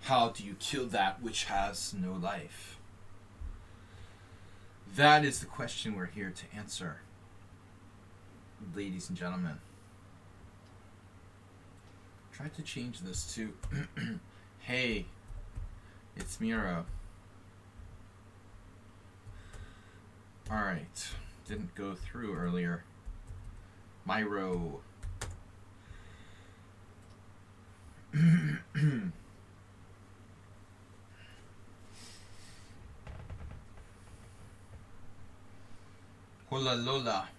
How do you kill that which has no life? That is the question we're here to answer, ladies and gentlemen. Try to change this to hey, it's Miro. Alright, didn't go through earlier. Myro. Hola Lola.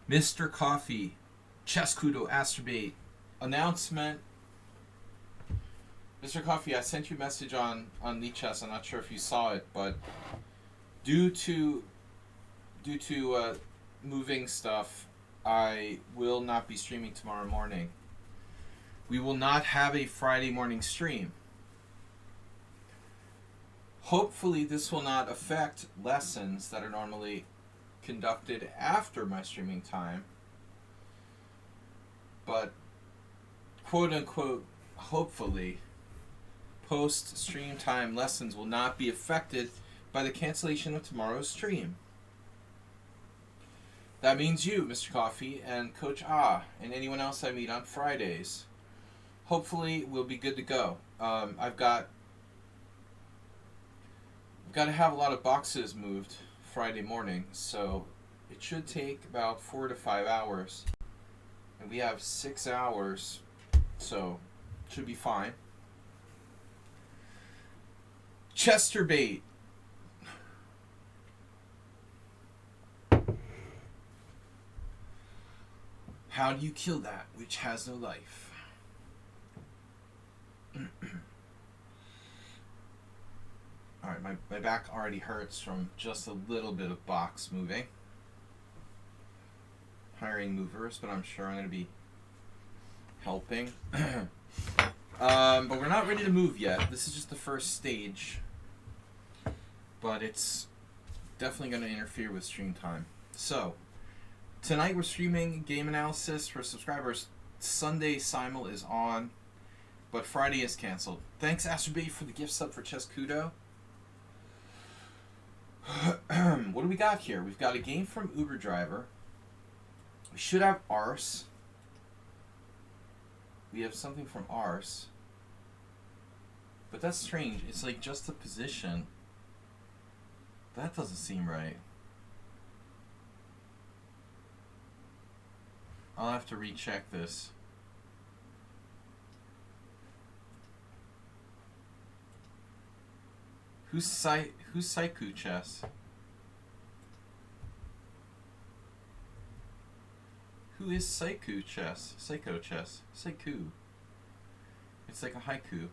Mr. Coffee. Chescudo Astrobate. Announcement. Mr. Coffee, I sent you a message on lichess. I'm not sure if you saw it, but due to moving stuff, I will not be streaming tomorrow morning. We will not have a Friday morning stream. Hopefully this will not affect lessons that are normally conducted after my streaming time. But, quote unquote, hopefully, post-stream time lessons will not be affected by the cancellation of tomorrow's stream. That means you, Mr. Coffee, and Coach Ah, and anyone else I meet on Fridays. Hopefully we'll be good to go. I've got to have a lot of boxes moved Friday morning, so it should take about 4 to 5 hours. And we have 6 hours, so it should be fine. Chesterbait. How do you kill that which has no life? Alright, my back already hurts from just a little bit of box moving. Hiring movers, but I'm sure I'm going to be helping. But we're not ready to move yet. This is just the first stage. But it's definitely going to interfere with stream time. So, tonight we're streaming game analysis for subscribers. Sunday Simul is on, but Friday is canceled. Thanks, Astrobay, for the gift sub for Chescudo. What do we got here? We've got a game from Uber Driver. We should have Arse. We have something from Arse. But that's strange. It's like just a position. That doesn't seem right. I'll have to recheck this. Who's Saiku Chess? Who is Saiku Chess? Psycho Chess. Saiku. It's like a haiku.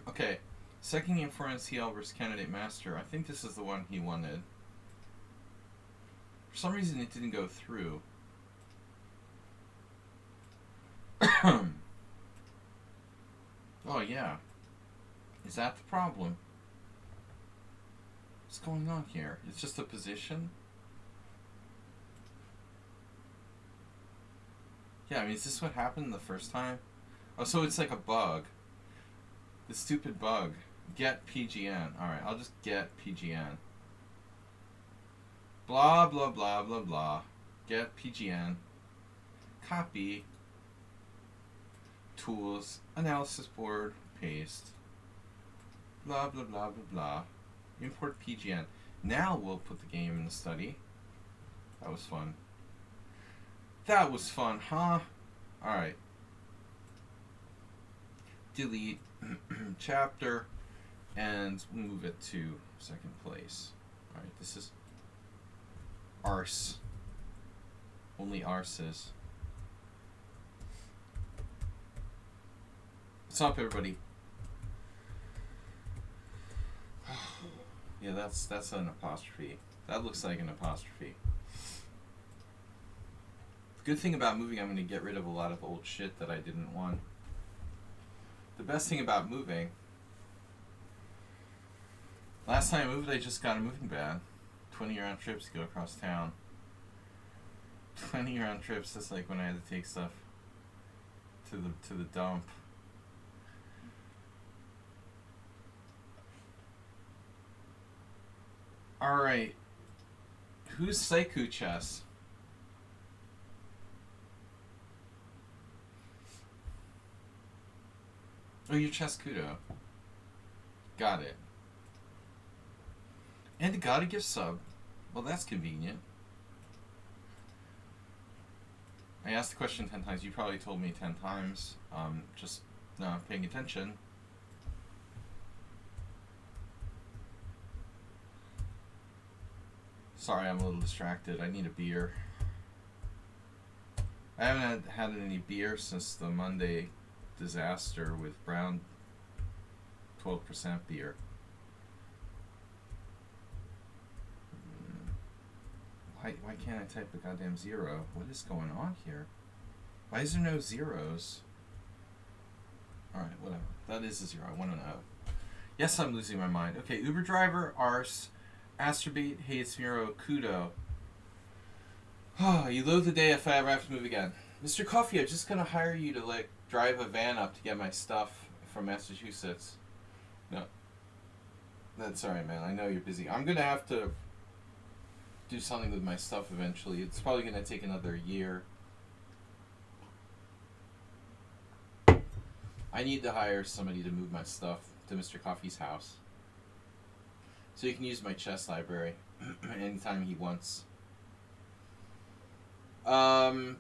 Okay. Second game for NCL versus Candidate Master. I think this is the one he wanted. For some reason it didn't go through. Oh yeah. Is that the problem? What's going on here? It's just a position? Yeah, I mean, is this what happened the first time? Oh, so it's like a bug. The stupid bug. Get PGN. Alright, I'll just get PGN. Blah, blah, blah, blah, blah. Get PGN. Copy. Tools. Analysis board. Paste. Blah, blah, blah, blah, blah. Import PGN. Now we'll put the game in the study. That was fun. That was fun, huh? Alright. Delete chapter and move it to second place. Alright, this is Arse. Only Arses. What's up, everybody? Yeah, that's an apostrophe. That looks like an apostrophe. The good thing about moving, I'm going to get rid of a lot of old shit that I didn't want. The best thing about moving, last time I moved, I just got a moving bag. 20 round trips to go across town. 20 round trips, that's like when I had to take stuff to the dump. Alright. Who's Saiku Chess? Oh, you're Chess Kudo. Got it. And got a gift sub. Well, that's convenient. I asked the question 10 times. You probably told me 10 times. Just not paying attention. Sorry, I'm a little distracted. I need a beer. I haven't had any beer since the Monday disaster with brown 12% beer. Why can't I type a goddamn 0? What is going on here? Why is there no zeros? Alright, whatever. That is a 0. I want to know. Yes, I'm losing my mind. Okay, Uber driver, Ars, Astrobate, Hayes, Miro, Kudo. Oh, you loathe the day if I ever have to move again. Mr. Coffee, I'm just going to hire you to, like, drive a van up to get my stuff from Massachusetts. No. That's alright, man. I know you're busy. I'm going to have to do something with my stuff eventually. It's probably going to take another year. I need to hire somebody to move my stuff to Mr. Coffee's house, so he can use my chess library anytime he wants. Are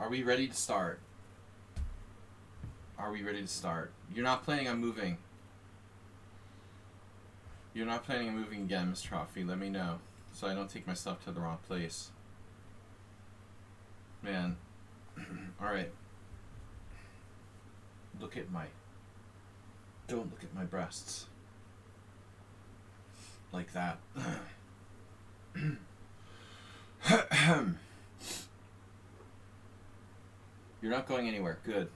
we ready to start? Are we ready to start? You're not planning on moving. You're not planning on moving again, Mr. Coffee. Let me know, so I don't take my stuff to the wrong place. Man. Alright. Don't look at my breasts. Like that. You're not going anywhere. Good.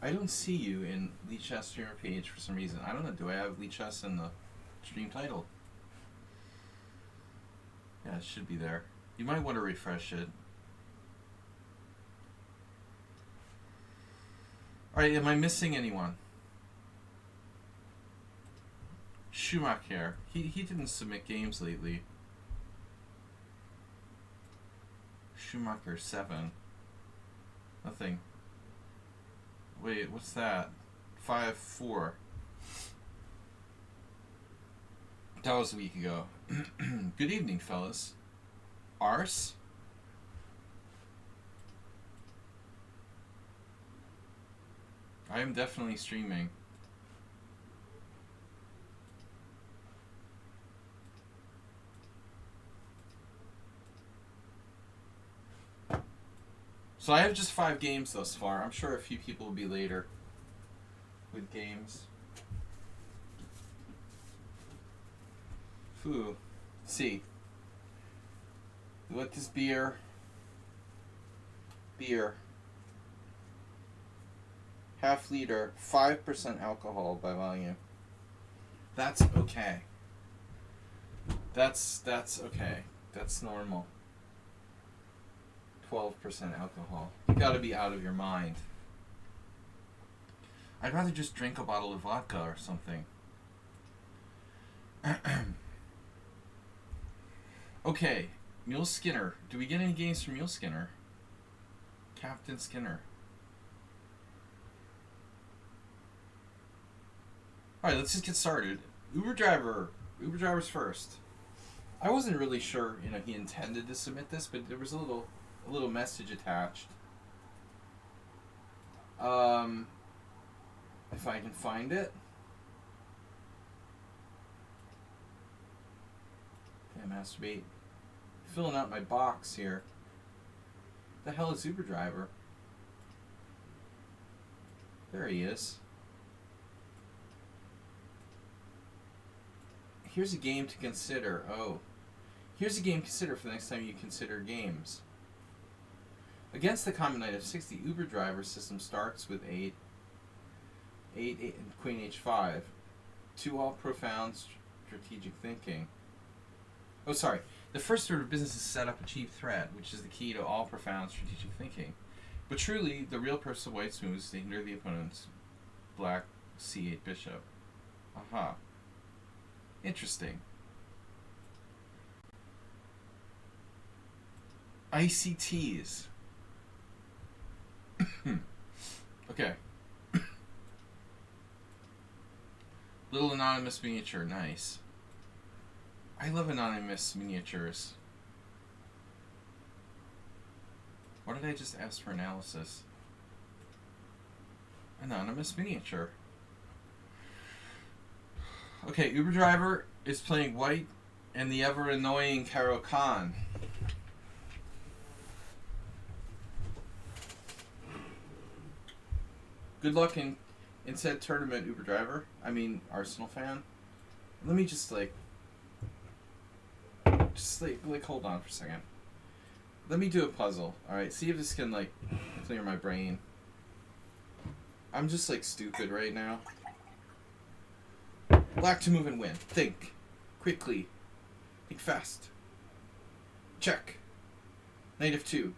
I don't see you in lichess streamer page for some reason. I don't know. Do I have lichess in the stream title? Yeah, it should be there. You might want to refresh it. Alright, am I missing anyone? Schumacher. He didn't submit games lately. Schumacher 7. Nothing. Wait, what's that? 5-4. That was a week ago. Good evening, fellas. Arse? I am definitely streaming. So I have just 5 games thus far. I'm sure a few people will be later with games. Foo. Let's see. What is beer? Beer. Half liter, 5% alcohol by volume. That's okay. That's okay. That's normal. 12% alcohol. You gotta be out of your mind. I'd rather just drink a bottle of vodka or something. Okay, Mule Skinner. Do we get any games from Mule Skinner? Captain Skinner. Alright, let's just get started. Uber driver's first. I wasn't really sure, he intended to submit this, but there was a little message attached. If I can find it. Okay, masturbate. Filling out my box here. The hell is Uber driver? There he is. Here's a game to consider. Here's a game to consider for the next time you consider games. Against the common knight of 60, Uber driver system starts with 8, and queen h5. To all profound strategic thinking. Oh, sorry. The first order of business is set up a chief threat, which is the key to all profound strategic thinking. But truly, the real purpose of white's move is to hinder the opponent's black c8 bishop. Aha. Interesting. ICTs. Okay. Little anonymous miniature, nice. I love anonymous miniatures. Why did I just ask for analysis? Anonymous miniature. Okay, Uber Driver is playing white and the ever annoying Caro Khan. Good luck in said tournament, Uber Driver. I mean, Arsenal fan. Let me just like hold on for a second. Let me do a puzzle. All right, see if this can like clear my brain. I'm just like stupid right now. Black to move and win. Think quickly. Think fast. Check. Knight f2.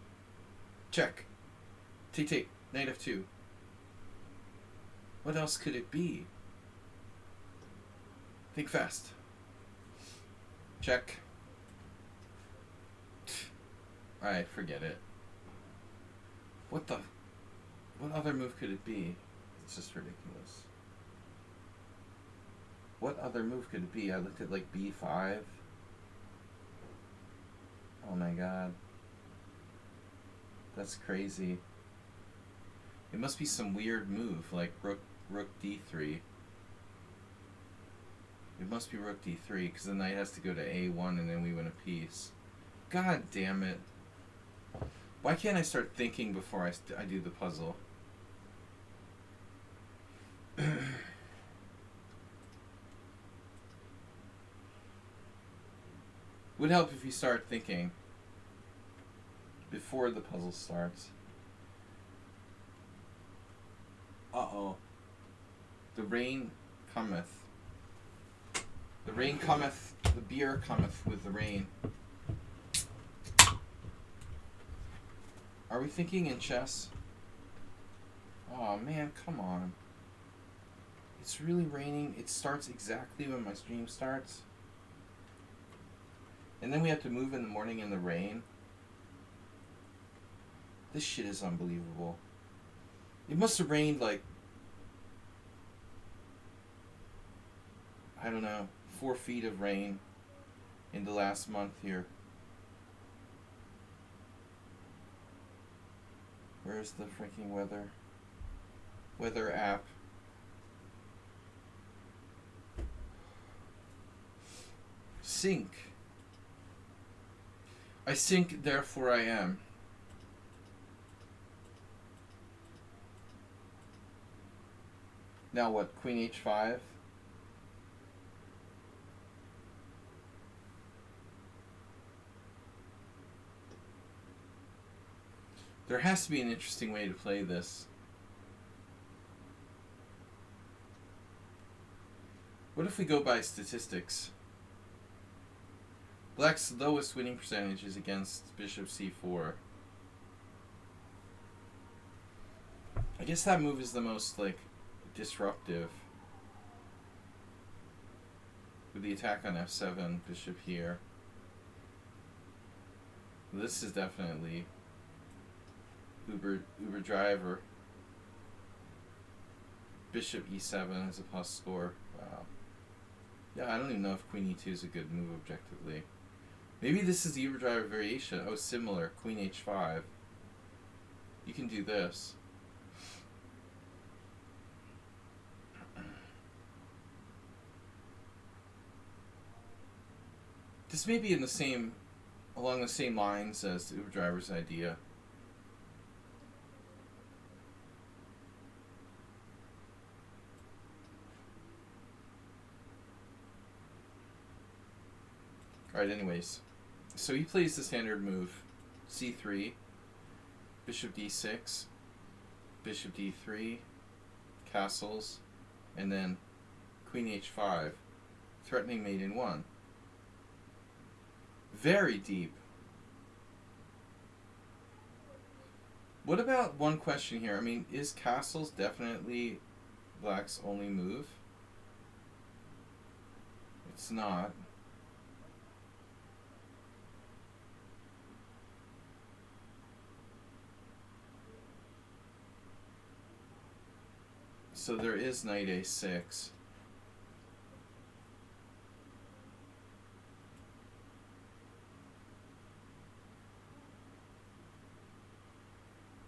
Check. Take. Knight f2. What else could it be? Think fast. Check. Alright, forget it. What other move could it be? It's just ridiculous. What other move could it be? I looked at like b5. Oh my god. That's crazy. It must be some weird move, like rook d3. It must be rook d3, because the knight has to go to a1 and then we win a piece. God damn it. Why can't I start thinking before I do the puzzle? Would help if you start thinking before the puzzle starts. Uh-oh. The rain cometh. The rain cometh, the beer cometh with the rain. Are we thinking in chess? Oh man, come on. It's really raining. It starts exactly when my stream starts. And then we have to move in the morning in the rain. This shit is unbelievable. It must have rained like, I don't know, 4 feet of rain in the last month here. Where's the freaking weather app? Sink. I sink, therefore I am. Now what, queen h5? There has to be an interesting way to play this. What if we go by statistics? Black's lowest winning percentage is against bishop c4. I guess that move is the most, like, disruptive. With the attack on f7, bishop here. This is definitely Uber Driver. Bishop e7 is a plus score. Wow. Yeah, I don't even know if queen e2 is a good move objectively. Maybe this is the Uber Driver variation. Oh, similar. Queen h5. You can do this. This may be along the same lines as the Uber Driver's idea. Alright, anyways. So he plays the standard move. c3, bishop d6, bishop d3, castles, and then queen h5, threatening mate in 1. Very deep. What about one question here? I mean, is castles definitely black's only move? It's not. So there is knight a6.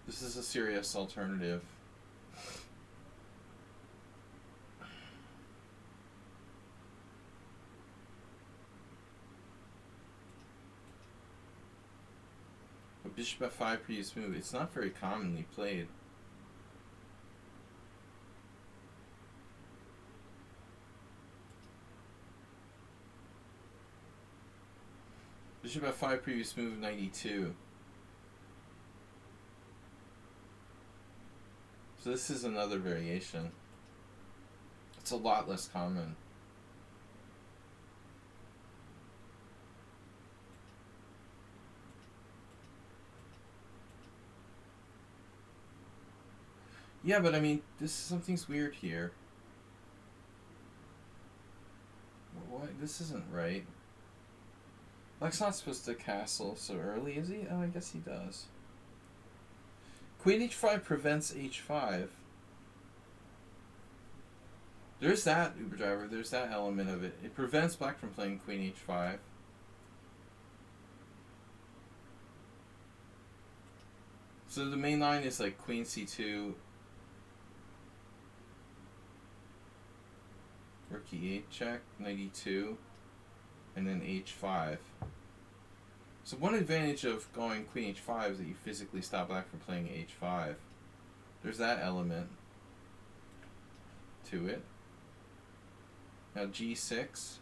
This is a serious alternative. A bishop f5 previous move. It's not very commonly played. Bishop f5 previous move 92. So this is another variation. It's a lot less common. Yeah, but I mean, something's weird here. What? This isn't right. Black's not supposed to castle so early, is he? Oh, I guess he does. Queen h5 prevents h5. There's that, Uber Driver. There's that element of it. It prevents black from playing queen h5. So the main line is like queen c2, rook e8 check, knight e2, and then h5. So one advantage of going queen h5 is that you physically stop black from playing h5. There's that element to it. Now g6.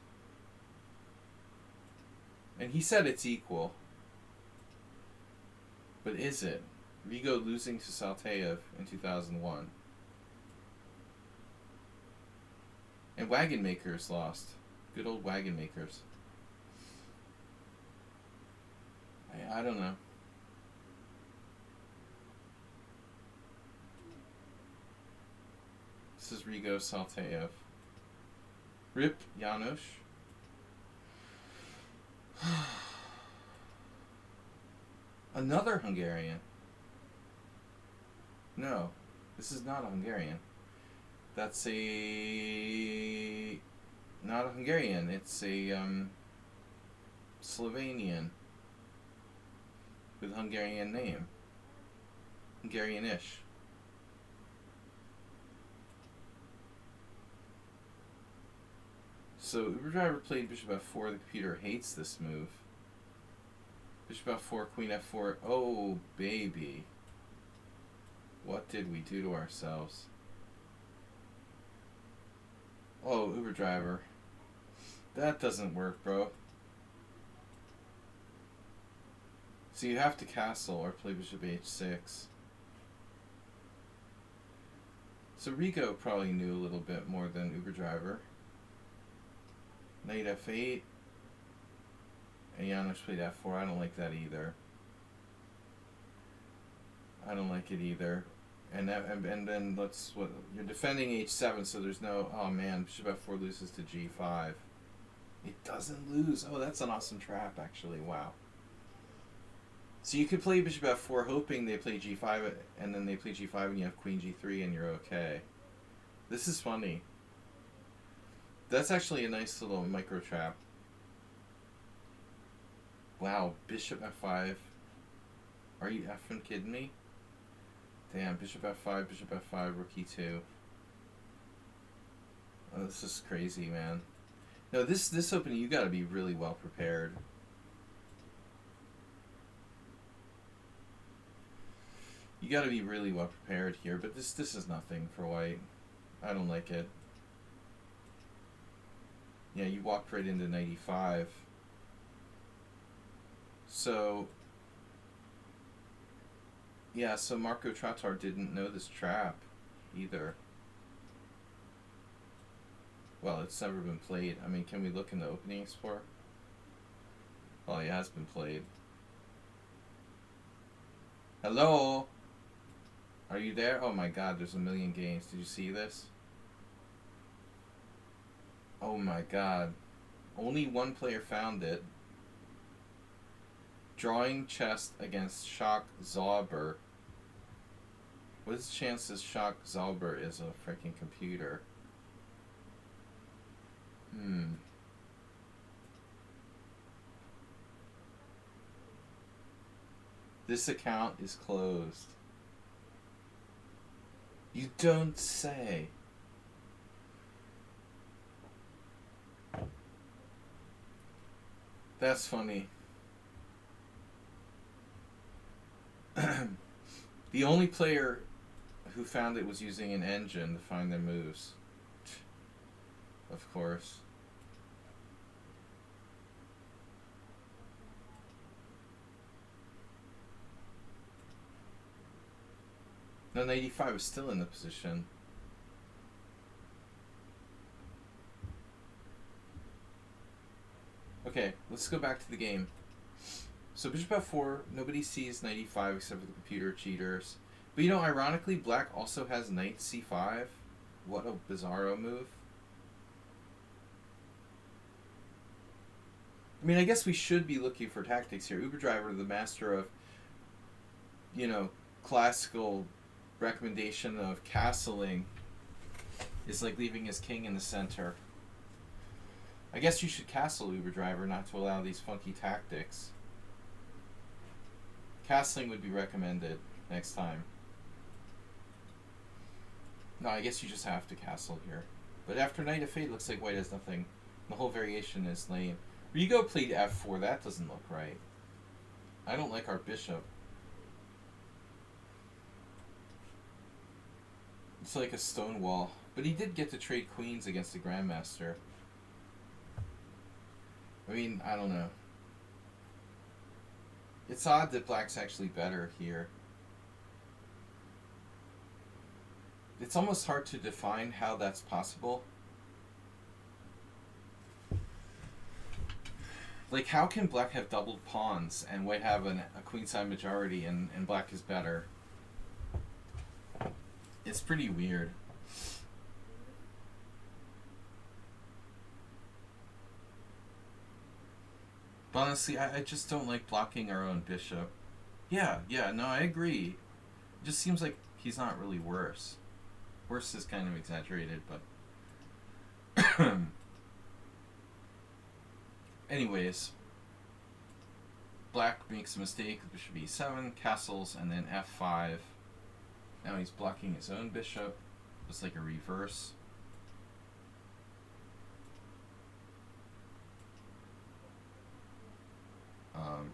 And he said it's equal. But is it? Rigo losing to Saltayev in 2001. And Wagon Makers lost. Good old Wagon Makers. I don't know. This is Rigo Saltayev. Rip Janos. Another Hungarian. No, this is not a Hungarian. That's a... not a Hungarian. It's a Slovenian with a Hungarian name. Hungarian-ish. So Uber Driver played bishop f4. The computer hates this move. Bishop f4, queen f4. Oh, baby. What did we do to ourselves? Oh, Uber Driver. That doesn't work, bro. So you have to castle or play bishop h6. So Rigo probably knew a little bit more than Uber Driver. Knight f8. And Janos played f4. I don't like that either. I don't like it either. And then let's what you're defending h7, so there's no, oh man, bishop f4 loses to g5. It doesn't lose. Oh, that's an awesome trap actually. Wow. So you could play bishop f4 hoping they play g5 and then they play g5 and you have queen g3 and you're okay. This is funny. That's actually a nice little micro trap. Wow, bishop f5. Are you effing kidding me? Damn, bishop f5, rook e2. Oh, this is crazy, man. No, this opening, you gotta be really well prepared. You gotta be really well prepared here, but this is nothing for white. I don't like it. Yeah, you walked right into knight e5. So... yeah, so Marco Tratar didn't know this trap either. Well, it's never been played. I mean, can we look in the opening explorer? Oh, it has been played. Hello? Are you there? Oh my god, there's a million games. Did you see this? Oh my god. Only one player found it. Drawing chess against Shock Zauber. What is the chances Shock Zauber is a freaking computer? This account is closed. You don't say. That's funny. The only player who found it was using an engine to find their moves. Of course. No, 85 is still in the position. Okay, let's go back to the game. So bishop f4, nobody sees knight e5 except for the computer cheaters. But you know, ironically, black also has knight c5. What a bizarro move. I mean, I guess we should be looking for tactics here. Uber Driver, the master of, you know, classical recommendation of castling, is like leaving his king in the center. I guess you should castle, Uber Driver, not to allow these funky tactics. Castling would be recommended next time. No, I guess you just have to castle here. But after knight f8, looks like white has nothing. The whole variation is lame. Rigo played f4. That doesn't look right. I don't like our bishop. It's like a stone wall. But he did get to trade queens against the Grandmaster. I mean, I don't know. It's odd that black's actually better here. It's almost hard to define how that's possible. Like, how can black have doubled pawns and white have a queenside majority and black is better? It's pretty weird. But honestly, I just don't like blocking our own bishop. Yeah, no, I agree. It just seems like he's not really worse. Worse is kind of exaggerated, but... Anyways. Black makes a mistake, bishop e7, castles, and then f5. Now he's blocking his own bishop. It's like a reverse.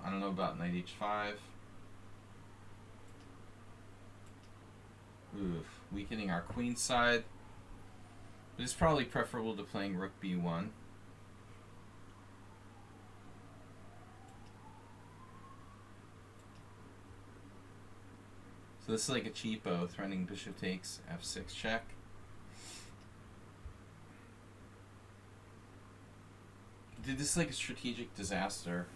I don't know about knight h5. Oof, weakening our queen side. But it's probably preferable to playing rook b1. So this is like a cheapo, threatening bishop takes f6 check. Dude, this is like a strategic disaster.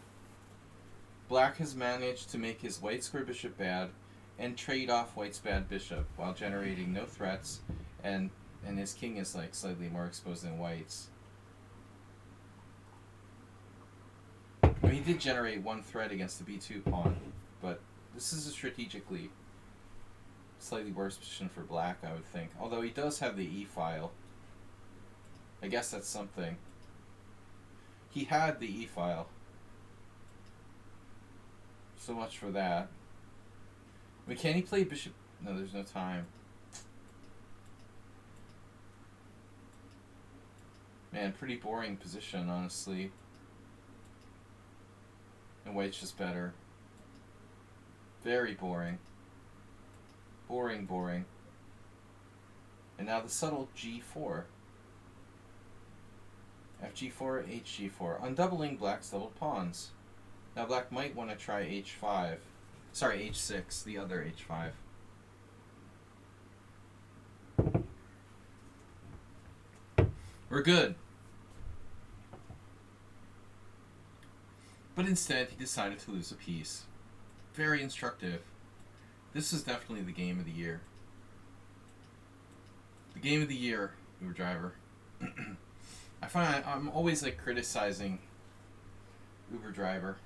Black has managed to make his white square bishop bad and trade off white's bad bishop while generating no threats, and his king is like slightly more exposed than white's. I mean, he did generate one threat against the b2 pawn, but this is a strategically slightly worse position for black, I would think. Although he does have the e-file. I guess that's something. He had the e-file. So much for that. I mean, can he play bishop? No, there's no time. Man, pretty boring position, honestly. And white's just better. Very boring. Boring. And now the subtle g4. fg4, hg4. Undoubling black's doubled pawns. Now black might want to try h5. Sorry, h6, the other h5. We're good. But instead, he decided to lose a piece. Very instructive. This is definitely the game of the year. The game of the year, Uber Driver. I find I'm always like criticizing Uber Driver.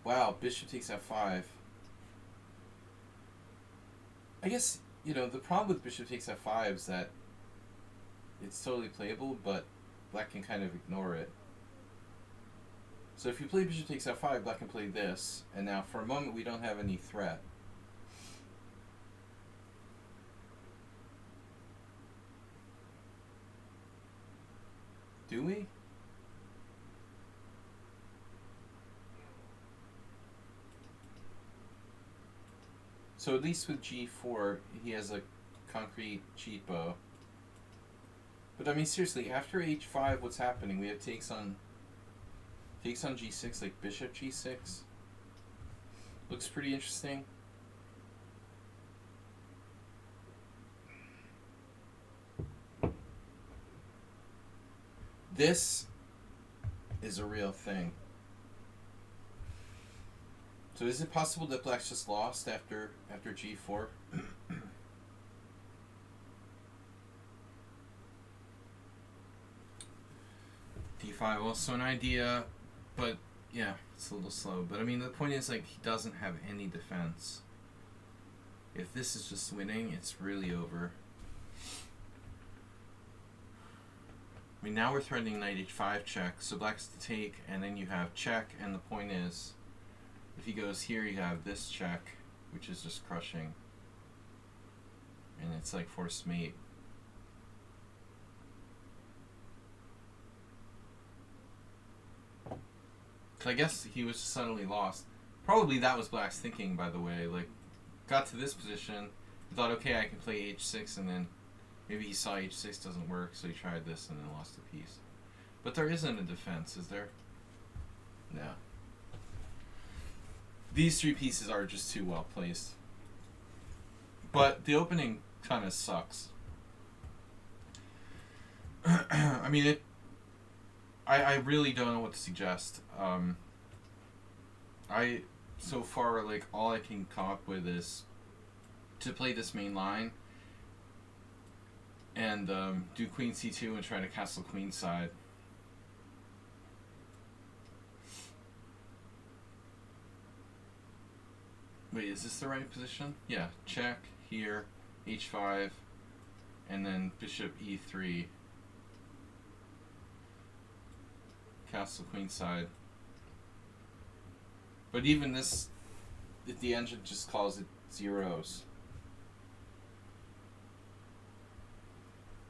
Wow, bishop takes f5. I guess, you know, the problem with bishop takes f5 is that it's totally playable, but black can kind of ignore it. So if you play bishop takes f5, black can play this, and now for a moment we don't have any threat. Do we? So at least with g4, he has a concrete cheat bow. But I mean, seriously, after h5, what's happening? We have takes on g6, like bishop g6. Looks pretty interesting. This is a real thing. So is it possible that black's just lost after g4? d5 also an idea, but yeah, it's a little slow. But I mean, the point is, like, he doesn't have any defense. If this is just winning, it's really over. I mean, now we're threatening knight h5 check, so black's to take, and then you have check, and the point is, if he goes here, you have this check, which is just crushing. And it's like forced mate. So I guess he was just suddenly lost. Probably that was black's thinking, by the way. Like, got to this position, he thought, okay, I can play h6, and then maybe he saw h6 doesn't work, so he tried this and then lost a piece. But there isn't a defense, is there? No. These three pieces are just too well placed. But the opening kind of sucks. I mean, I really don't know what to suggest. So far, like, all I can come up with is to play this main line and do queen c2 and try to castle queenside. Wait, is this the right position? Yeah, check here, h5, and then bishop e3, castle queenside. But even this, the engine just calls it zeros.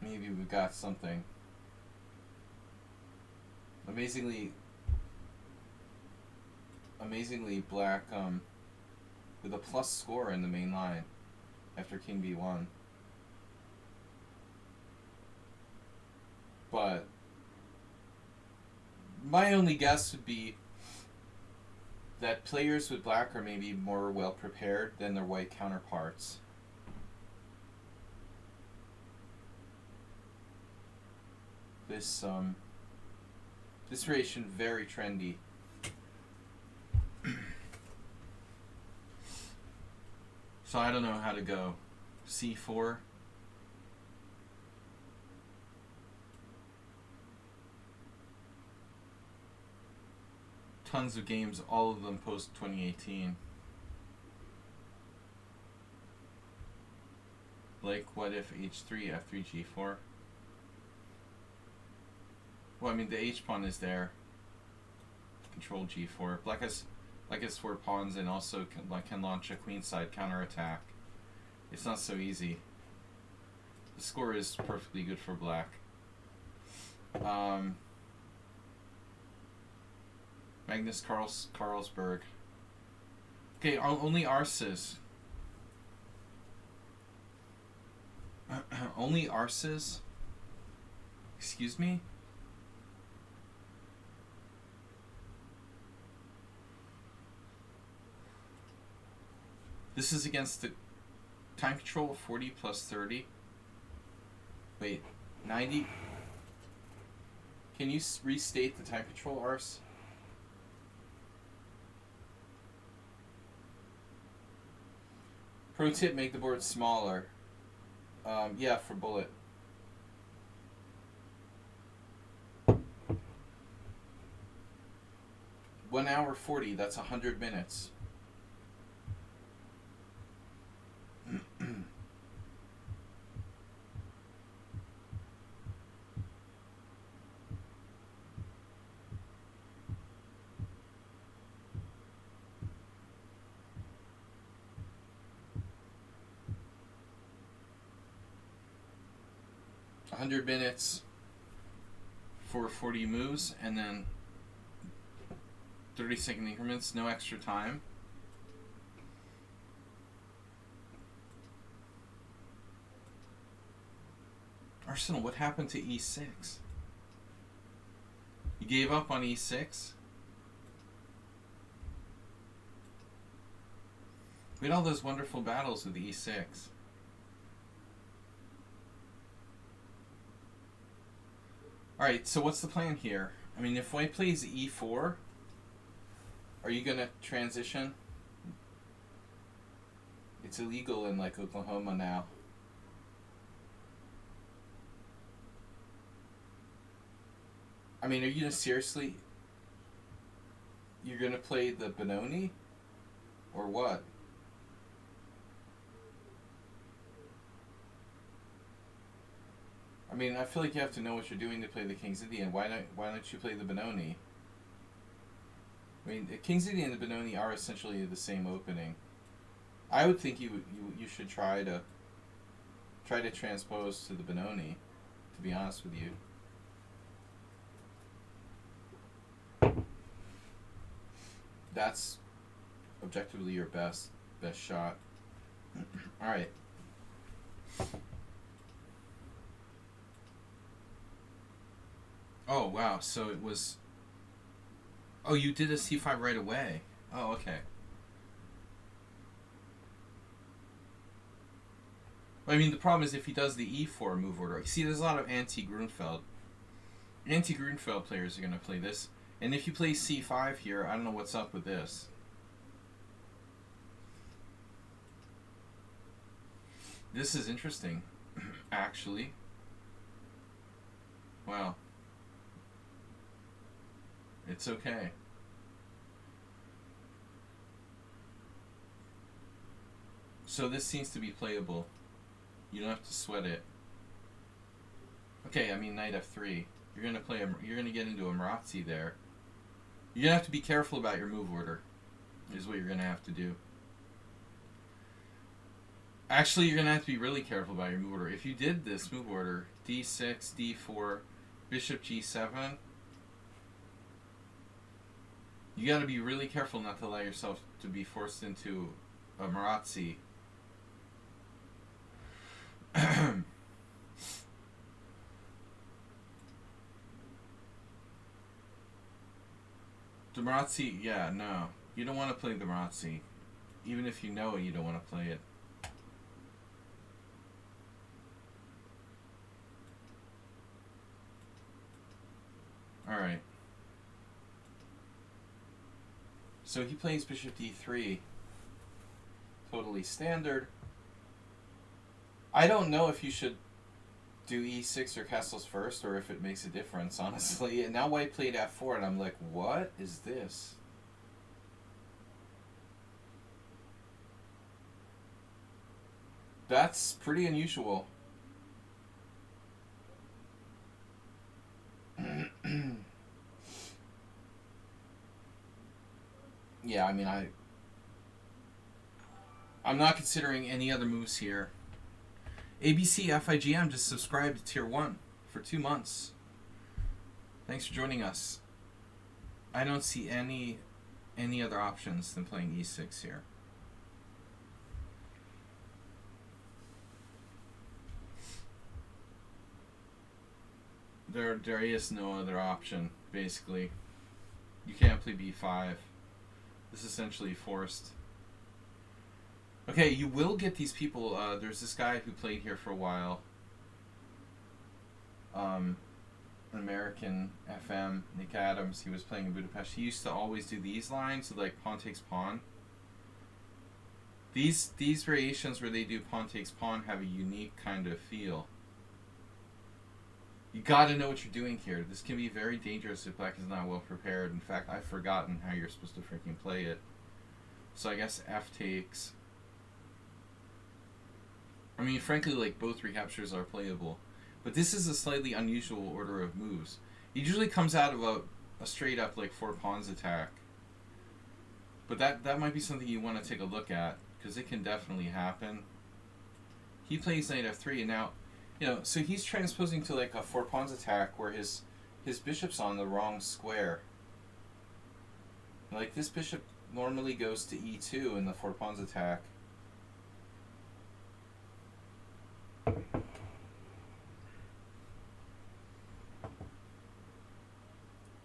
Maybe we got something. Amazingly, black with a plus score in the main line after king b1. But my only guess would be that players with black are maybe more well prepared than their white counterparts. This variation very trendy. So I don't know how to go. c4. Tons of games, all of them post 2018. Like, what if h3, f3, g4? Well, I mean, the h pawn is there. Control g4. Black has 4 pawns and also can launch a queenside counterattack. It's not so easy. The score is perfectly good for black. Magnus Carlsberg. Okay, only arses. Only arses? Excuse me? This is against the time control of 40 plus 30. Wait, 90? Can you restate the time control, Ars? Pro tip, make the board smaller. Yeah, for bullet. One hour 40, that's 100 minutes. 100 minutes for 40 moves, and then 30-second increments, no extra time. Arsenal, what happened to e6? You gave up on e6? We had all those wonderful battles with e6. Alright, so what's the plan here? I mean, if white plays e4, are you going to transition? It's illegal in, like, Oklahoma now. I mean, are you going to seriously... You're going to play the Benoni? Or what? I mean, I feel like you have to know what you're doing to play the King's Indian. Why don't you play the Benoni? I mean, the King's Indian and the Benoni are essentially the same opening. I would think you should try to transpose to the Benoni, to be honest with you. That's objectively your best shot. All right. Oh wow! So it was. Oh, you did a c5 right away. Oh, okay. I mean, the problem is if he does the e4 move order. See, there's a lot of anti-Grunfeld. Anti-Grunfeld players are going to play this. And if you play c5 here, I don't know what's up with this. This is interesting, actually. Wow. It's okay. So this seems to be playable. You don't have to sweat it. Okay, I mean knight f3. You're gonna play. You're gonna get into a Marazzi there. You're gonna have to be careful about your move order. Is what you're gonna have to do. Actually, you're gonna have to be really careful about your move order. If you did this move order, d6, d4, bishop g7. You got to be really careful not to allow yourself to be forced into a Marazzi. The Marazzi, yeah, no. You don't want to play the Marazzi. Even if you know it, you don't want to play it. Alright. So he plays bishop d3. Totally standard. I don't know if you should do e6 or castles first, or if it makes a difference, honestly. And now white played f4, and I'm like, what is this? That's pretty unusual. Yeah, I mean, I'm not considering any other moves here. ABC FIGM just subscribed to Tier 1 for 2 months. Thanks for joining us. I don't see any other options than playing e6 here. There is no other option, basically. You can't play b5. This is essentially forced. Okay, you will get these people. There's this guy who played here for a while. an American FM, Nick Adams, he was playing in Budapest. He used to always do these lines, so like pawn takes pawn. These variations where they do pawn takes pawn have a unique kind of feel. You gotta know what you're doing here. This can be very dangerous if black is not well prepared. In fact, I've forgotten how you're supposed to freaking play it. So I guess F takes. I mean, frankly, like, both recaptures are playable. But this is a slightly unusual order of moves. It usually comes out of a straight up, like, 4 pawns attack. But that might be something you want to take a look at, because it can definitely happen. He plays knight f3, and now, you know, so he's transposing to, like, a 4 pawns attack where his bishop's on the wrong square. Like, this bishop normally goes to e2 in the 4 pawns attack.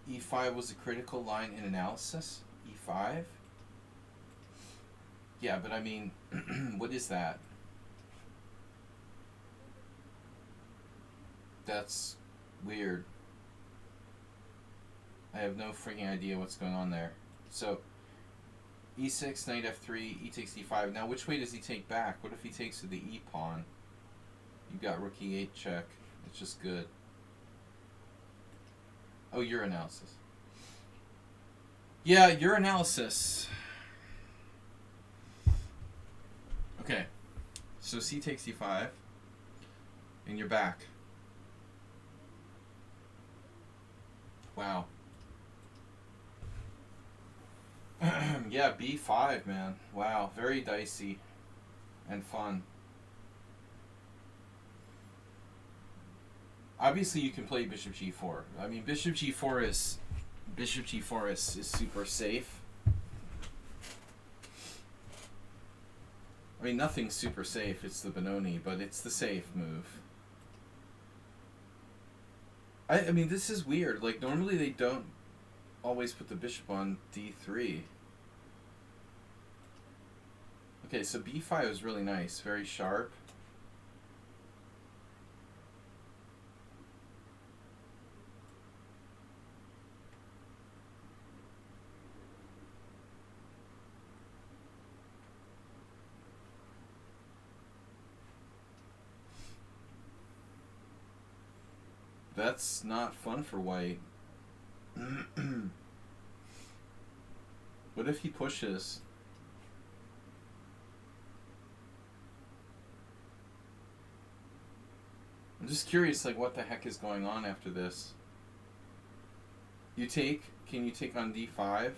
E5 was a critical line in analysis? E5? Yeah, but I mean, what is that? That's weird. I have no freaking idea what's going on there. So, e6, knight f3, e takes e5. Now, which way does he take back? What if he takes to the e pawn? You got rook e8 check. It's just good. Oh, your analysis. Yeah, your analysis. Okay. So c takes e5. And you're back. Wow. Yeah, b5, man. Wow, very dicey and fun. Obviously, you can play bishop g4. I mean, bishop g4 is super safe. I mean, nothing's super safe. It's the Benoni, but it's the safe move. I mean, this is weird. Like, normally they don't always put the bishop on d3. Okay, so b5 is really nice. Very sharp. That's not fun for white. What if he pushes? I'm just curious, like, what the heck is going on after this? You take? Can you take on d5?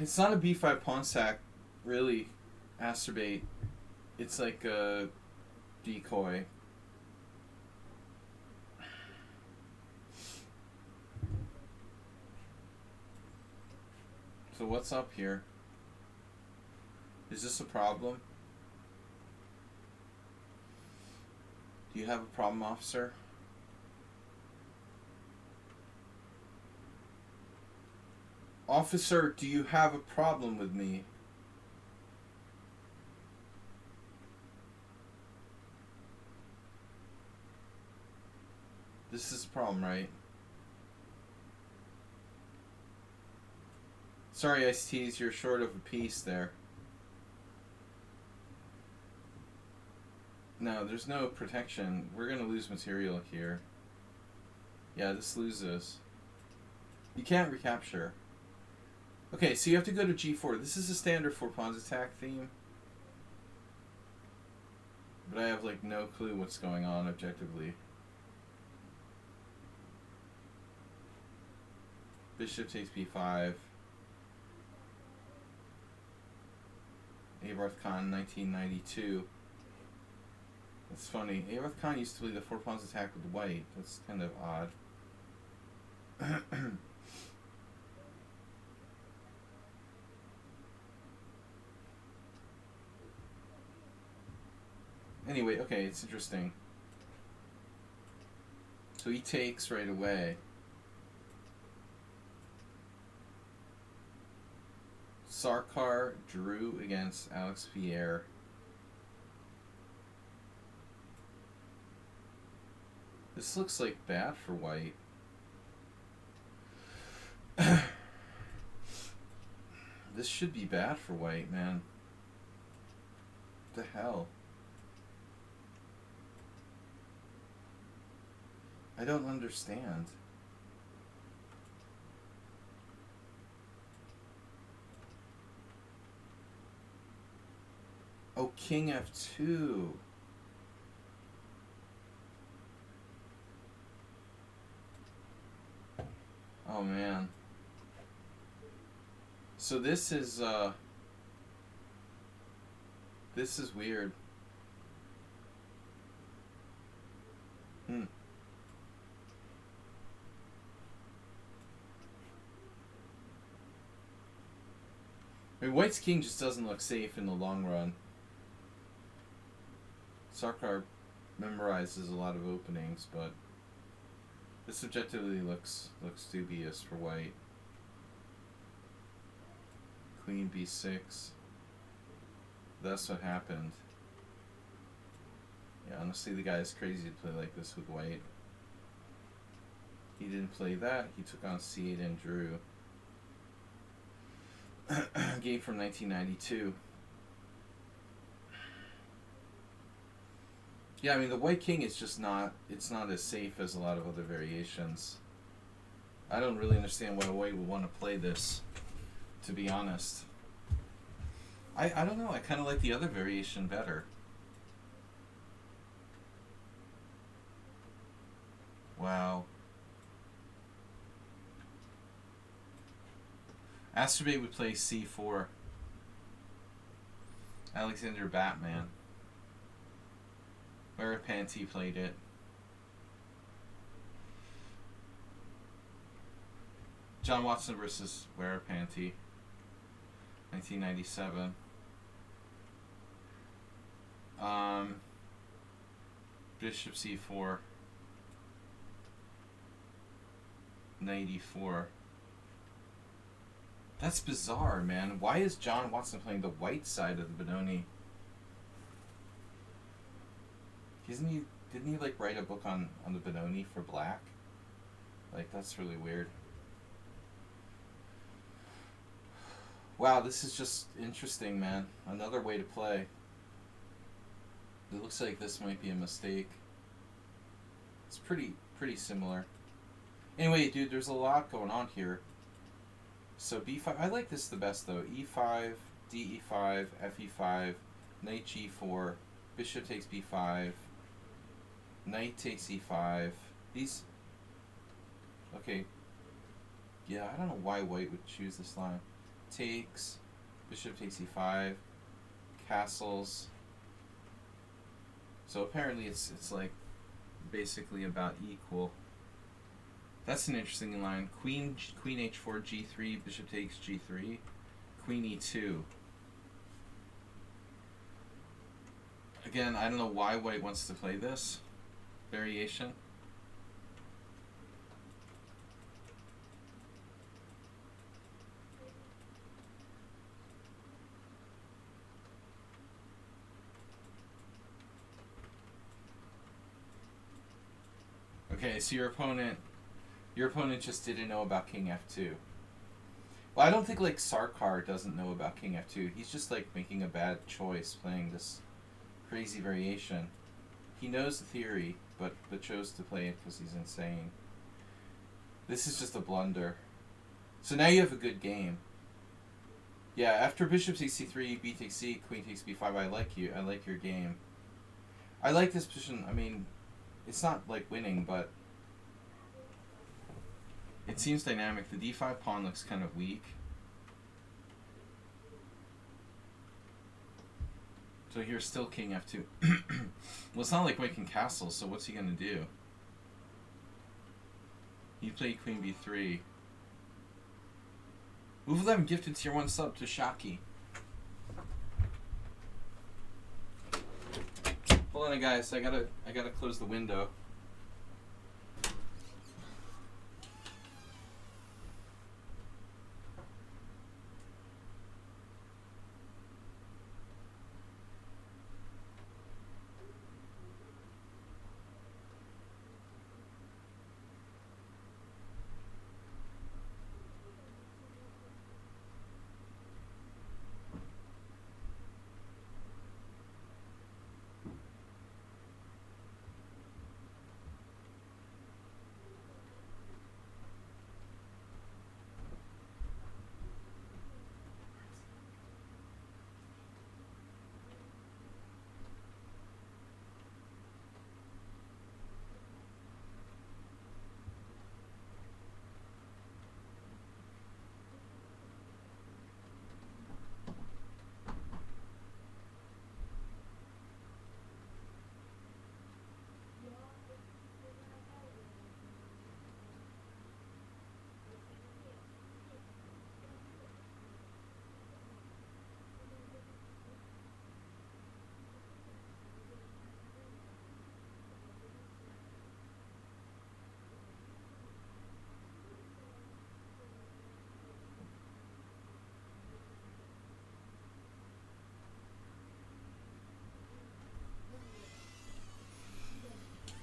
It's not a b5 pawn sack, really, acerbate. It's like a decoy. So what's up here? Is this a problem? Do you have a problem, officer? Officer, do you have a problem with me? This is a problem, right? Sorry, Ice-T's, you're short of a piece there. No, there's no protection. We're gonna lose material here. Yeah, this loses. You can't recapture. Okay, so you have to go to g4. This is a standard 4 pawns attack theme. But I have, like, no clue what's going on objectively. Bishop takes b5. Abarth Khan, 1992. That's funny. Abarth Khan used to play the 4 pawns attack with white. That's kind of odd. Anyway, okay, it's interesting. So he takes right away. Sarkar drew against Alex Pierre. This looks like bad for white. This should be bad for white, man. What the hell? I don't understand. Oh, King F2. Oh man. So this is weird. I mean, white's king just doesn't look safe in the long run. Sarkar memorizes a lot of openings, but this objectively looks dubious for white. Queen b6. That's what happened. Yeah, honestly, the guy is crazy to play like this with white. He didn't play that. He took on c8 and drew. Game from 1992. Yeah, I mean, the white king is just not, it's not as safe as a lot of other variations. I don't really understand why white would want to play this, to be honest. I don't know, I kind of like the other variation better. Wow. Asterbait would play c4. Alexander Batman. Warapanty played it. John Watson versus Warapanty. 1997. Bishop c4. 94. That's bizarre, man. Why is John Watson playing the white side of the Benoni? Didn't he like write a book on the Benoni for black? Like, that's really weird. Wow, this is just interesting, man. Another way to play. It looks like this might be a mistake. It's pretty similar. Anyway, dude, there's a lot going on here. So b5, I like this the best though. e5, d5, fe5, knight g4, bishop takes b5, knight takes e5. These, okay, yeah, I don't know why white would choose this line. Takes, bishop takes e5, castles. So apparently it's like basically about equal. That's an interesting line. Queen h4, g3, bishop takes g3, queen e2. Again, I don't know why white wants to play this variation. Okay, so your opponent just didn't know about king f2. Well, I don't think like Sarkar doesn't know about king f2. He's just like making a bad choice playing this crazy variation. He knows the theory, but chose to play it because he's insane. This is just a blunder. So now you have a good game. Yeah, after bishop takes c3, b takes c, queen takes b5, I like you. I like your game. I like this position. I mean, it's not like winning, but it seems dynamic. The d5 pawn looks kind of weak. So here's still king f2. Well, it's not like white can castle, so what's he going to do? You play queen b3. Move 11 gifted tier 1 sub to Shaki. Hold on, guys. I gotta close the window.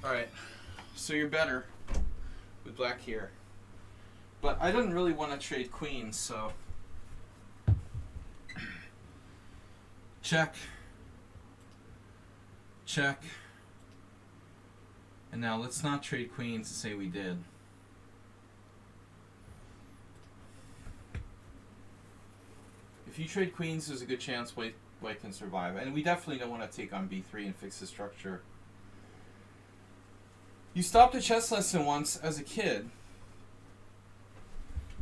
Alright, so you're better with black here. But I didn't really want to trade queens, so... Check. Check. And now let's not trade queens and say we did. If you trade queens, there's a good chance white can survive. And we definitely don't want to take on b3 and fix the structure. You stopped a chess lesson once as a kid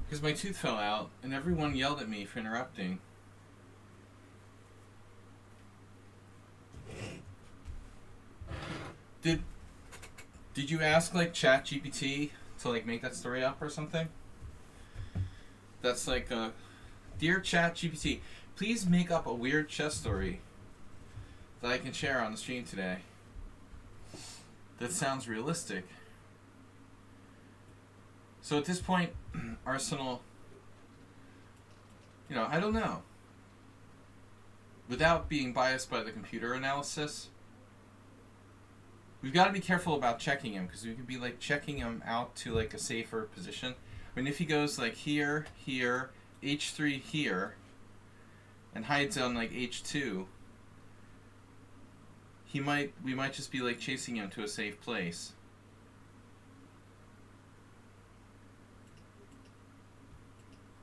because my tooth fell out and everyone yelled at me for interrupting. Did you ask like ChatGPT to like make that story up or something? That's like dear ChatGPT, please make up a weird chess story that I can share on the stream today. That sounds realistic. So at this point, Arsenal, you know, I don't know. Without being biased by the computer analysis, we've got to be careful about checking him because we could be like checking him out to like a safer position. I mean, if he goes like here, here, h3 here, and hides on like h2, we might just be like chasing him to a safe place.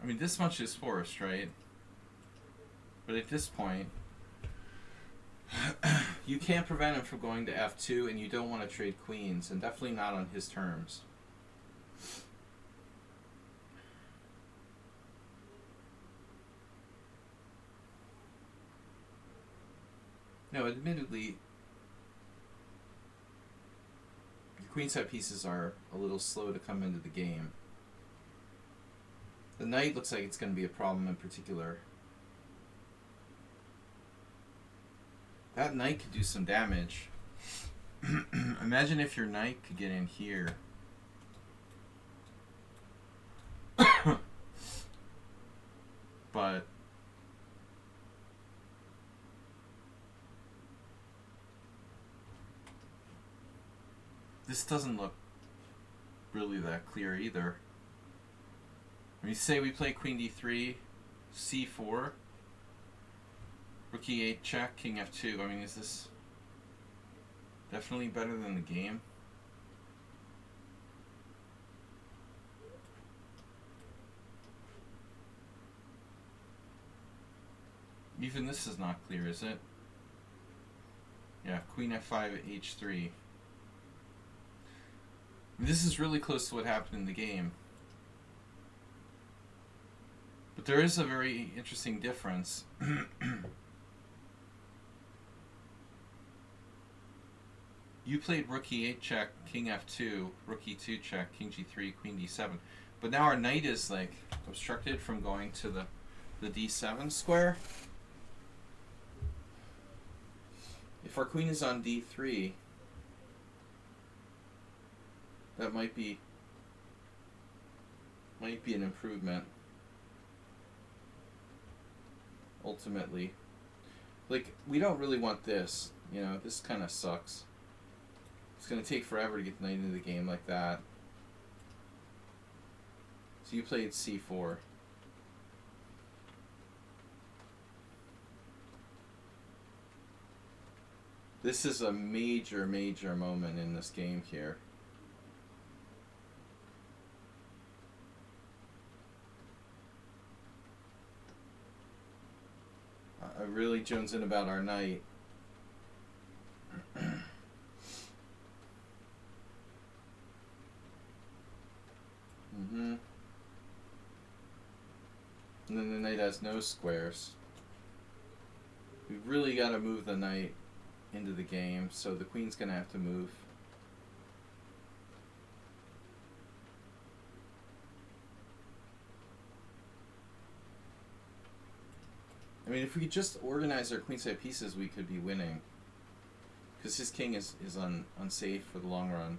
I mean, this much is forced, right? But at this point, you can't prevent him from going to f2, and you don't want to trade queens, and definitely not on his terms. No, admittedly, the queenside pieces are a little slow to come into the game. The knight looks like it's going to be a problem in particular. That knight could do some damage. Imagine if your knight could get in here. But this doesn't look really that clear either. When you say we play queen d3, c4, rook e8 check, king f2. I mean, is this definitely better than the game? Even this is not clear, is it? Yeah, queen f5, h3. This is really close to what happened in the game. But there is a very interesting difference. You played rook e8 check, king f2, rook e2 check, king g3, queen d7. But now our knight is like obstructed from going to the d7 square. If our queen is on d3, that might be an improvement. Ultimately, like, we don't really want this, you know, this kind of sucks. It's going to take forever to get the knight into the game like that. So you played c4. This is a major, major moment in this game here. I really jones in about our knight. And then the knight has no squares. We've really got to move the knight into the game, so the queen's going to have to move. I mean, if we could just organize our queenside pieces, we could be winning. Because his king is unsafe for the long run.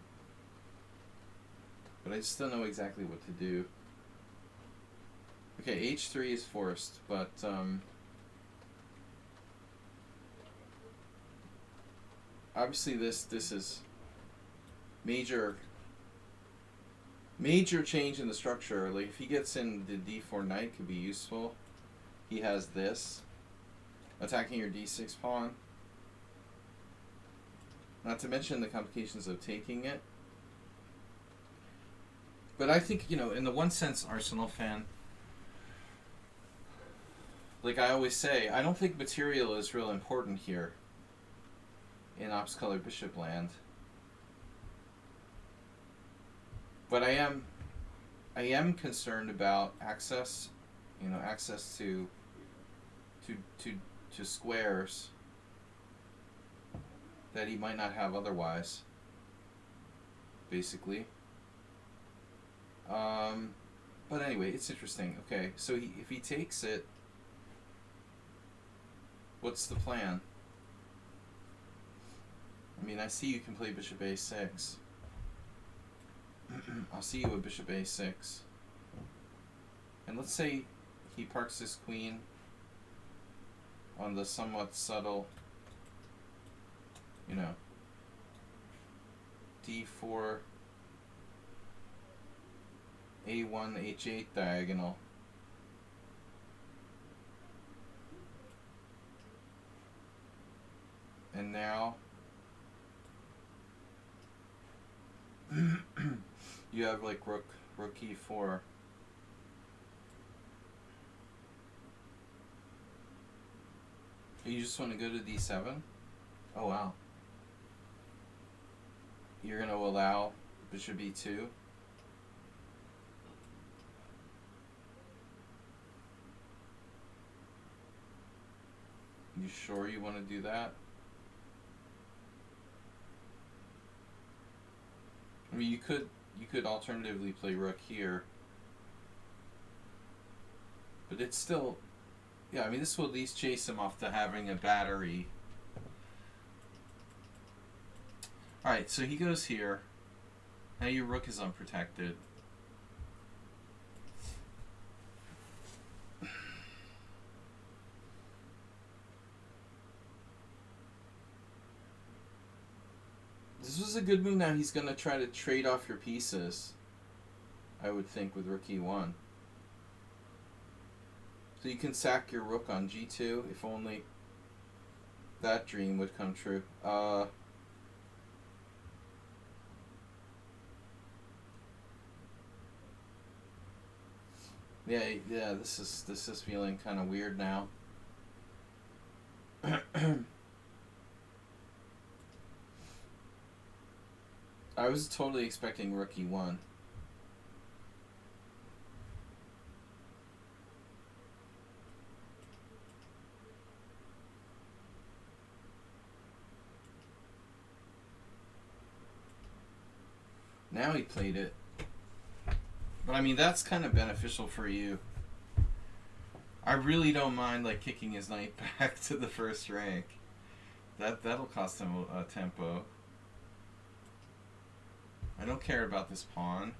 But I just don't know exactly what to do. Okay, h3 is forced, but obviously this is major change in the structure. Like if he gets in the d4 knight could be useful. He has this. Attacking your d6 pawn. Not to mention the complications of taking it. But I think, you know, in the one sense, Arsenal fan, like I always say, I don't think material is real important here in ops-colored bishop land. But I am concerned about access, you know, access to squares that he might not have otherwise, basically. But anyway, it's interesting. Okay, so if he takes it, what's the plan? I mean, I see you can play bishop a6. I'll see you with bishop a6. And let's say he parks his queen on the somewhat subtle, you know, d4, a1, h8 diagonal. And now you have like rook e4. You just want to go to d7? Oh wow. You're going to allow bishop e2? You sure you want to do that? I mean, you could alternatively play rook here, but it's still, yeah. I mean, this will at least chase him off to having a battery. All right, so he goes here. Now your rook is unprotected. This was a good move. Now he's going to try to trade off your pieces, I would think, with rook e1. So you can sack your rook on g2, if only that dream would come true. Yeah, this is feeling kind of weird now. I was totally expecting rook e1. Now he played it. But I mean, that's kind of beneficial for you. I really don't mind like kicking his knight back to the first rank. That'll cost him a tempo. I don't care about this pawn.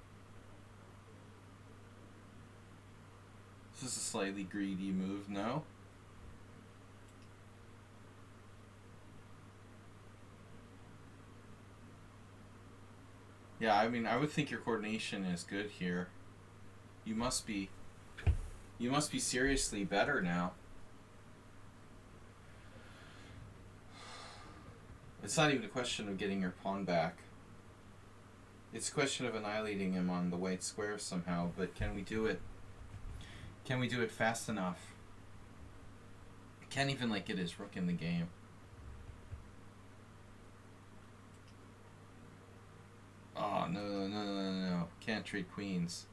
This is a slightly greedy move, no? Yeah, I mean, I would think your coordination is good here. You must be seriously better now. It's not even a question of getting your pawn back. It's a question of annihilating him on the white square somehow, but can we do it? Can we do it fast enough? I can't even like get his rook in the game. Oh, no. Can't trade queens.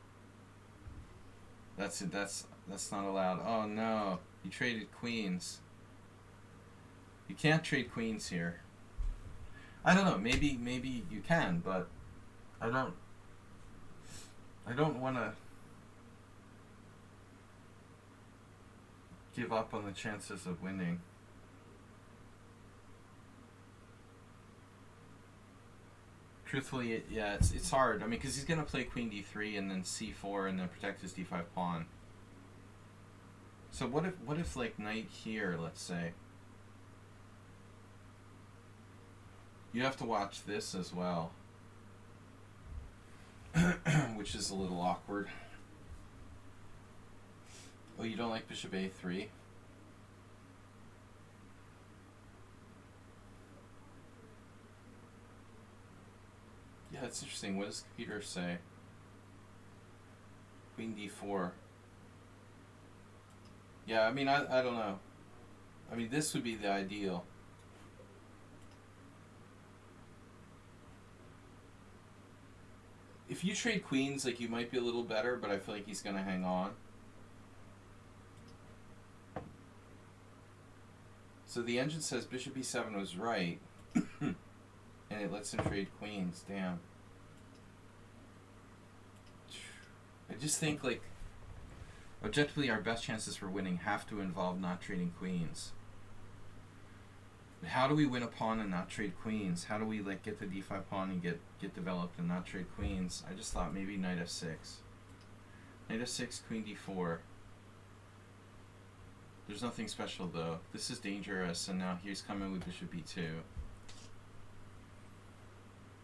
That's it. That's not allowed. Oh no, you traded queens. You can't trade queens here. I don't know. Maybe you can, but I don't want to give up on the chances of winning. Truthfully, yeah, it's hard. I mean, because he's gonna play queen d3 and then c4 and then protect his d5 pawn. So what if like knight here, let's say. You have to watch this as well. which is a little awkward. Oh, you don't like bishop a3? Yeah, that's interesting. What does the computer say? Queen d4. Yeah, I mean, I don't know. I mean, this would be the ideal. If you trade queens, like, you might be a little better, but I feel like he's going to hang on. So the engine says bishop e7 was right, and it lets him trade queens. Damn. I just think, like, objectively our best chances for winning have to involve not trading queens. But how do we win a pawn and not trade queens? How do we, like, get the d5 pawn and get developed and not trade queens? I just thought maybe knight f6. Knight f6, queen d4. There's nothing special though. This is dangerous, and now he's coming with bishop e2.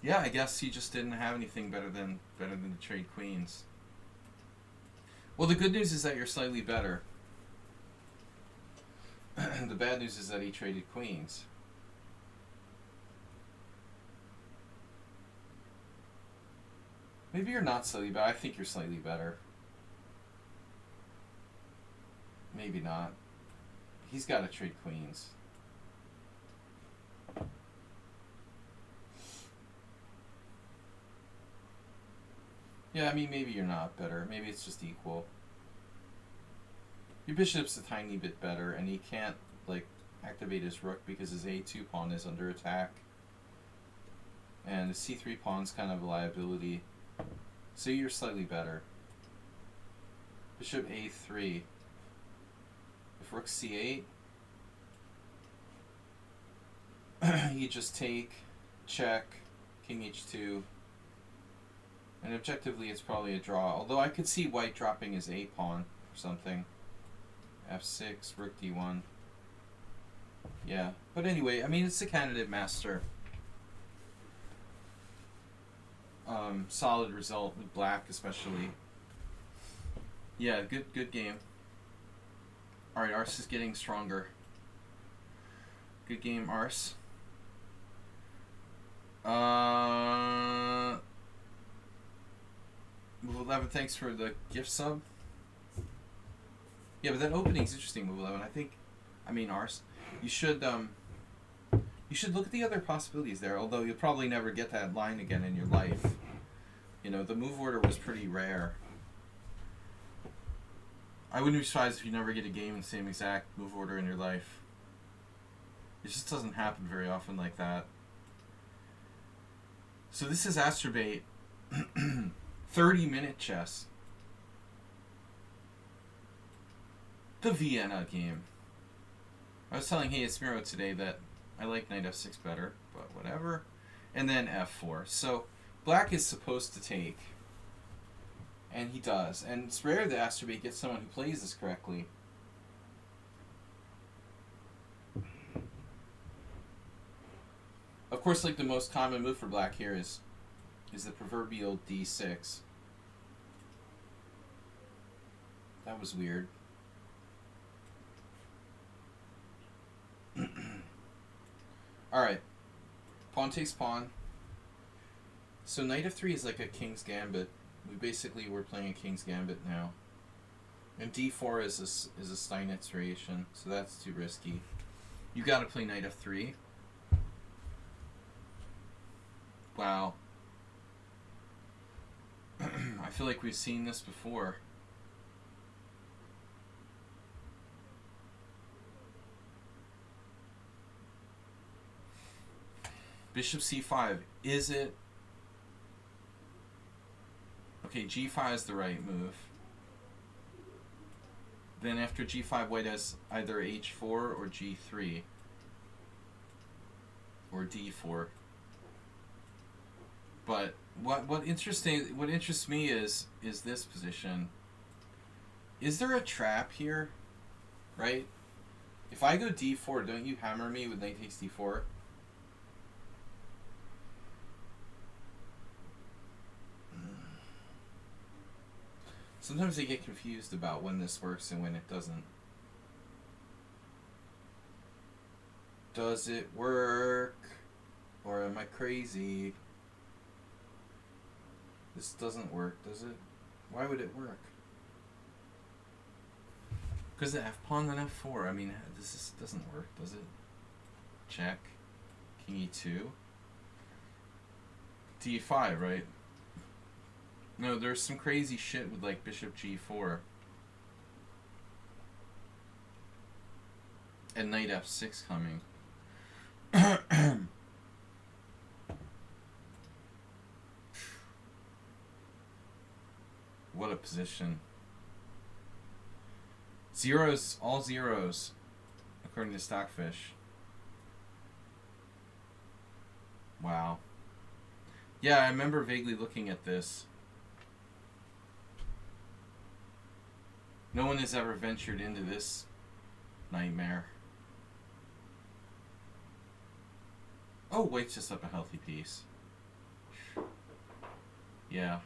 Yeah, I guess he just didn't have anything better than to trade queens. Well, the good news is that you're slightly better. The bad news is that he traded queens. Maybe you're not slightly better. I think you're slightly better. Maybe not. He's got to trade queens. Yeah, I mean, maybe you're not better. Maybe it's just equal. Your bishop's a tiny bit better, and he can't, like, activate his rook because his a2 pawn is under attack. And the c3 pawn's kind of a liability. So you're slightly better. Bishop a3. If rook c8, you just take, check, king h2, and objectively it's probably a draw. Although I could see white dropping his a pawn or something. f6, rook d1. Yeah, but anyway, I mean, it's the candidate master. Solid result with black, especially. Yeah, good game. All right, Ars is getting stronger. Good game, Ars. Move 11, thanks for the gift sub. Yeah, but that opening's interesting, Move 11. I mean, Ars, you should look at the other possibilities there. Although you'll probably never get that line again in your life. You know, the move order was pretty rare. I wouldn't be surprised if you never get a game in the same exact move order in your life. It just doesn't happen very often like that. So this is Astrobate 30-minute chess. The Vienna game. I was telling Hey Esmiro today that I like knight f6 better, but whatever. And then f4. So black is supposed to take. And he does. And it's rare that Astrobate gets someone who plays this correctly. Of course, like, the most common move for black here is the proverbial d6. That was weird. Alright. Pawn takes pawn. So knight f3 is like a king's gambit. We we're playing a king's gambit now. And d4 is a Steinitz variation, so that's too risky. You gotta play knight f3. Wow. I feel like we've seen this before. Bishop c5. Is it? Okay, g5 is the right move. Then after g5, white has either h4 or g3. Or d4. But what interests me is this position. Is there a trap here? Right? If I go d4, don't you hammer me with knight takes d4? Sometimes I get confused about when this works and when it doesn't. Does it work? Or am I crazy? This doesn't work, does it? Why would it work? Because the F pawn and F4, I mean, this just doesn't work, does it? Check. King E2. D5, right? No, there's some crazy shit with like bishop G4. And knight F6 coming. What a position. Zeros, all zeros, according to Stockfish. Wow. Yeah, I remember vaguely looking at this. No one has ever ventured into this nightmare. Oh, wakes just up a healthy piece. Yeah.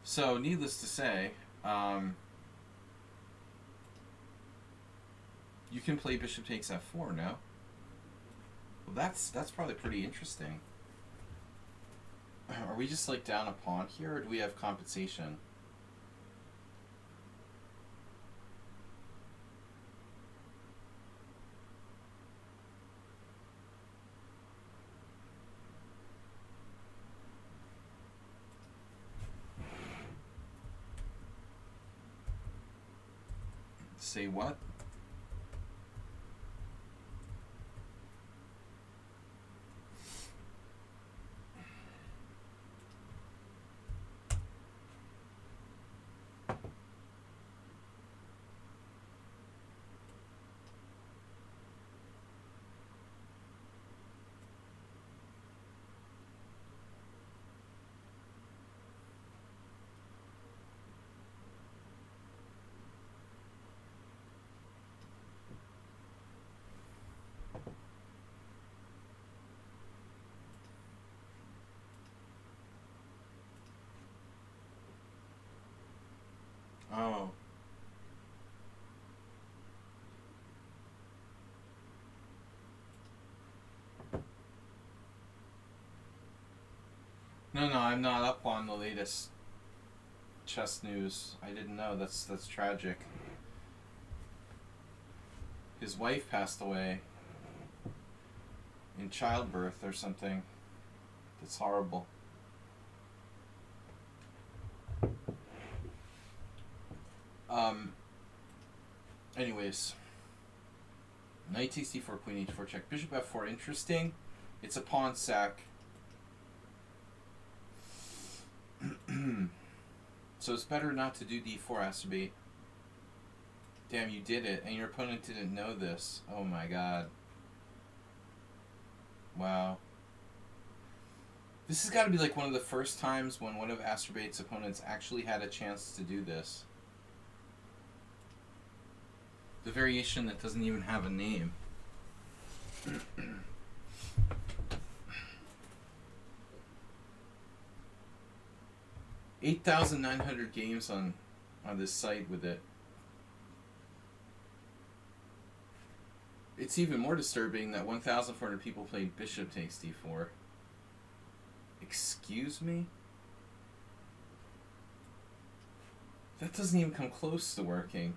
So, needless to say, you can play bishop takes f4, no? Well, that's probably pretty interesting. Are we just like down a pawn here, or do we have compensation? Say what? Oh. No, I'm not up on the latest chess news. I didn't know. That's tragic. His wife passed away in childbirth or something. That's horrible. Anyways. Knight takes d4, queen h4 check. Bishop f4, interesting. It's a pawn sack. So it's better not to do d4, Astrobate. Damn, you did it, and your opponent didn't know this. Oh my god. Wow. This has got to be like one of the first times when one of Astrobate's opponents actually had a chance to do this. The variation that doesn't even have a name. 8,900 games on this site with it. It's even more disturbing that 1,400 people played bishop takes d4. Excuse me? That doesn't even come close to working.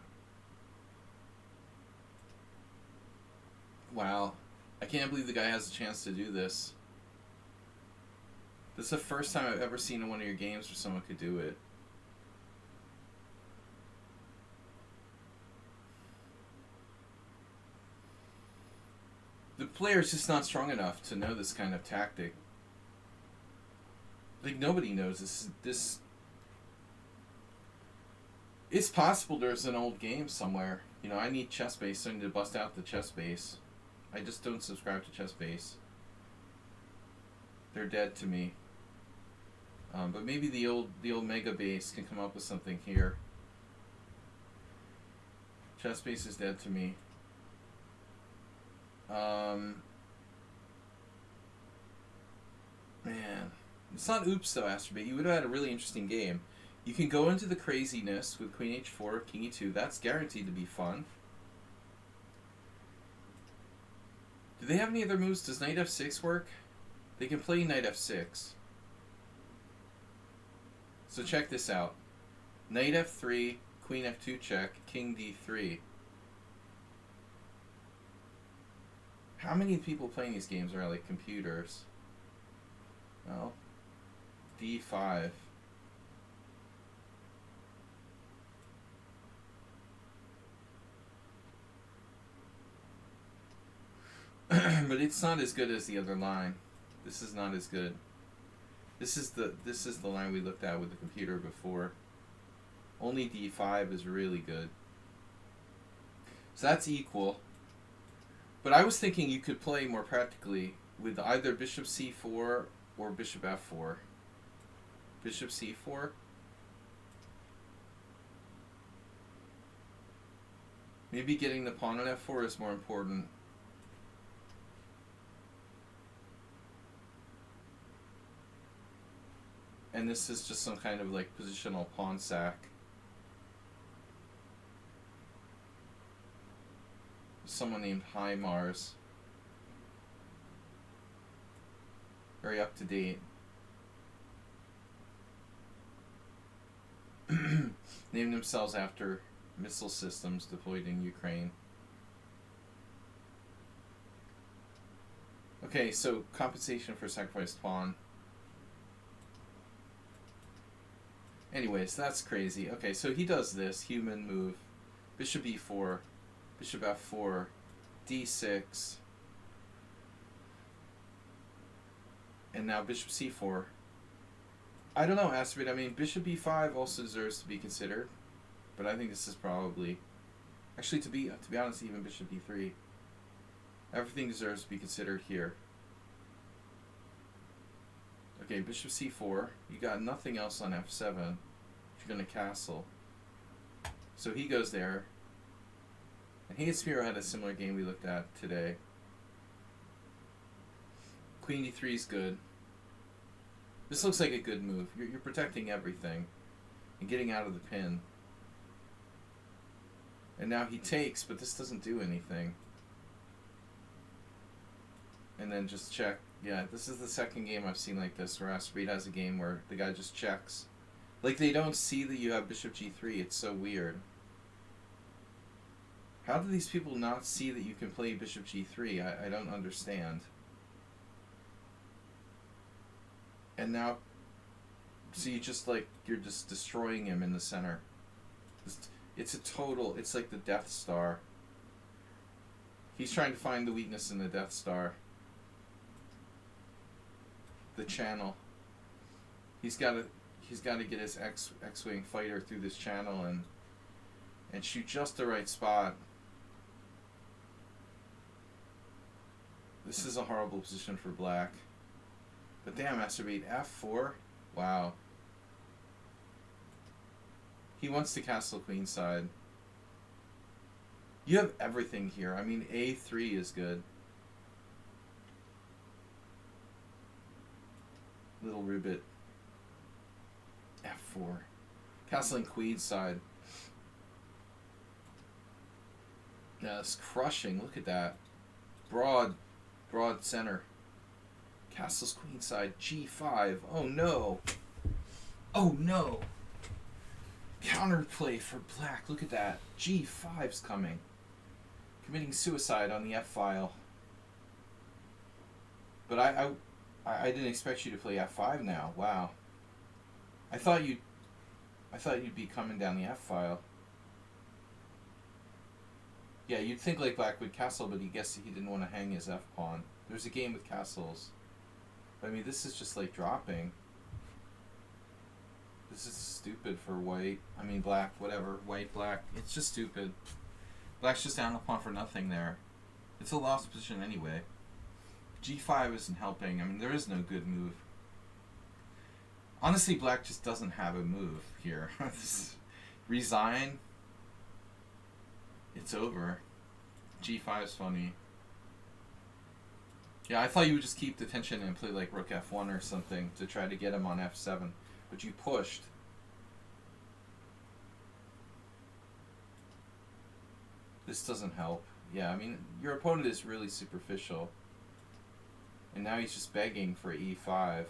Wow. I can't believe the guy has a chance to do this. This is the first time I've ever seen in one of your games where someone could do it. The player's just not strong enough to know this kind of tactic. Like, nobody knows this. It's possible there's an old game somewhere. You know, I need chess base, so I need to bust out the chess base. I just don't subscribe to chess base. They're dead to me. But maybe the old Mega Base can come up with something here. Chess base is dead to me. Man, it's not oops though, Astrobate. You would have had a really interesting game You can go into the craziness with queen h4, king e2. That's guaranteed to be fun. Do they have any other moves? Does knight f6 work? They can play knight f6. So check this out. Knight f3, queen f2 check, king d3. How many people playing these games are like computers? Well, d5. But it's not as good as the other line. This is not as good. This is the line we looked at with the computer before. Only d5 is really good. So that's equal. But I was thinking you could play more practically with either bishop c4 or bishop f4. Bishop c4. Maybe getting the pawn on f4 is more important. And this is just some kind of like positional pawn sack. Someone named Hi Mars. Very up to date. Named themselves after missile systems deployed in Ukraine. Okay, so compensation for sacrificed pawn. Anyways, that's crazy. Okay, so he does this human move. Bishop e4, bishop f4, d6, and now bishop c4. I don't know, Astrid. I mean, bishop e5 also deserves to be considered, but I think this is probably, actually, to be honest, even bishop e3. Everything deserves to be considered here. Okay, bishop c4. You got nothing else on f7. You're going to castle. So he goes there. And he and Spiro had a similar game we looked at today. Queen d3 is good. This looks like a good move. You're protecting everything and getting out of the pin. And now he takes, but this doesn't do anything. And then just check. Yeah, this is the second game I've seen like this where Astrid has a game where the guy just checks. Like, they don't see that you have bishop g3. It's so weird. How do these people not see that you can play bishop g3? I don't understand. And now, so you just like, you're just destroying him in the center. It's a total, it's like the Death Star. He's trying to find the weakness in the Death Star. The channel. He's got to get his X-wing fighter through this channel and shoot just the right spot. This is a horrible position for black. But damn, Astrid, f4? Wow. He wants to castle queenside. You have everything here. I mean, a3 is good. Little Ribbit. f4. Castling queenside. Yeah, it's crushing. Look at that. Broad center. Castles queenside. g5. Oh no. Oh no. Counterplay for black. Look at that. g5's coming. Committing suicide on the f-file. But I didn't expect you to play f5 now. Wow. I thought you'd be coming down the f-file. Yeah, you'd think like black would castle, but he guessed he didn't want to hang his f-pawn. There's a game with castles. I mean, this is just like dropping. This is stupid for white. I mean, black, whatever. White, black. It's just stupid. Black's just down a pawn for nothing there. It's a lost position anyway. g5 isn't helping. I mean, there is no good move. Honestly, black just doesn't have a move here. Resign. It's over. g5 is funny. Yeah, I thought you would just keep the tension and play like rook f1 or something to try to get him on f7. But you pushed. this doesn't help. Yeah, I mean, your opponent is really superficial. And now he's just begging for e5.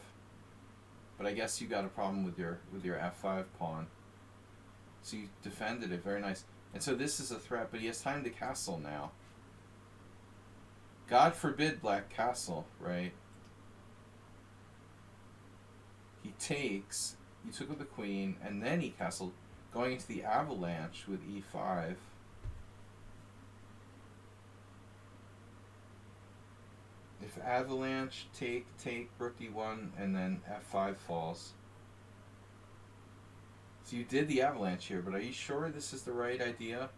But I guess you got a problem with your f5 pawn. So you defended it, very nice. And so this is a threat, but he has time to castle now. God forbid black castle, right? He takes, he took with the queen, and then he castled, going into the avalanche with e5. If avalanche, take, rook d1, and then f5 falls. So you did the avalanche here, but are you sure this is the right idea?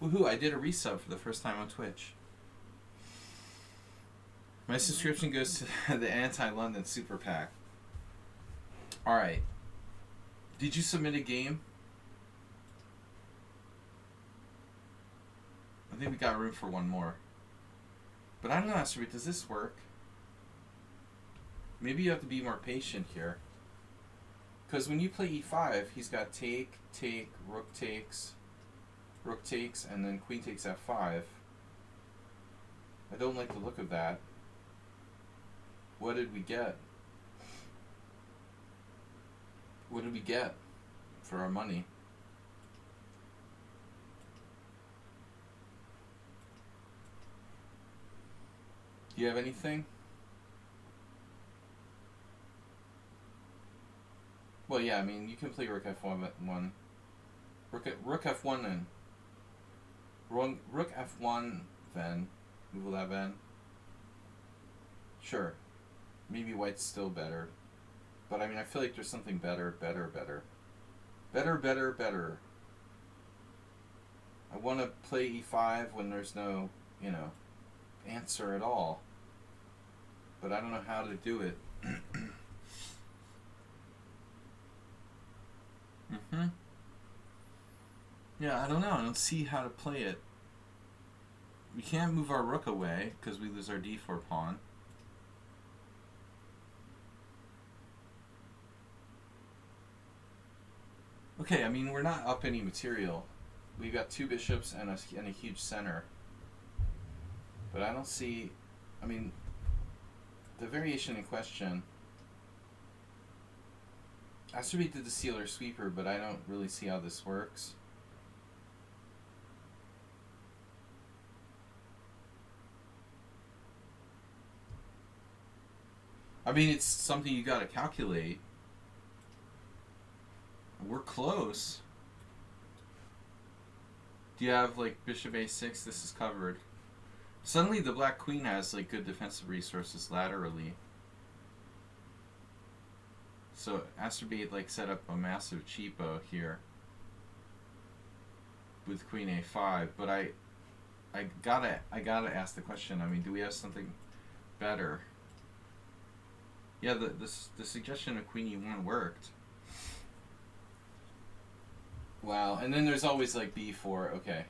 Woohoo, I did a resub for the first time on Twitch. My subscription goes to the anti-London super PAC. Alright. Did you submit a game? I think we got room for one more. But I don't know, Asteroid, does this work? Maybe you have to be more patient here. Because when you play e5, he's got take, rook takes, and then queen takes f5. I don't like the look of that. What did we get? What did we get for our money? Do you have anything? Well, yeah, I mean, you can play rook f1. Rook f1 and rook f1 then. Move 11. Sure. Maybe white's still better. But I mean, I feel like there's something better. I want to play e5 when there's no, you know, answer at all. But I don't know how to do it. Yeah, I don't know. I don't see how to play it. We can't move our rook away because we lose our d4 pawn. Okay, I mean, we're not up any material. We've got two bishops and a huge center. But I don't see... I mean, the variation in question... Astrobate did the sealer sweeper, but I don't really see how this works. I mean, it's something you gotta calculate. We're close. Do you have, like, bishop a6? This is covered. Suddenly the black queen has, like, good defensive resources laterally. So Astrobate, like, set up a massive cheapo here with queen a5, but I gotta ask the question. I mean, do we have something better? Yeah, the suggestion of queen e1 worked. Wow, and then there's always like b4. Okay,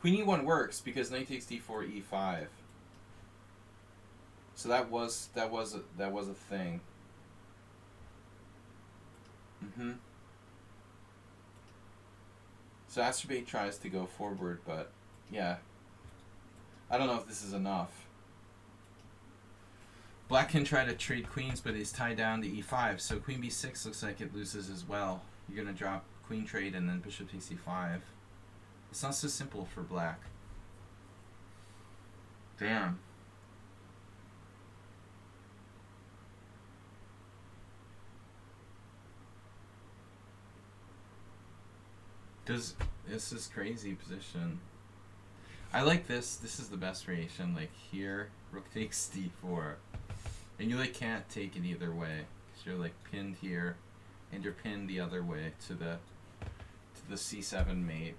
queen e1 works because knight takes d4 e5. So that was a thing. So Astrobate tries to go forward, but yeah, I don't know if this is enough. Black can try to trade queens, but he's tied down to e5, so queen b6 looks like it loses as well. You're gonna drop queen trade and then bishop takes e5. It's not so simple for black. Damn. This is crazy position. I like this. This is the best variation. Like here, rook takes d4. And you like can't take it either way. Because you're like pinned here, and you're pinned the other way to the c7 mate.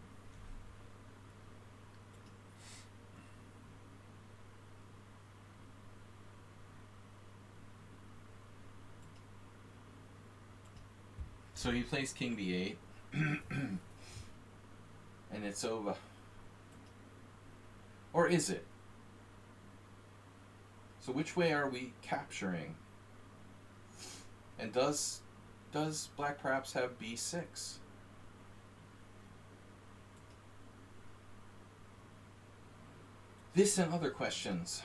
So he plays king b8. And it's over. Or is it? So which way are we capturing? And does black perhaps have b6? This and other questions.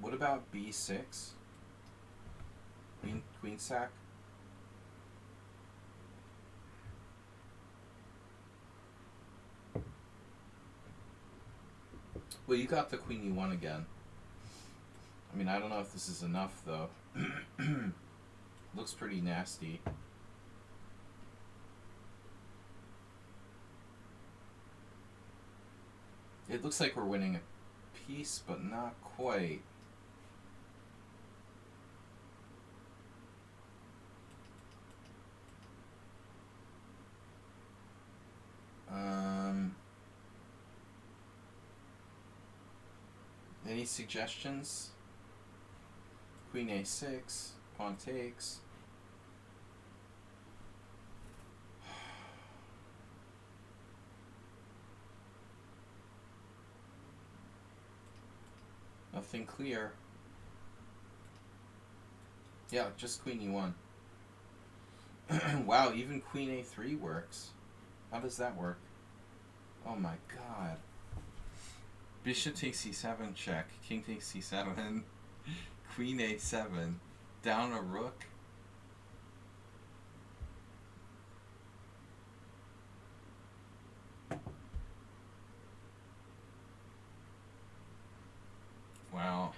What about b6? Queen sack? Well, you got the queen e1 again. I mean, I don't know if this is enough, though. Looks pretty nasty. It looks like we're winning a piece, but not quite. Any suggestions? Queen a6, pawn takes. Nothing clear. Yeah, just queen e1. Wow, even queen a3 works. How does that work? Oh my god. Bishop takes c7 check. King takes c7. Queen a7. Down a rook. Wow.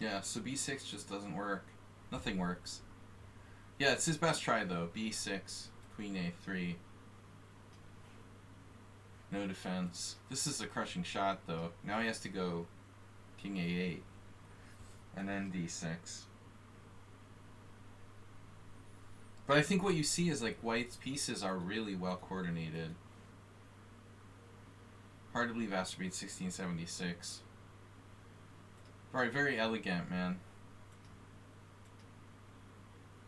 Yeah, so b6 just doesn't work. Nothing works. Yeah, it's his best try though. b6, queen a3. No defense. This is a crushing shot though. Now he has to go king a8 and then d6. But I think what you see is like white's pieces are really well coordinated. Hard to believe Astor beat 1676. Right, very elegant, man.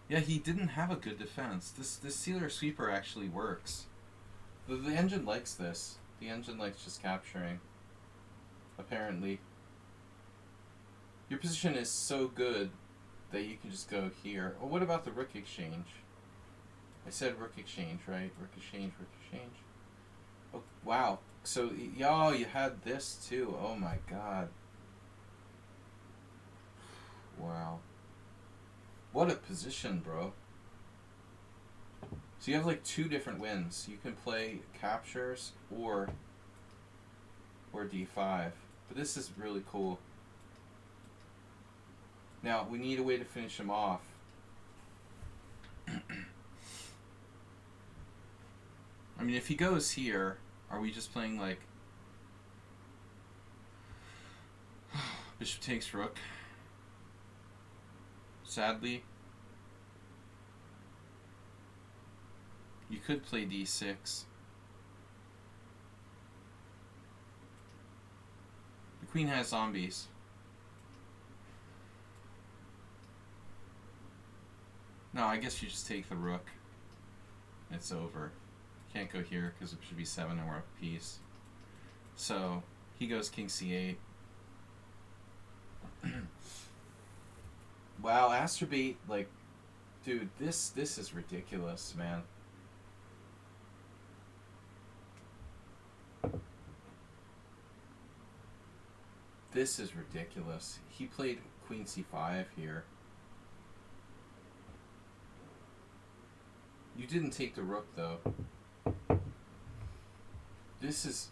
Yeah, he didn't have a good defense. This sealer sweeper actually works. The engine likes this. The engine likes just capturing. Apparently. Your position is so good that you can just go here. Oh, what about the rook exchange? I said rook exchange, right? Rook exchange, rook exchange. Oh, wow. So, y'all, you had this too. Oh my god. Wow. What a position, bro. So you have like two different wins. You can play captures or d5. But this is really cool. Now, we need a way to finish him off. I mean, if he goes here, are we just playing like bishop takes rook? Sadly. You could play d6. The queen has zombies. No, I guess you just take the rook. It's over. Can't go here because it should be 7 and we're up a piece. So he goes king c8. Wow, Astrobate, like, dude, this is ridiculous, man. This is ridiculous. He played queen c5 here. You didn't take the rook, though. This is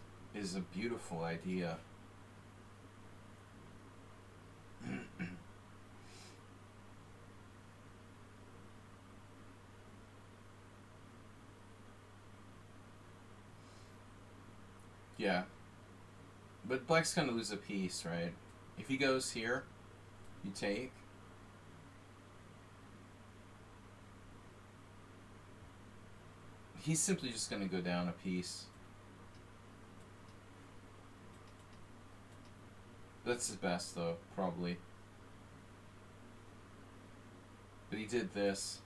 a beautiful idea. Yeah. But black's gonna lose a piece, right? If he goes here, you take. He's simply just gonna go down a piece. That's his best, though, probably. But he did this.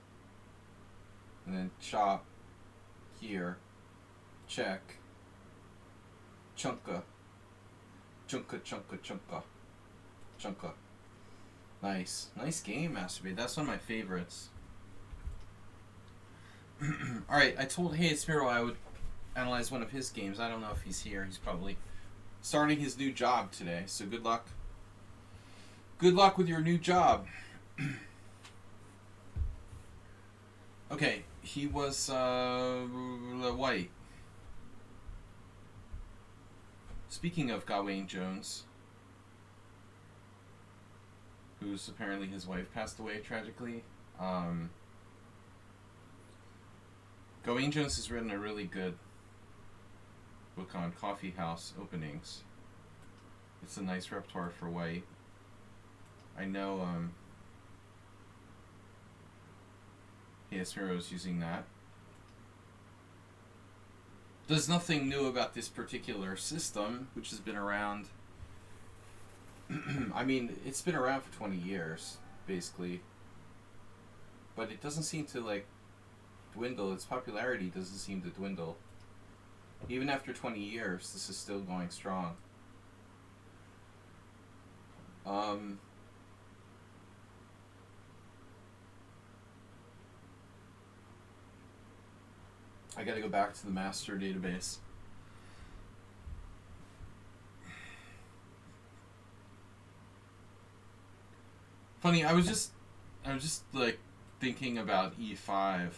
And then chop. Here. Check. Chunka. Chunka, chunka, chunka. Chunka. Nice. Nice game, Masturbate. That's one of my favorites. Alright, I told Hey It's Miro I would analyze one of his games. I don't know if he's here. He's probably starting his new job today, so good luck. Good luck with your new job. Okay, he was white. Speaking of Gawain Jones, who's apparently his wife passed away tragically, Gawain Jones has written a really good book on coffee house openings. It's a nice repertoire for white. I know Miro is using that. There's nothing new about this particular system, which has been around. I mean, it's been around for 20 years, basically. But it doesn't seem to, like, dwindle. Its popularity doesn't seem to dwindle. Even after 20 years, this is still going strong. I gotta go back to the master database. Funny, I was just like thinking about E5.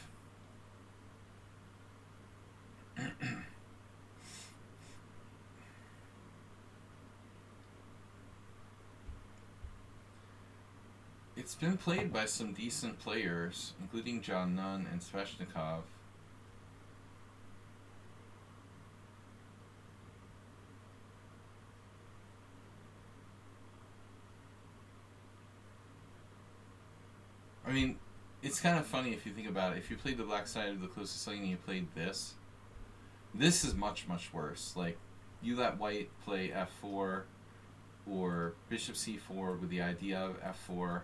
It's been played by some decent players, including John Nunn and Sveshnikov. I mean, it's kind of funny if you think about it. If you played the black side of the closest lane and you played this is much, much worse. Like, you let white play f4 or bishop c4 with the idea of f4.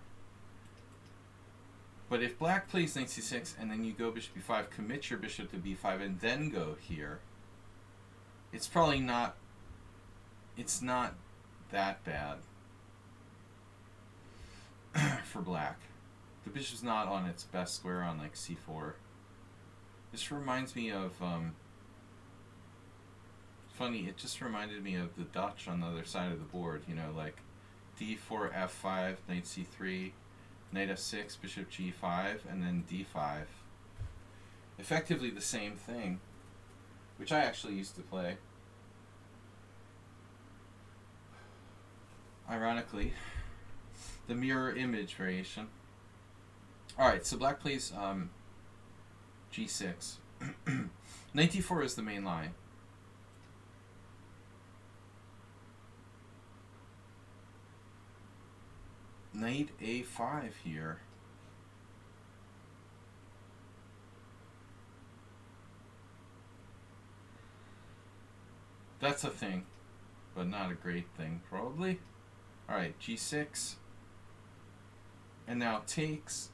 But if black plays knight c6 and then you go bishop b5, commit your bishop to b5 and then go here, it's probably not, it's not that bad for black. The bishop's not on its best square on like c4. This reminds me of, funny, it just reminded me of the Dutch on the other side of the board, you know, like d4, f5, knight c3, knight f6, bishop g5, and then d5. Effectively the same thing, which I actually used to play. Ironically, the mirror image variation. Alright, so black plays g6. Knight d4 is the main line. Knight a5 here. That's a thing, but not a great thing, probably. Alright, g6. And now takes.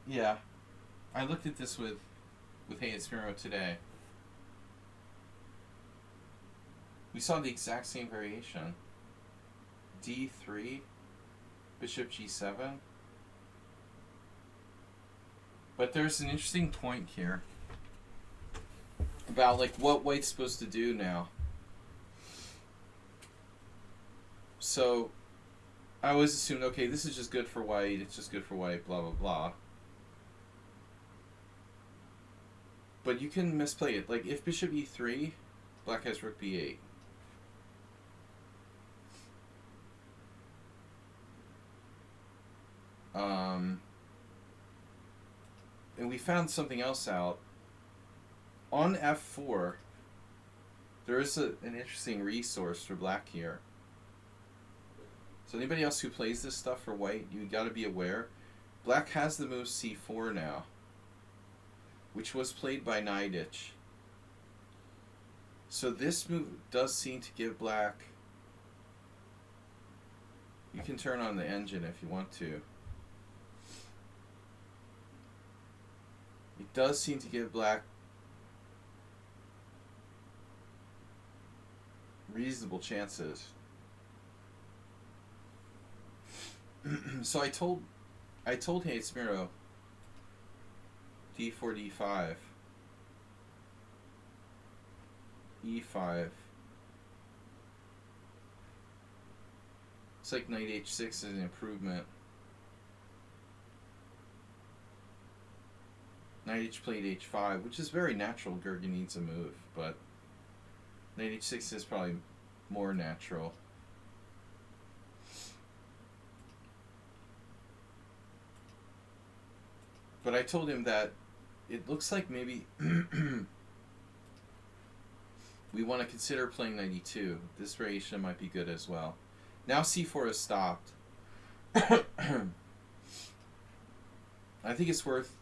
Yeah, I looked at this with Hey It's Miro today. We saw the exact same variation. d3, bishop g7. But there's an interesting point here about like what white's supposed to do now. So I always assumed, okay, this is just good for white, it's just good for white, blah blah blah. But you can misplay it. Like if bishop e3, black has rook b8. And we found something else out. On f4, there is an interesting resource for black here. So anybody else who plays this stuff for white, you gotta be aware. Black has the move c4 now, which was played by Nidich. So this move does seem to give black... You can turn on the engine if you want to. It does seem to give black reasonable chances. So I told Hey It's Miro d4, d5, e5. It's like knight h6 is an improvement. Knight h played h5, which is very natural. Gergen needs a move, but knight h6 is probably more natural. But I told him that it looks like maybe we want to consider playing knight e2. This variation might be good as well. Now c4 has stopped. I think it's worth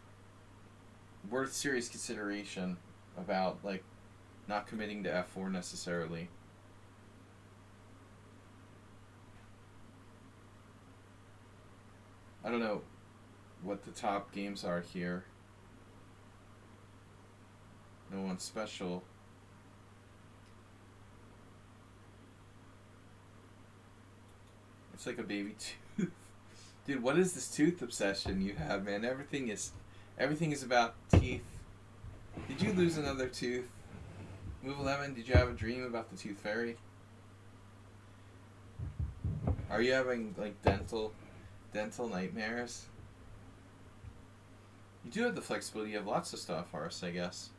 serious consideration about like not committing to f4 necessarily. I don't know what the top games are here. No one special. It's like a baby tooth. Dude, what is this tooth obsession you have, man? Everything is about teeth. Did you lose another tooth? Move 11, did you have a dream about the tooth fairy? Are you having like dental nightmares? You do have the flexibility of lots of stuff, Horace, I guess.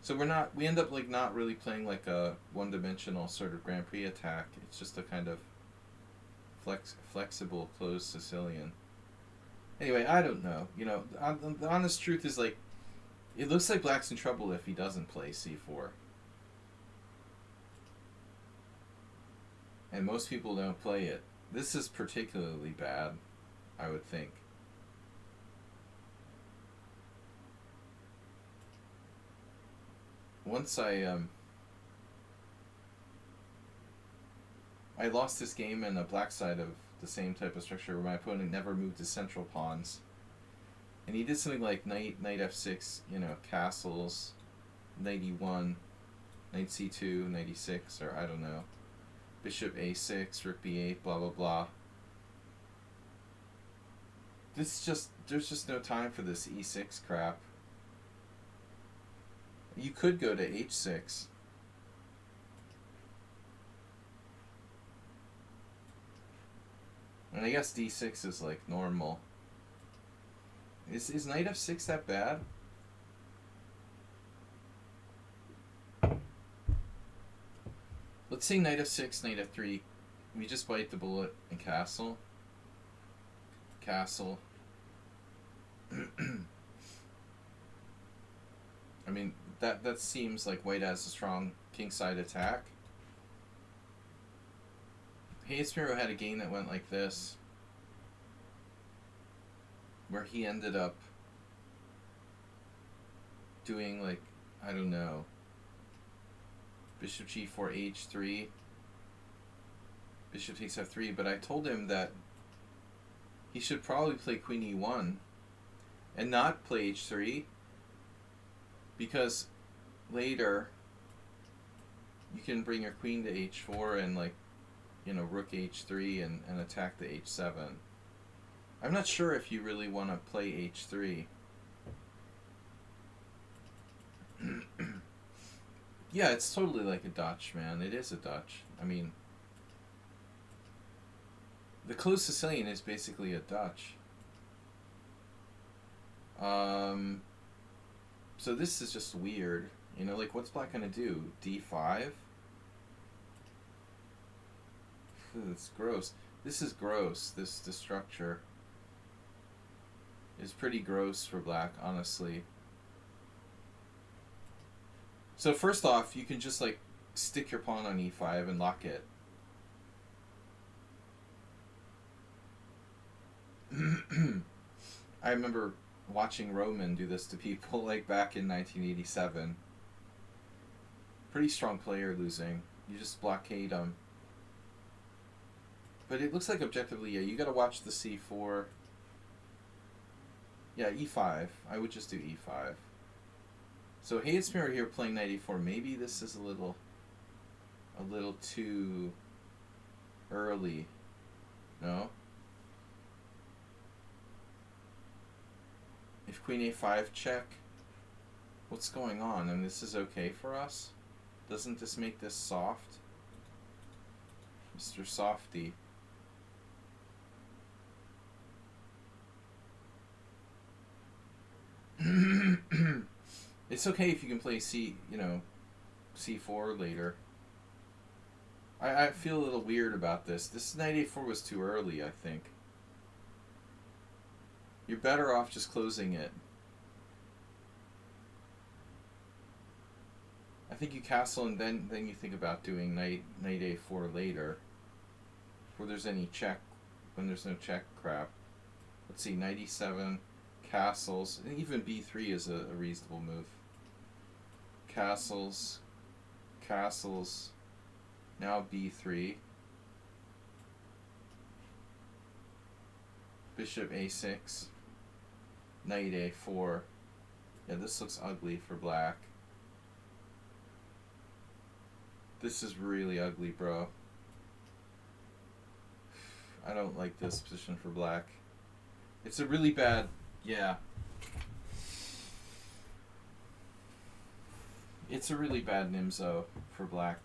So we end up like not really playing like a one-dimensional sort of Grand Prix attack. It's just a kind of flexible closed Sicilian. Anyway, I don't know. You know, the honest truth is like, it looks like Black's in trouble if he doesn't play c4. And most people don't play it. This is particularly bad, I would think. Once I lost this game in a black side of the same type of structure where my opponent never moved his central pawns. And he did something like knight f6, you know, castles, knight e1, knight c2, knight e6, or I don't know, bishop a6, rook b8, blah blah blah. There's just no time for this e6 crap. You could go to h6. And I guess d6 is like normal. Is knight f6 that bad? Let's say knight f6, knight f3. We just bite the bullet and castle. Castle. I mean, that seems like white has a strong kingside attack. Hayes-Miro had a game that went like this, where he ended up doing like, I don't know, bishop g4, h3, bishop takes f3, but I told him that he should probably play queen e1 and not play h3, because later you can bring your queen to h4 and like, you know, rook h3 and attack the h7. I'm not sure if you really want to play h3. Yeah, it's totally like a Dutch, man. It is a Dutch. I mean, the closed Sicilian is basically a Dutch. So this is just weird. You know, like, what's Black gonna do? d5? It's gross. This is gross. This structure is pretty gross for Black, honestly. So first off, you can just like stick your pawn on e5 and lock it. I remember watching Roman do this to people like back in 1987. Pretty strong player losing. You just blockade him. But it looks like objectively, yeah, you gotta watch the c4. Yeah, e5. I would just do e5. So Hayes-Miro here playing knight e4. Maybe this is a little too early. No? If queen a5 check, what's going on? I mean, this is okay for us? Doesn't this make this soft? Mr. Softy. It's okay if you can play c4 later. I feel a little weird about this. This knight a4 was too early, I think. You're better off just closing it. I think you castle and then you think about doing knight a4 later. Before there's any check, when there's no check crap. Let's see, knight e7, castles, and even b3 is a reasonable move. Castles, castles, now b3. Bishop a6, knight a4. Yeah, this looks ugly for black. This is really ugly, bro. I don't like this position for black. It's a really bad, yeah. It's a really bad Nimzo for black.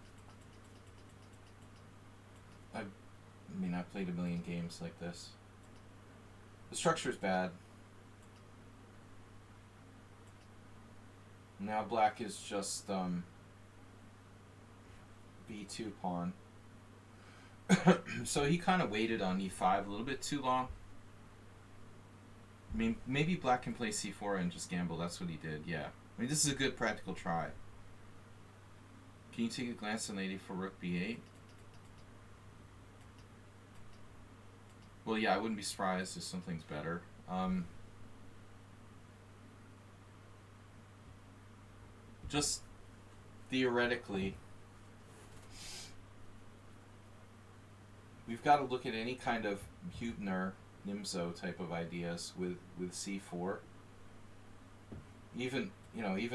I mean, I've played a million games like this. The structure's bad. Now black is just b2 pawn. So he kind of waited on e5 a little bit too long. I mean, maybe black can play c4 and just gamble. That's what he did, yeah. I mean, this is a good practical try. Can you take a glance at knight e4, rook b8? Well, yeah, I wouldn't be surprised if something's better. Just theoretically, we've got to look at any kind of Hübner, Nimzo type of ideas with c4. Even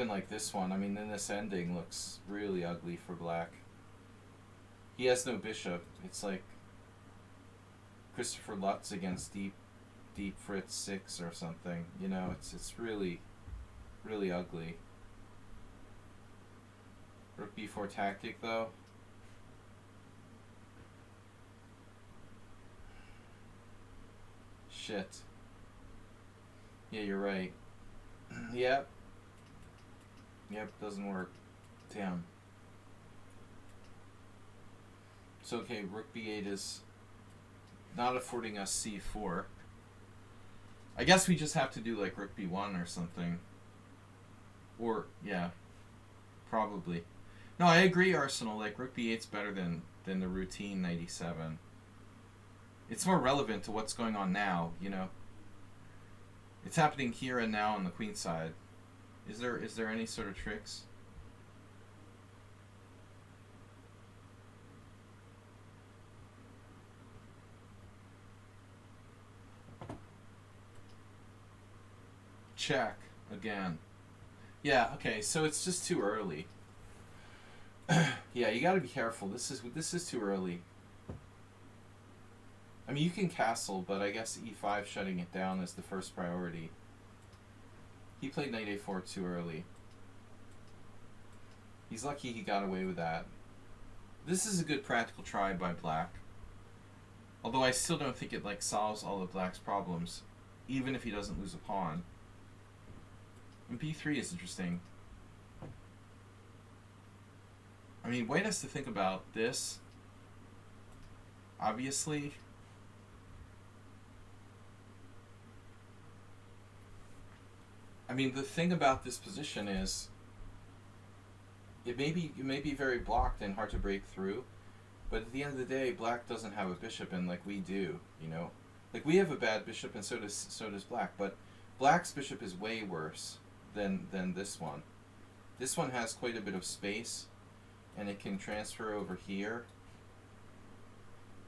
like this one. I mean, then this ending looks really ugly for black. He has no bishop. It's like Christopher Lutz against Deep Fritz 6 or something. You know, it's really, really ugly. Rook b4 tactic though. Shit. Yeah, you're right. Yep. Yep, doesn't work. Damn. It's okay, rook b8 is not affording us c4. I guess we just have to do like rook b1 or something. Or, yeah. Probably. No, I agree, Arsenal. Like, rook b8's better than the routine knight e7. It's more relevant to what's going on now, you know. It's happening here and now on the queen side. Is there any sort of tricks? Check again. Yeah, okay, so it's just too early. Yeah, you got to be careful. This is too early. I mean, you can castle, but I guess e5 shutting it down is the first priority. He played knight a4 too early. He's lucky he got away with that. This is a good practical try by black. Although I still don't think it like solves all of black's problems, even if he doesn't lose a pawn. And b3 is interesting. I mean, white has to think about this. Obviously. I mean, the thing about this position is it may be very blocked and hard to break through, but at the end of the day, black doesn't have a bishop, and like we do, you know, like we have a bad bishop, and so does black. But black's bishop is way worse than this one. This one has quite a bit of space, and it can transfer over here.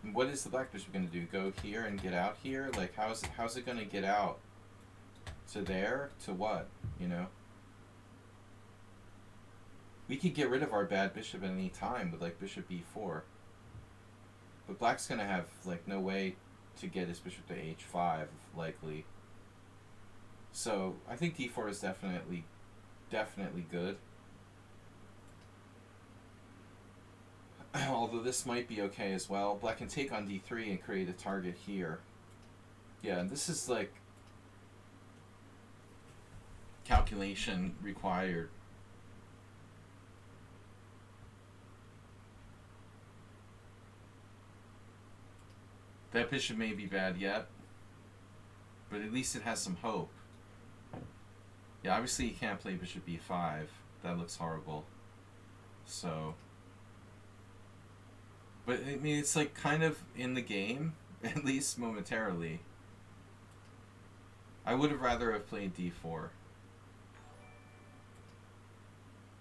And what is the black bishop going to do? Go here and get out here? Like how's it going to get out? To there? To what? You know? We could get rid of our bad bishop at any time with like bishop b4. But black's going to have like no way to get his bishop to h5, likely. So I think d4 is definitely good. Although this might be okay as well. Black can take on d3 and create a target here. Yeah, and this is like calculation required. That bishop may be bad yet, but at least it has some hope. Yeah, obviously you can't play bishop b5. That looks horrible. So, but I mean, it's like kind of in the game, at least momentarily. I would have rather have played d4.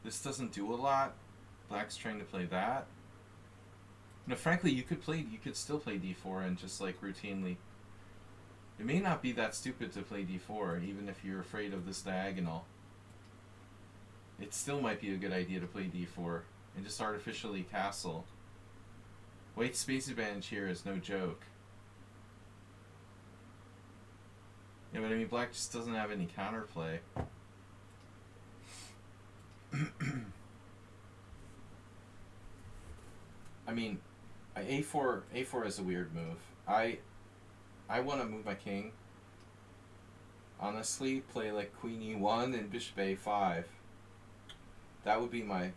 This doesn't do a lot. Black's trying to play that. No, frankly, you could still play d4 and just like routinely. It may not be that stupid to play d4, even if you're afraid of this diagonal. It still might be a good idea to play d4 and just artificially castle. White's space advantage here is no joke. Yeah, but I mean, black just doesn't have any counterplay. I mean, a4 is a weird move. I want to move my king. Honestly, play like queen e1 and bishop a5. That would be my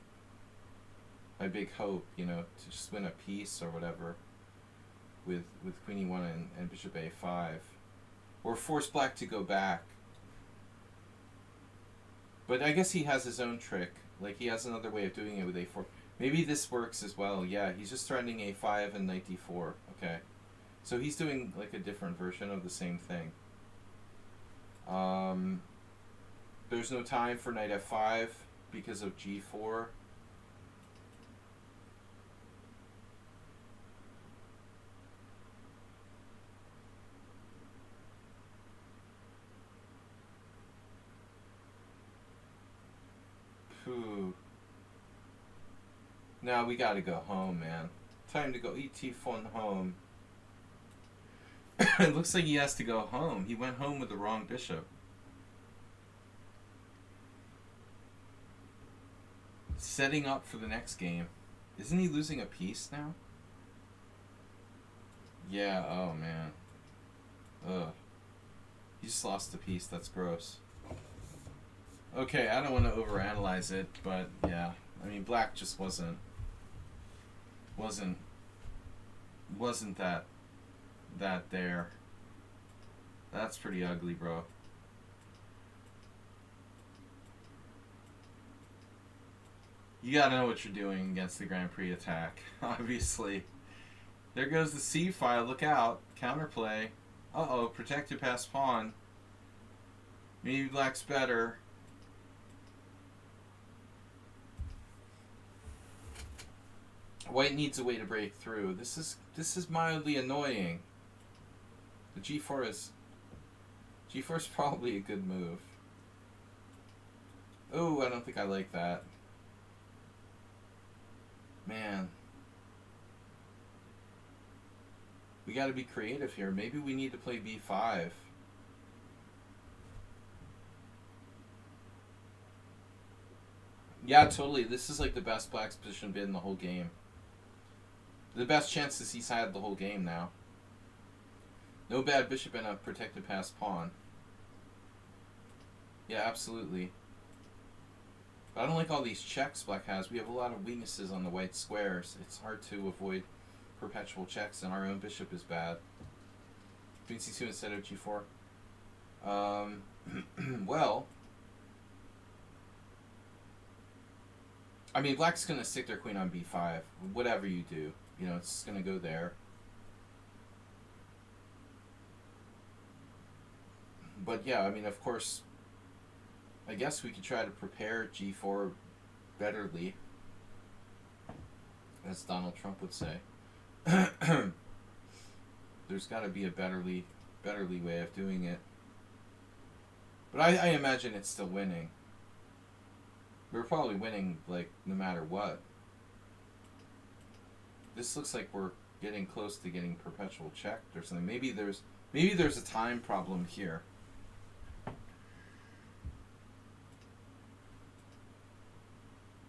big hope, you know, to just win a piece or whatever with queen e1 and bishop a5. Or force black to go back. But I guess he has his own trick. Like, he has another way of doing it with a4. Maybe this works as well. Yeah, he's just threatening a5 and knight d4. Okay. So he's doing like a different version of the same thing. There's no time for knight f5 because of g4. Phew. Now we gotta go home, man. Time to go eat t4 home. It looks like he has to go home. He went home with the wrong bishop. Setting up for the next game. Isn't he losing a piece now? Yeah, oh man. Ugh. He just lost a piece, that's gross. Okay, I don't want to overanalyze it, but yeah. I mean, black just wasn't that there. That's pretty ugly, bro. You gotta know what you're doing against the Grand Prix attack, obviously. There goes the C file, look out. Counterplay. Uh-oh, protected past pawn. Maybe black's better. White needs a way to break through. This is mildly annoying. The g4 is probably a good move. Oh, I don't think I like that. Man. We gotta be creative here. Maybe we need to play b5. Yeah, totally. This is like the best black's position been in the whole game. The best chances he's had the whole game now. No bad bishop and a protected past pawn. Yeah, absolutely. But I don't like all these checks black has. We have a lot of weaknesses on the white squares. It's hard to avoid perpetual checks, and our own bishop is bad. Queen c2 instead of g4. Well, I mean, black's going to stick their queen on b5. Whatever you do. You know, it's going to go there. But yeah, I mean, of course, I guess we could try to prepare g4 betterly, as Donald Trump would say. There's got to be a betterly way of doing it. But I imagine it's still winning. We're probably winning, like, no matter what. This looks like we're getting close to getting perpetual checked or something. Maybe there's a time problem here.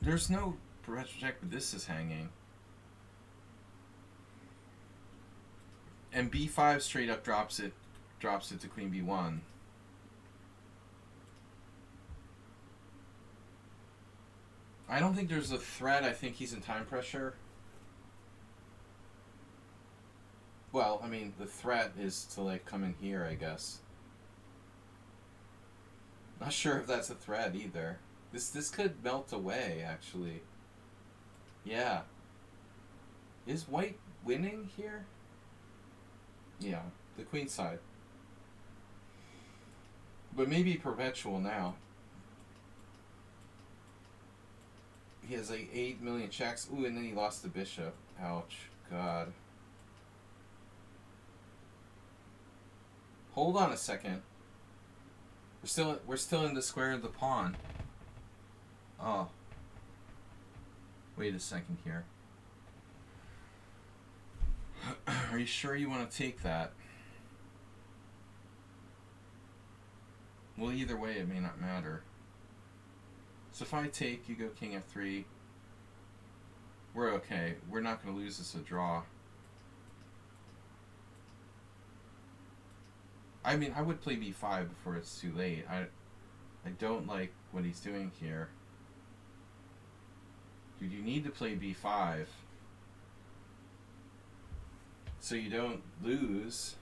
There's no perpetual check, but this is hanging. And b5 straight up drops it to queen b1. I don't think there's a threat. I think he's in time pressure. Well, I mean, the threat is to like come in here, I guess. Not sure if that's a threat either. This could melt away, actually. Yeah. Is white winning here? Yeah, the queen side. But maybe perpetual now. He has like 8 million checks. Ooh, and then he lost the bishop. Ouch. God. Hold on a second. We're still in the square of the pawn. Oh. Wait a second here. Are you sure you want to take that? Well, either way, it may not matter. So if I take, you go king f3. We're okay. We're not going to lose this a draw. I mean, I would play b5 before it's too late. I don't like what he's doing here. Dude, you need to play b5 so you don't lose.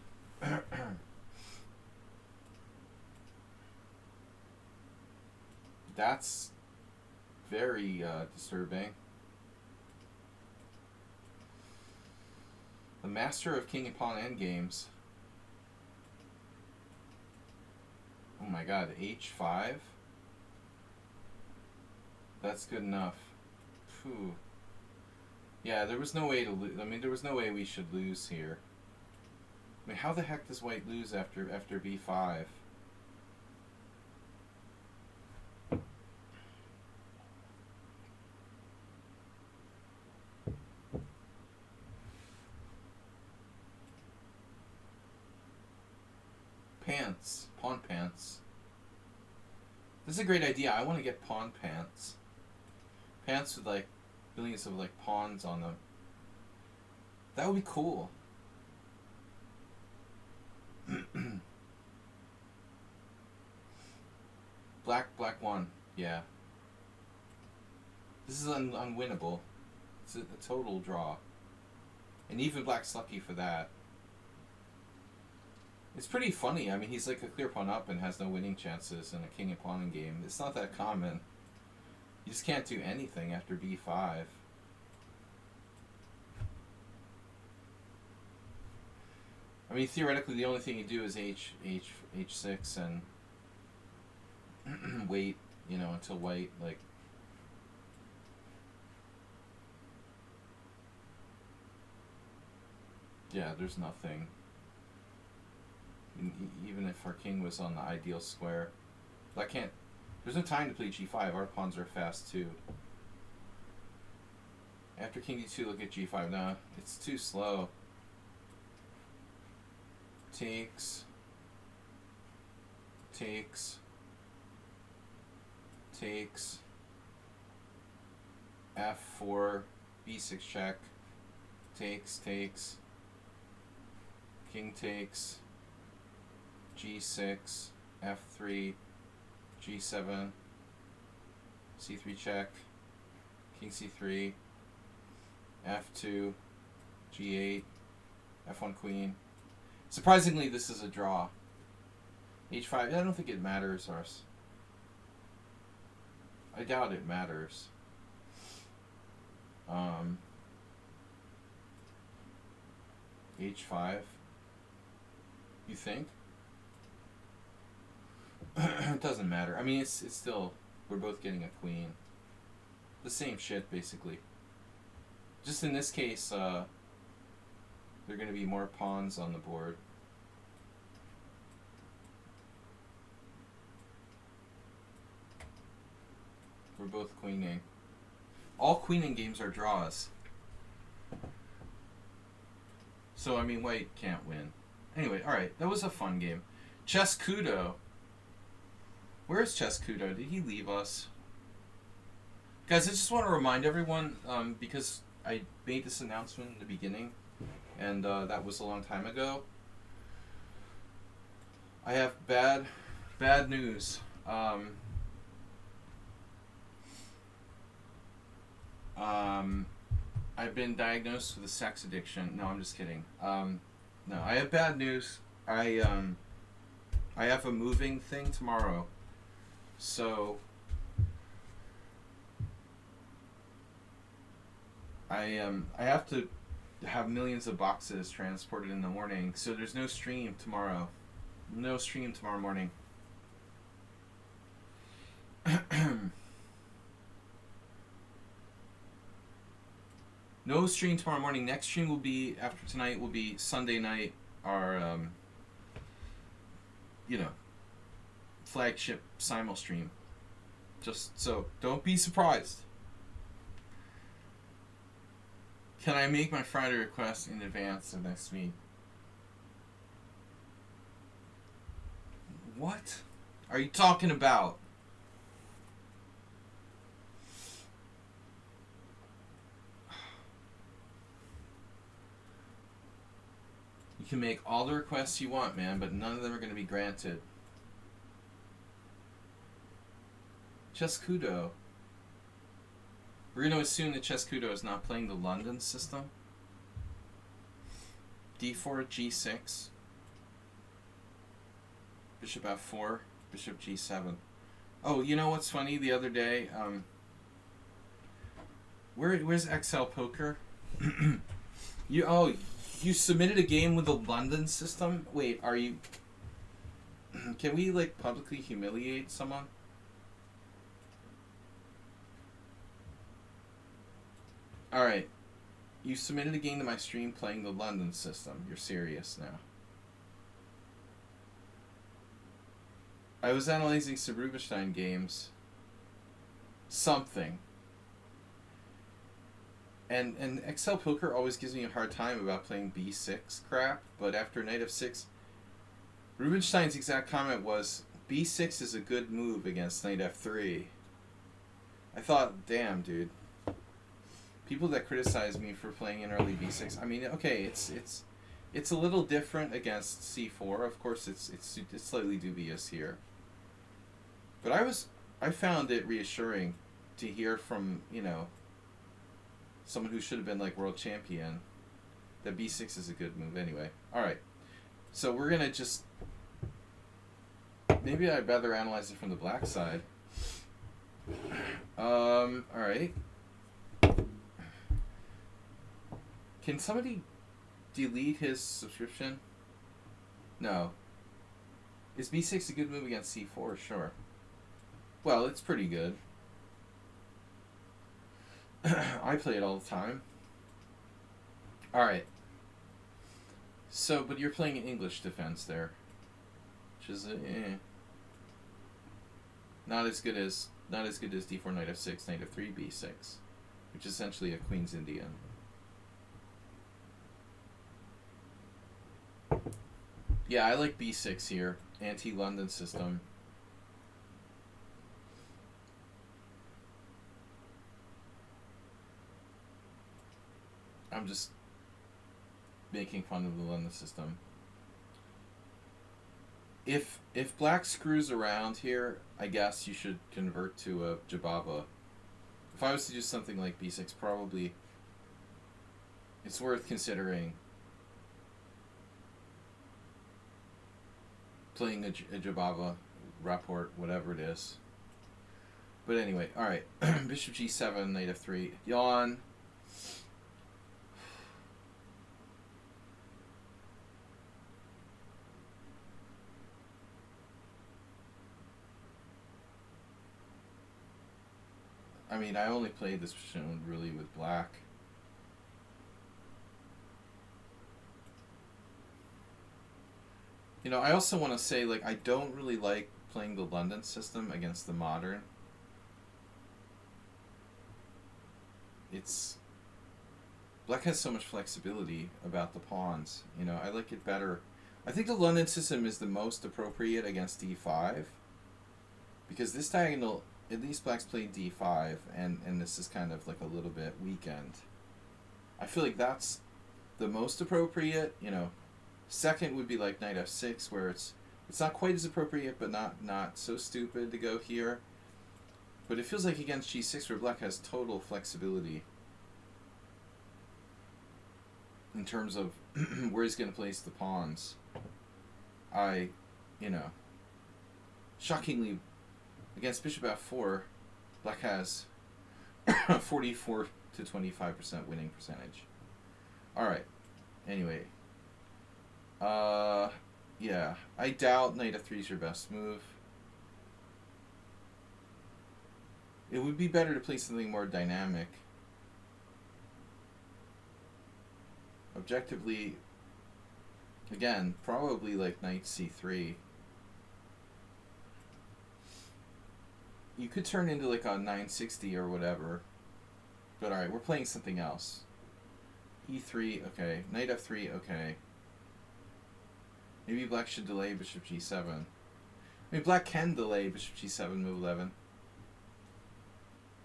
That's very disturbing. The master of king and pawn endgames. Oh my god, h5? That's good enough. Phew. Yeah, there was no way to lose. I mean, there was no way we should lose here. I mean, how the heck does white lose after b5? Pants. Pawn pants. This is a great idea. I want to get pawn pants. Pants with like billions of like pawns on them. That would be cool. Black won. Yeah. This is unwinnable. It's a total draw. And even black's lucky for that. It's pretty funny. I mean, he's like a clear pawn up and has no winning chances in a king and pawn game. It's not that common. You just can't do anything after b5. I mean, theoretically, the only thing you do is h6 and wait, you know, until white, like... Yeah, there's nothing. Even if our king was on the ideal square. I can't... There's no time to play g5. Our pawns are fast, too. After king d2, look at g5. No, it's too slow. Takes. Takes. Takes. f4. b6 check. Takes. Takes. King takes. g6, f3, g7, c3 check, king c3, f2, g8, f1 queen. Surprisingly, this is a draw. h5, I don't think it matters, Ars. I doubt it matters. h5, you think? It doesn't matter. I mean, it's still, we're both getting a queen. The same shit, basically. Just in this case, there are going to be more pawns on the board. We're both queening. All queening games are draws. So, I mean, white can't win. Anyway, alright, that was a fun game. Chess Kudo. Where's Chess Kudo? Did he leave us? Guys, I just want to remind everyone, because I made this announcement in the beginning, and that was a long time ago. I have bad news. I've been diagnosed with a sex addiction. No, I'm just kidding. No, I have bad news. I have a moving thing tomorrow, so I have to have millions of boxes transported in the morning. So there's no stream tomorrow. No stream tomorrow morning. No stream tomorrow morning. Next stream will be after tonight. Will be Sunday night. Our flagship simul stream. Just so don't be surprised. Can I make my Friday request in advance of next meet? What are you talking about? You can make all the requests you want, man, but none of them are going to be granted. Chescudo. We're going to assume that Chescudo is not playing the London system. D4, G6. Bishop F4, Bishop G7. Oh, you know what's funny? The other day, where's XL Poker? You submitted a game with the London system? Wait, are you... Can we, like, publicly humiliate someone? Alright. You submitted a game to my stream playing the London system. You're serious now. I was analyzing some Rubinstein games. Something. And XL Poker always gives me a hard time about playing B6 crap, but after knight f6, Rubinstein's exact comment was, B6 is a good move against knight f3. I thought, damn, dude. People that criticize me for playing an early b6, I mean, okay, it's a little different against c4. Of course, it's slightly dubious here. But I found it reassuring to hear from, someone who should have been like world champion that b6 is a good move anyway. All right, so we're gonna just maybe I'd rather analyze it from the black side. All right. Can somebody delete his subscription? No. Is b6 a good move against c4? Sure. Well, it's pretty good. I play it all the time. Alright. So, but you're playing an English defense there. Which is not as good as d4 knight f6, knight f3, b6. Which is essentially a Queen's Indian. Yeah, I like b6 here. Anti-London system. I'm just making fun of the London system. If black screws around here, I guess you should convert to a Jababa. If I was to do something like b6, probably it's worth considering playing a Jababa, Rapport, whatever it is. But anyway, alright. Bishop g7, knight f3. Yawn. I mean, I only played this position really with black. I also want to say, like, I don't really like playing the London system against the modern. Black has so much flexibility about the pawns. I like it better. I think the London system is the most appropriate against d5. Because this diagonal at least black's played d5, and this is kind of like a little bit weakened. I feel like that's the most appropriate, you know. Second would be like knight f6, where it's not quite as appropriate, but not so stupid to go here. But it feels like against g6, where black has total flexibility in terms of where he's going to place the pawns. You know, shockingly, against bishop f4, black has 44 to 25% winning percentage. Alright, anyway. Yeah, I doubt knight f3 is your best move. It would be better to play something more dynamic. Objectively, again, probably like knight c3. You could turn into like a 960 or whatever. But alright, we're playing something else. e3, okay. Knight f3, okay. Maybe black should delay bishop g7. I mean, black can delay bishop g7, move 11.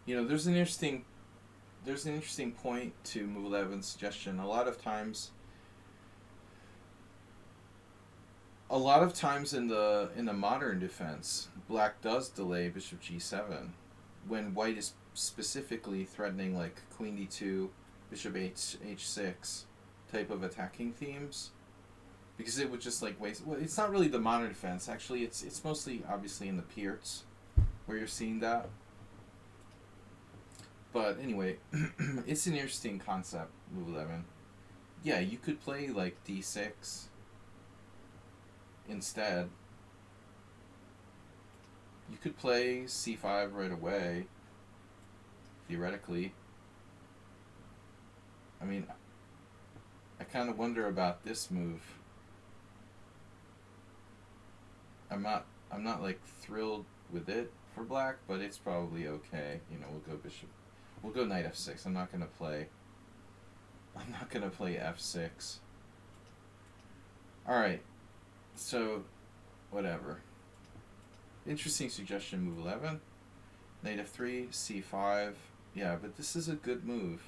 You know, there's an interesting point to move 11's suggestion. A lot of times in the modern defense, black does delay bishop g7 when white is specifically threatening like queen d2, bishop h6 type of attacking themes, because it would just like waste. Well, it's not really the modern defense. Actually, it's mostly obviously in the Pierts where you're seeing that. But anyway, it's an interesting concept, move 11. Yeah, you could play like d6 instead. You could play c5 right away, theoretically. I mean, I kind of wonder about this move. I'm not like thrilled with it for black, but it's probably okay. You know, we'll go knight f6. I'm not gonna play f6. Alright, so whatever. Interesting suggestion, move 11. Knight f3, c5. Yeah, but this is a good move.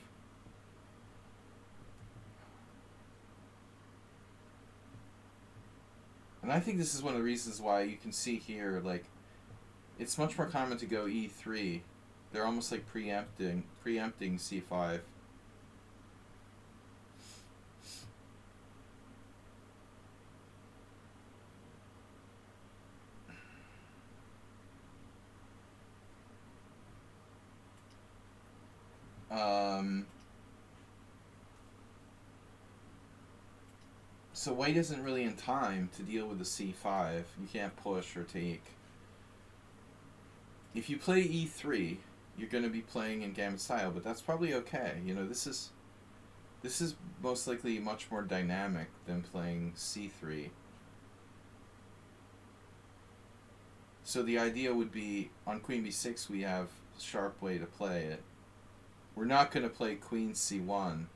And I think this is one of the reasons why you can see here, like, it's much more common to go e3. They're almost like preempting c5. So white isn't really in time to deal with the c5. You can't push or take. If you play e3, you're going to be playing in Gambit style, but that's probably okay. You know, this is most likely much more dynamic than playing c3. So the idea would be on queen b6 we have a sharp way to play it. We're not going to play queen c1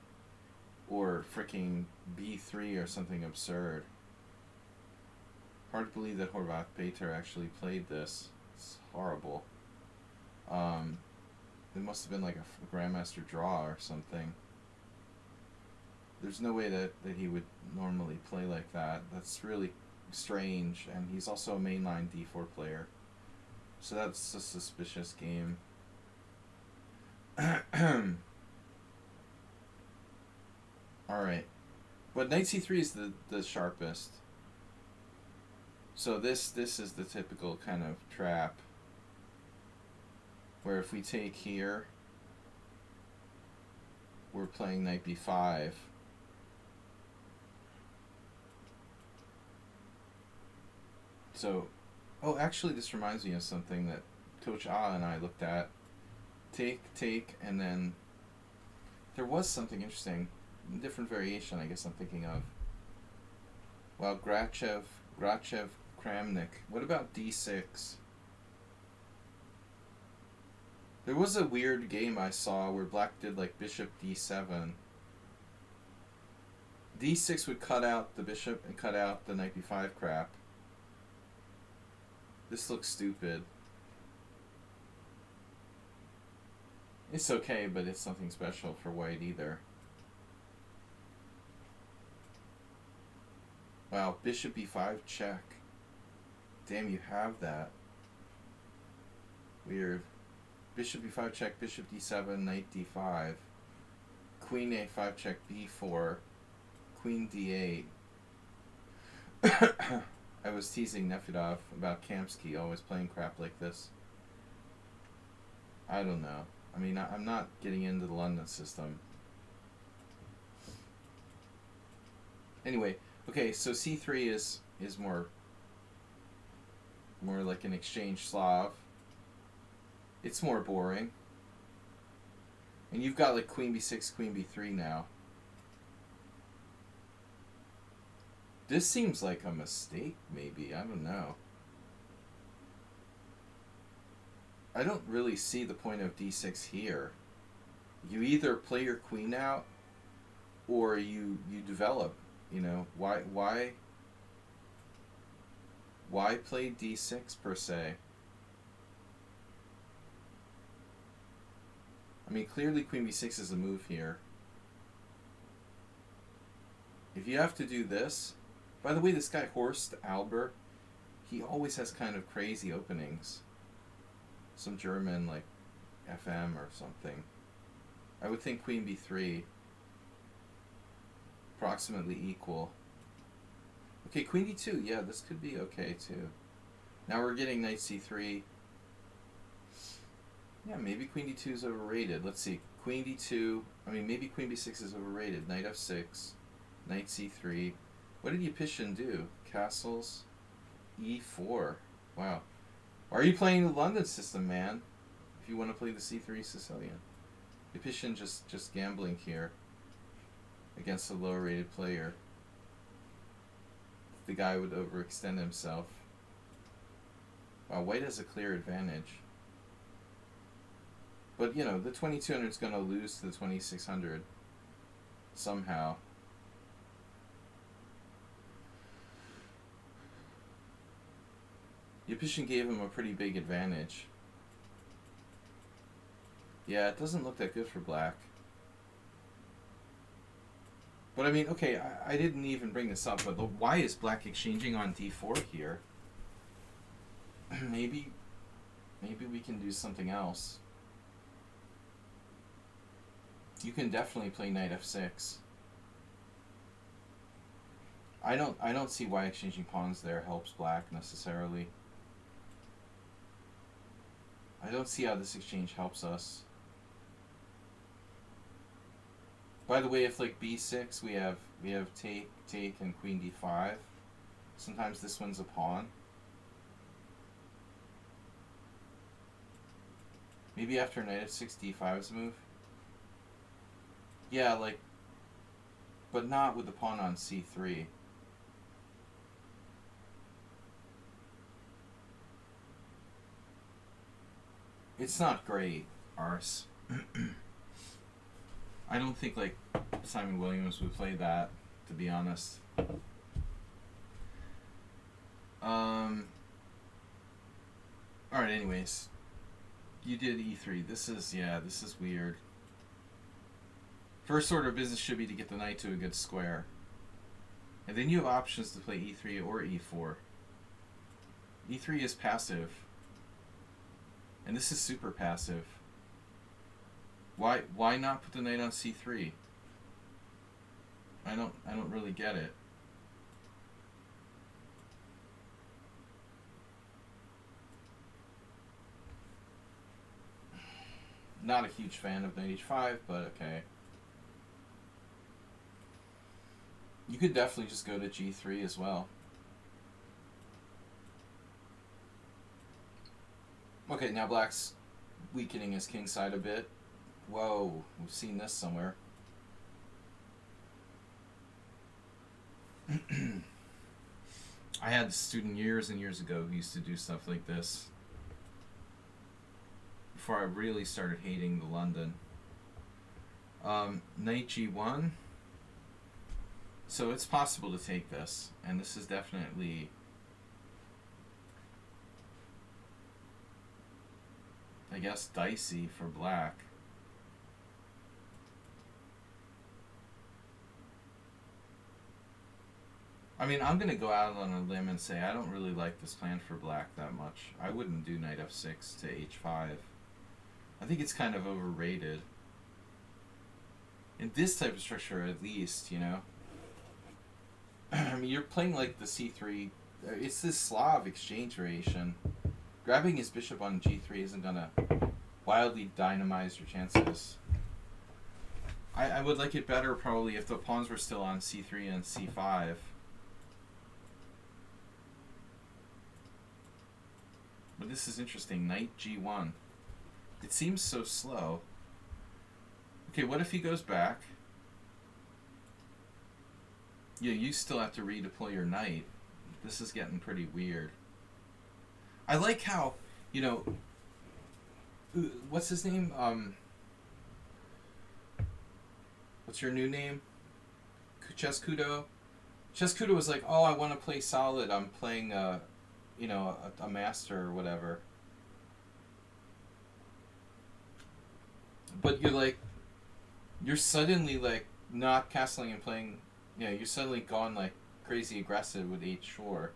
or freaking b3 or something absurd. Hard to believe that Horvath Peter actually played this. It's horrible. It must have been like a Grandmaster draw or something. There's no way that he would normally play like that. That's really strange, and he's also a mainline d4 player. So that's a suspicious game. Alright. But knight c3 is the sharpest. So this is the typical kind of trap, where if we take here, we're playing knight b5. So, oh, actually this reminds me of something that Coach Ah and I looked at. Take, and then there was something interesting, different variation I guess I'm thinking of. Well, Grachev, Kramnik. What about d6? There was a weird game I saw where black did like bishop d7. d6 would cut out the bishop and cut out the knight b5 crap. This looks stupid. It's okay, but it's nothing special for white either. Wow, bishop e5 check. Damn, you have that. Weird. Bishop e5 check, bishop d7, knight d5. Queen a5 check, b4. Queen d8. I was teasing Nefedov about Kamsky always playing crap like this. I don't know. I mean, I'm not getting into the London system. Anyway, okay, so c3 is more like an exchange Slav. It's more boring. And you've got like queen b6, queen b3 now. This seems like a mistake, maybe. I don't know. I don't really see the point of d6 here. You either play your queen out or you develop, you know. Why play d6 per se? I mean, clearly queen b6 is a move here. If you have to do this... By the way, this guy Horst Albert, he always has kind of crazy openings. Some German, like, FM or something. I would think queen b3. Approximately equal. Okay, queen d2. Yeah, this could be okay, too. Now we're getting knight c3. Yeah, maybe queen d2 is overrated. Let's see. Queen d2. I mean, maybe queen b6 is overrated. Knight f6. Knight c3. What did Yepeshin do? Castles. e4. Wow. Why are you playing the London system, man? If you want to play the c3 Sicilian. Yepeshin just gambling here against a lower rated player. The guy would overextend himself. Wow, white has a clear advantage. But, you know, the 2200 is going to lose to the 2600 somehow. Yepeshin gave him a pretty big advantage. Yeah, it doesn't look that good for black. But I mean, okay, I didn't even bring this up, but why is black exchanging on d4 here? Maybe we can do something else. You can definitely play knight f6. I don't see why exchanging pawns there helps black necessarily. I don't see how this exchange helps us. By the way, if like b6 we have take and queen d5. Sometimes this one's a pawn. Maybe after knight f6 d5 is a move. Yeah, like, but not with the pawn on c3. It's not great, Ars. I don't think, like, Simon Williams would play that, to be honest. Alright, anyways. You did e3. This is weird. First order of business should be to get the knight to a good square. And then you have options to play e3 or e4. e3 is passive. And this is super passive. Why not put the knight on c3? I don't really get it. Not a huge fan of knight h5, but okay. You could definitely just go to g3 as well. Okay, now black's weakening his king side a bit. Whoa, we've seen this somewhere. I had a student years and years ago who used to do stuff like this. Before I really started hating the London. Knight g1. So it's possible to take this, and this is definitely... I guess dicey for black. I mean, I'm gonna go out on a limb and say I don't really like this plan for black that much. I wouldn't do knight f6 to h5. I think it's kind of overrated. In this type of structure, at least, you know. I mean, you're playing like the c3. It's this Slav exchange variation. Grabbing his bishop on g3 isn't gonna wildly dynamize your chances. I would like it better probably if the pawns were still on c3 and c5. But this is interesting. Knight g1. It seems so slow. Okay, what if he goes back? Yeah, you still have to redeploy your knight. This is getting pretty weird. I like how, you know, what's his name? What's your new name? Chescudo? Chescudo was like, oh, I want to play solid. I'm playing, you know, a master or whatever. But you're suddenly like not castling and playing, you know, you're suddenly gone like crazy aggressive with h4.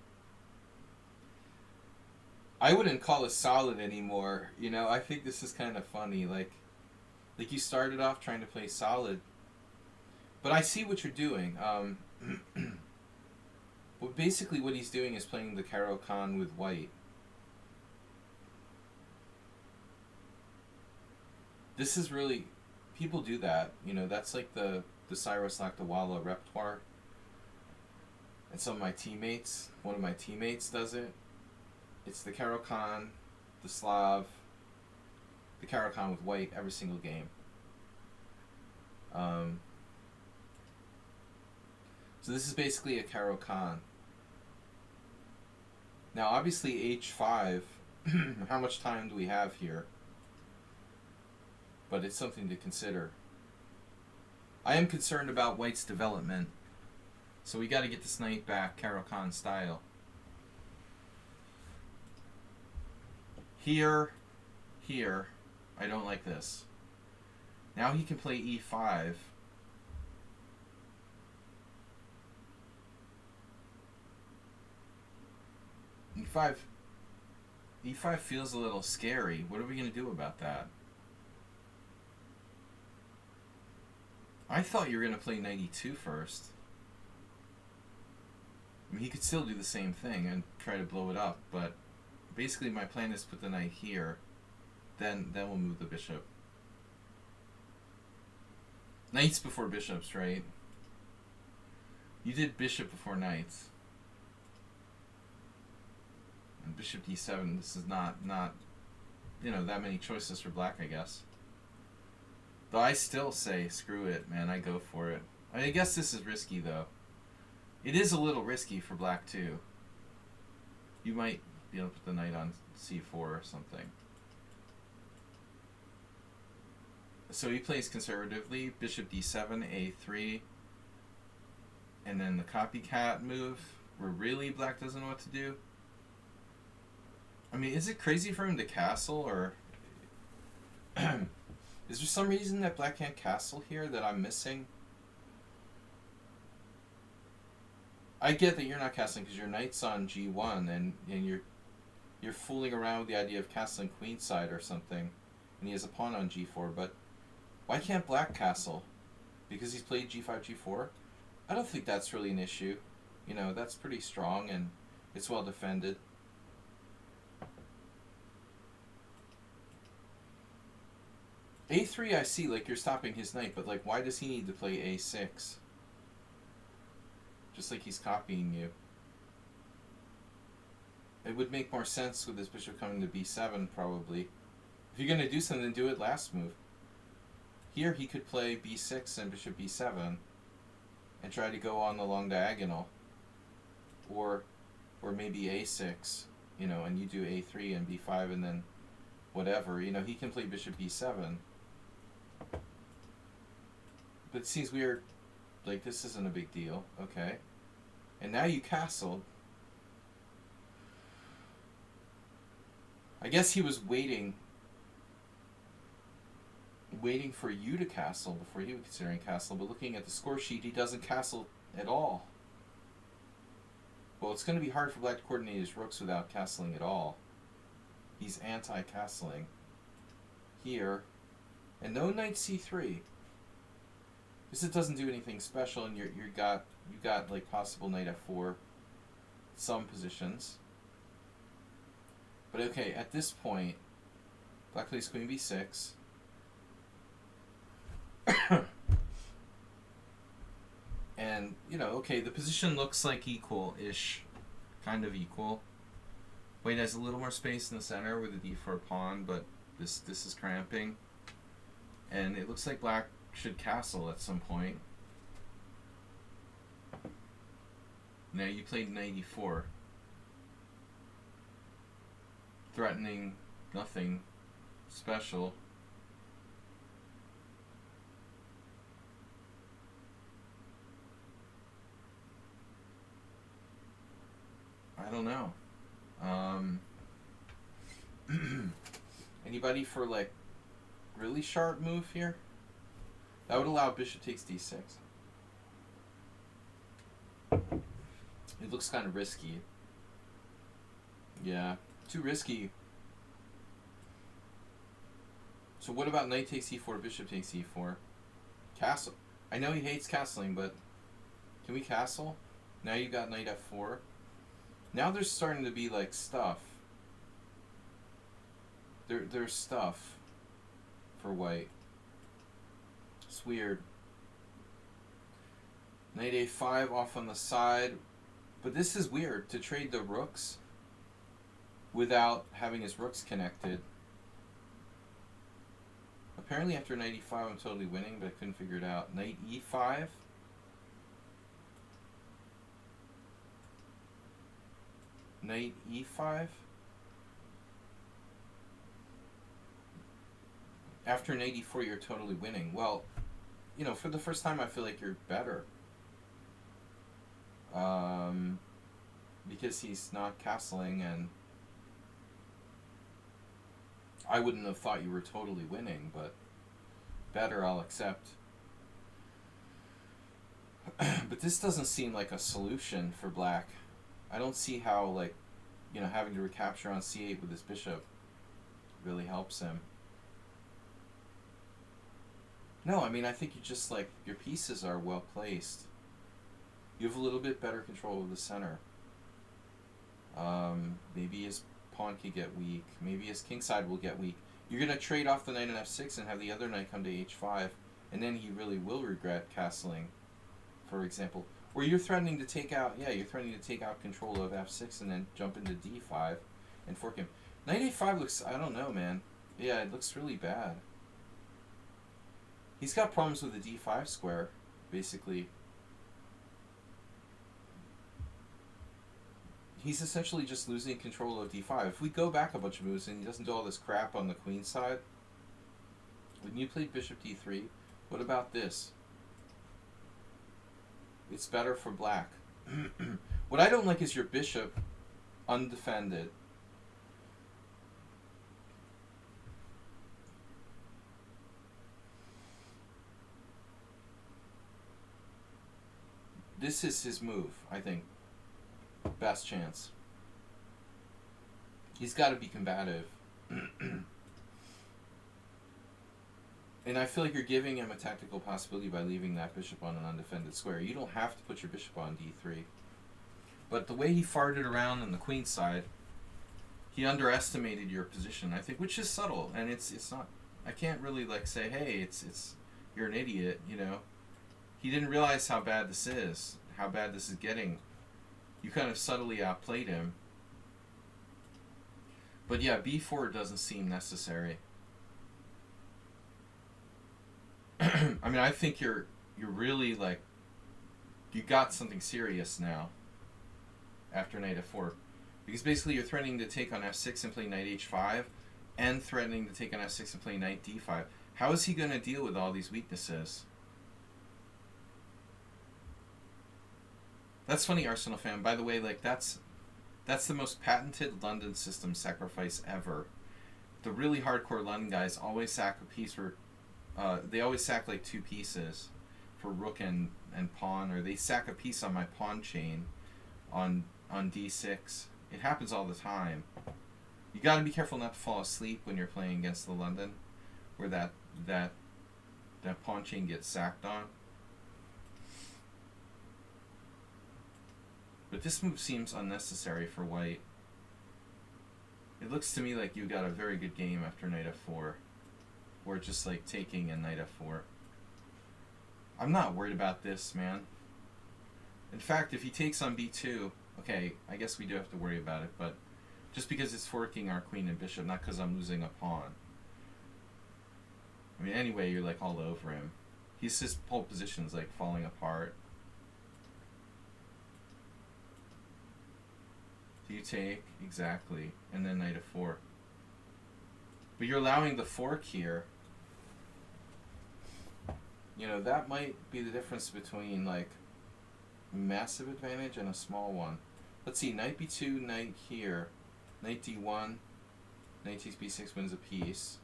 I wouldn't call it solid anymore, you know. I think this is kind of funny. Like you started off trying to play solid, but I see what you're doing. But basically what he's doing is playing the Caro-Kann with white. This is really, people do that, you know. That's like the Cyrus Lakdawala repertoire. And some of my teammates, one of my teammates does it. It's the Caro-Kann, the Slav, the Caro-Kann with white every single game. So this is basically a Caro-Kann. Now obviously h5, how much time do we have here? But it's something to consider. I am concerned about white's development. So we got to get this knight back Caro-Kann style. Here, I don't like this. Now he can play e5. E5 feels a little scary. What are we going to do about that? I thought you were going to play knight e2 first. I mean, he could still do the same thing and try to blow it up, but basically my plan is to put the knight here, then we'll move the bishop. Knights before bishops, right? You did bishop before knights. And bishop d7, this is not you know, that many choices for black, I guess. Though I still say, screw it, man, I go for it. I guess this is risky, though. It is a little risky for black, too. You might be able to put the knight on c4 or something. So he plays conservatively, bishop d7, a3, and then the copycat move, where really black doesn't know what to do. I mean, is it crazy for him to castle, or is there some reason that black can't castle here that I'm missing? I get that you're not castling because your knight's on g1 and you're fooling around with the idea of castling queenside or something, and he has a pawn on g4, but why can't black castle? Because he's played g5, g4? I don't think that's really an issue. You know, that's pretty strong and it's well defended. a3 I see, like, you're stopping his knight, but like, why does he need to play a6? Just like he's copying you. It would make more sense with his bishop coming to b7, probably. If you're going to do something, do it last move. Here he could play b6 and bishop b7 and try to go on the long diagonal. Or maybe a6, you know, and you do a3 and b5 and then whatever. You know, he can play bishop b7. But it seems weird. Like, this isn't a big deal. Okay. And now you castled. I guess he was waiting for you to castle before he was considering castle, but looking at the score sheet, he doesn't castle at all. Well, it's going to be hard for black to coordinate his rooks without castling at all. He's anti-castling here, and no knight c3. Because it doesn't do anything special, and you got like possible knight f4, some positions. But okay, at this point, black plays queen b6. And, you know, okay, the position looks like equal-ish. Kind of equal. White has a little more space in the center with the d4 pawn, but this is cramping. And it looks like black should castle at some point. Now you played knight e4. Threatening nothing special. I don't know. Anybody for like really sharp move here? That would allow bishop takes d6. It looks kind of risky. Yeah, too risky. So what about knight takes e4, bishop takes e4? Castle. I know he hates castling, but can we castle? Now you got knight f4. Now there's starting to be like stuff. There's stuff for white. It's weird. Knight a5 off on the side. But this is weird, to trade the rooks without having his rooks connected. Apparently after knight e5 I'm totally winning, but I couldn't figure it out. Knight e5. Knight e5. After knight e4 you're totally winning. Well, you know, for the first time I feel like you're better. Because he's not castling, and I wouldn't have thought you were totally winning, but better I'll accept. But this doesn't seem like a solution for black. I don't see how, like, you know, having to recapture on c8 with his bishop really helps him. No, I mean, I think you just, like, your pieces are well placed. You have a little bit better control of the center. Maybe his pawn could get weak. Maybe his kingside will get weak. You're going to trade off the knight on f6 and have the other knight come to h5, and then he really will regret castling, for example. Or you're threatening to take out, yeah, you're threatening to take out control of f6 and then jump into d5 and fork him. Knight a5 looks, I don't know, man. Yeah, it looks really bad. He's got problems with the d5 square, basically. He's essentially just losing control of d5. If we go back a bunch of moves and he doesn't do all this crap on the queen side, when you played bishop d3, what about this? It's better for black. What I don't like is your bishop undefended. This is his move, I think. Best chance. He's got to be combative. And I feel like you're giving him a tactical possibility by leaving that bishop on an undefended square. You don't have to put your bishop on d3. But the way he farted around on the queen side, he underestimated your position, I think, which is subtle. And it's not, I can't really like say, hey, it's you're an idiot, you know. He didn't realize how bad this is, how bad this is getting. You kind of subtly outplayed him. But yeah, b4 doesn't seem necessary. I mean, I think you're really like, you got something serious now after knight f4. Because basically you're threatening to take on f6 and play knight h5, and threatening to take on f6 and play knight d5. How is he going to deal with all these weaknesses? That's funny, Arsenal fan. By the way, like that's the most patented London system sacrifice ever. The really hardcore London guys always sack a piece for, they always sack like two pieces for rook and pawn, or they sack a piece on my pawn chain on on d6. It happens all the time. You gotta be careful not to fall asleep when you're playing against the London, where that pawn chain gets sacked on. But this move seems unnecessary for white. It looks to me like you got a very good game after knight f4. Or just like taking a knight f4. I'm not worried about this, man. In fact, if he takes on b2, okay, I guess we do have to worry about it, but just because it's forking our queen and bishop, not because I'm losing a pawn. I mean, anyway, you're like all over him. His whole position's like falling apart. Do you take? Exactly. And then knight f4. But you're allowing the fork here. You know, that might be the difference between like massive advantage and a small one. Let's see, knight b2, knight here, knight d1, knight takes b6 wins a piece.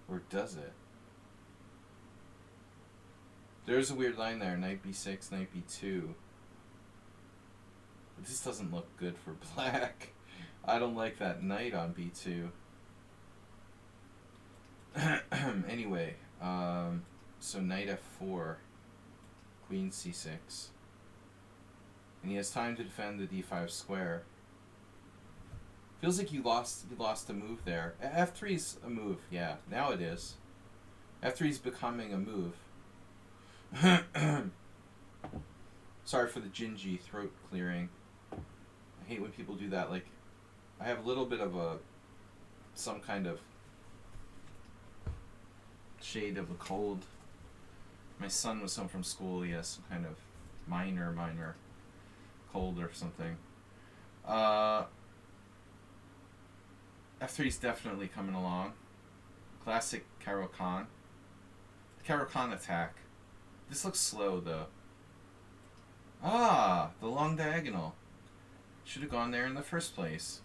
Or does it? There's a weird line there, knight b6, knight b2. But this doesn't look good for black. I don't like that knight on b2. Anyway, so knight f4, queen c6. And he has time to defend the d5 square. Feels like you lost a move there. F3's a move, yeah. Now it is. F3's becoming a move. Sorry for the gingy throat clearing. I hate when people do that. Like, I have a little bit of some kind of shade of a cold. My son was home from school. He has some kind of minor cold or something. F3 is definitely coming along. Classic Caro-Kann. Caro-Kann attack. This looks slow though. Ah, the long diagonal. Should have gone there in the first place.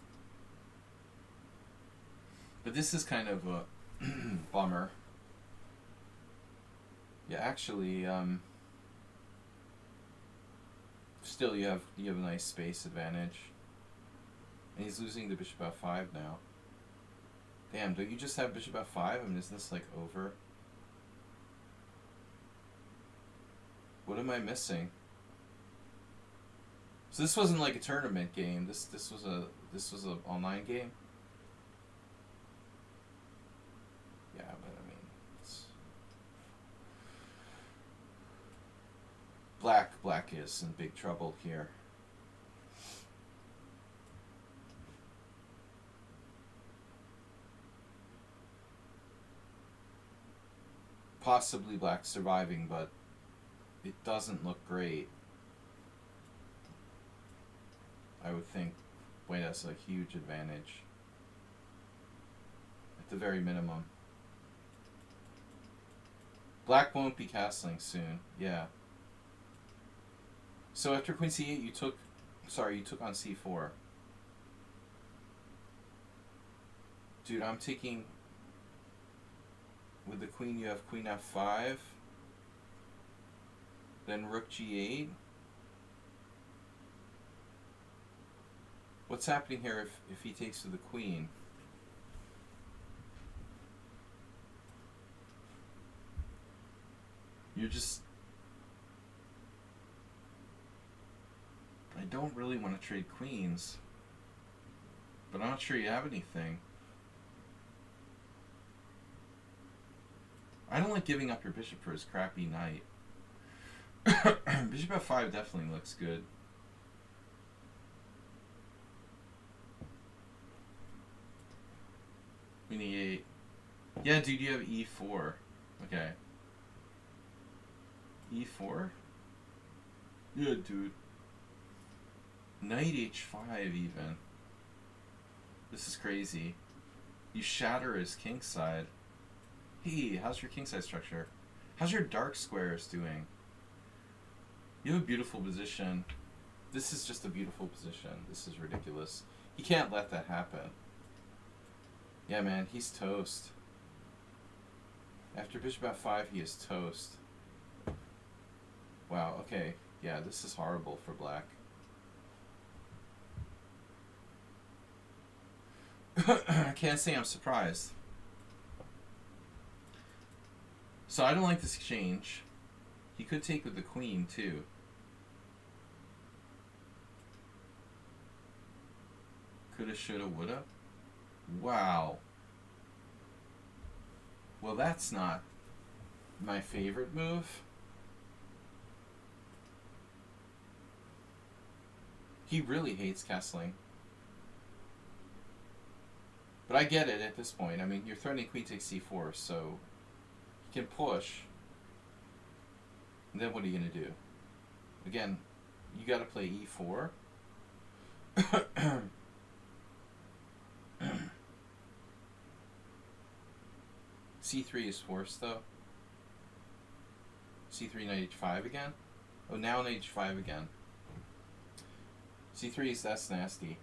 But this is kind of a bummer. Yeah, actually, still you have a nice space advantage. And he's losing to bishop f5 now. Damn, don't you just have bishop f5? I mean, is this like over? What am I missing? So this wasn't like a tournament game. This was a online game. Yeah, but I mean, it's black is in big trouble here. Possibly black surviving, but it doesn't look great. I would think white has a huge advantage. At the very minimum. Black won't be castling soon, yeah. So after queen c8 you took on c4. Dude, I'm taking... With the queen you have queen f5. Then rook g8. What's happening here if he takes to the queen? You're just... I don't really want to trade queens. But I'm not sure you have anything. I don't like giving up your bishop for his crappy knight. Bishop f5 definitely looks good. Queen e8. Yeah, dude, you have e4. Okay. e4? Yeah, dude. Knight h5 even. This is crazy. You shatter his kingside. Hey, how's your kingside structure? How's your dark squares doing? You have a beautiful position. This is just a beautiful position. This is ridiculous. You can't let that happen. Yeah, man, he's toast. After bishop f5, he is toast. Wow, okay. Yeah, this is horrible for black. I can't say I'm surprised. So I don't like this exchange. He could take with the queen too. Coulda, shoulda, woulda. Wow. Well, that's not my favorite move. He really hates castling. But I get it at this point. I mean, you're threatening queen takes c4, so he can push. And then what are you going to do? Again, you got to play e4. c3 is forced, though. c3, knight h5 again. Oh, now knight h5 again. c3 is, that's nasty.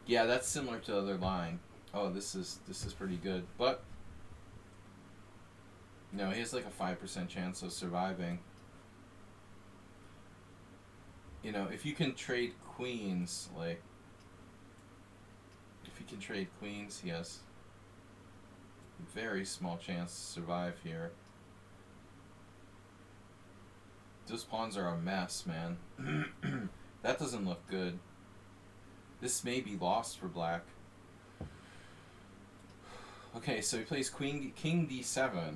Yeah, that's similar to the other line. Oh, this is pretty good, but no, he has like a 5% chance of surviving. You know, if you can trade queens, like if you can trade queens, he has a very small chance to survive here. Those pawns are a mess, man. That doesn't look good. This may be lost for black. Okay, so he plays king d7.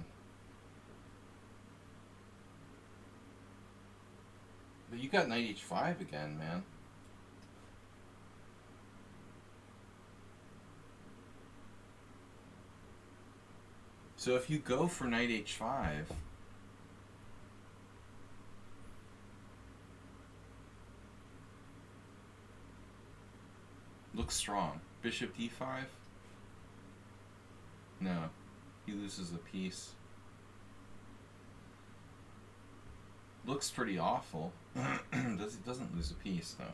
But you got knight h5 again, man. So if you go for knight h5, looks strong. Bishop d5? No, he loses a piece. Looks pretty awful. Doesn't lose a piece though.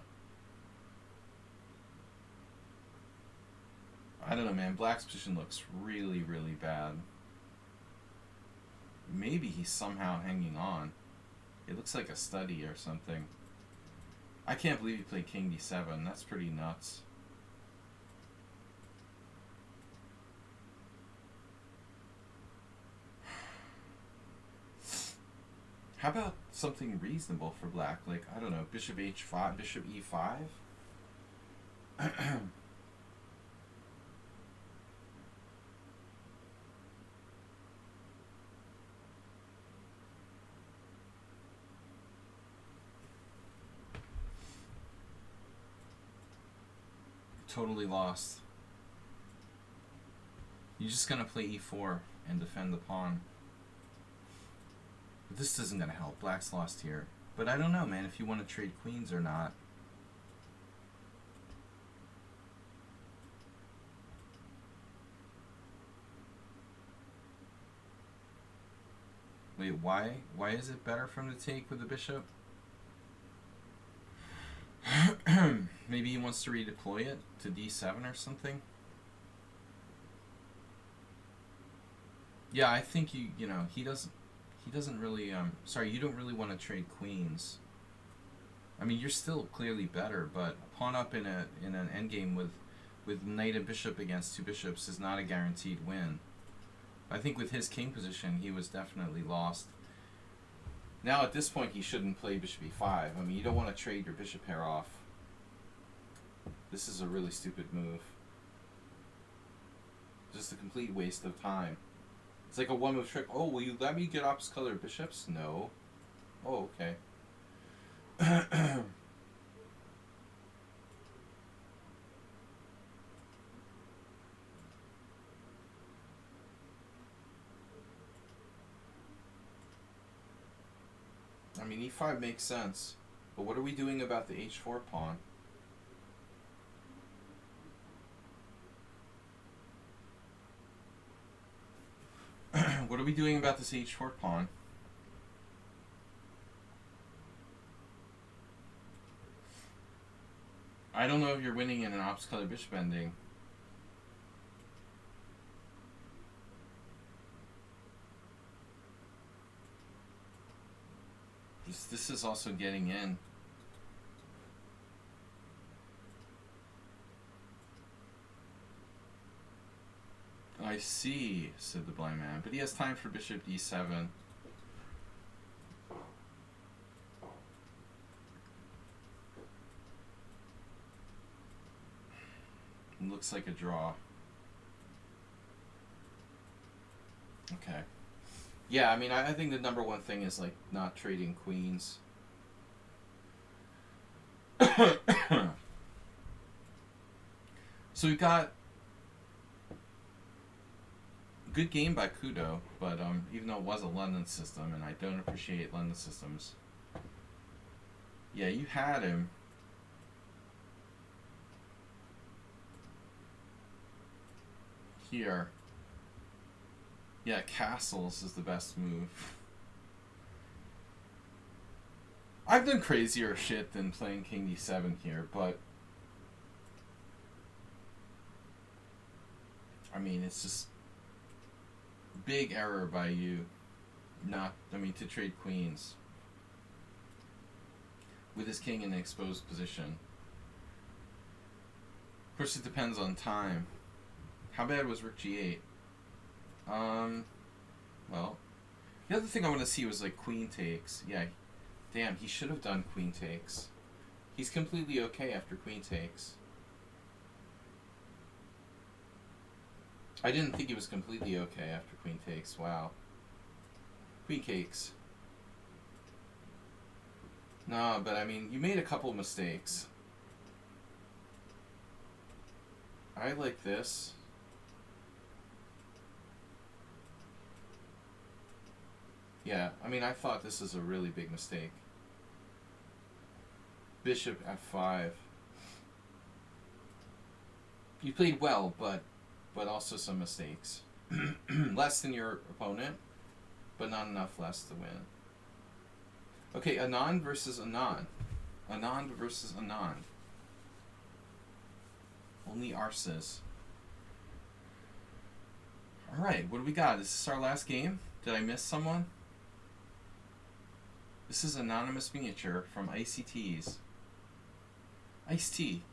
I don't know, man. Black's position looks really, really bad. Maybe he's somehow hanging on. It looks like a study or something. I can't believe he played king d7. That's pretty nuts. How about something reasonable for black? Like, I don't know, bishop h5, bishop e5? Totally lost. You're just gonna play e4 and defend the pawn. But this isn't gonna help. Black's lost here. But I don't know, man, if you want to trade queens or not. Wait, why? Why is it better for him to take with the bishop? Maybe he wants to redeploy it to d7 or something? Yeah, I think you know, he doesn't really, sorry, you don't really want to trade queens. I mean, you're still clearly better, but a pawn up in an endgame with knight and bishop against two bishops is not a guaranteed win. I think with his king position, he was definitely lost. Now, at this point, he shouldn't play bishop e5. I mean, you don't want to trade your bishop pair off. This is a really stupid move. Just a complete waste of time. It's like a one-move trick. Oh, will you let me get opposite color bishops? No. Oh, okay. I mean, e5 makes sense. But what are we doing about the h4 pawn? What are we doing about this h4 pawn? I don't know if you're winning in an opposite color bishop ending. This is also getting in. I see, said the blind man, but he has time for bishop d7. It looks like a draw. Okay. Yeah, I mean, I think the number one thing is, like, not trading queens. So we got a good game by Kudo, but even though it was a London system, and I don't appreciate London systems. Yeah, you had him. Here. Yeah, castles is the best move. I've done crazier shit than playing king d7 here, but I mean, it's just big error by you to trade queens with his king in an exposed position. Of course, it depends on time. How bad was rook g8? Well, the other thing I want to see was, like, queen takes. Yeah, damn, he should have done queen takes. He's completely okay after queen takes. I didn't think he was completely okay after queen takes. Wow. Queen cakes. No, but I mean, you made a couple mistakes. I like this. Yeah, I mean, I thought this was a really big mistake. Bishop f5. You played well, but also some mistakes. Less than your opponent, but not enough less to win. Okay, Anand versus Anand. Anand versus Anand. Only arses. Alright, what do we got? Is this our last game? Did I miss someone? This is Anonymous Miniature from ICTs. Iced tea.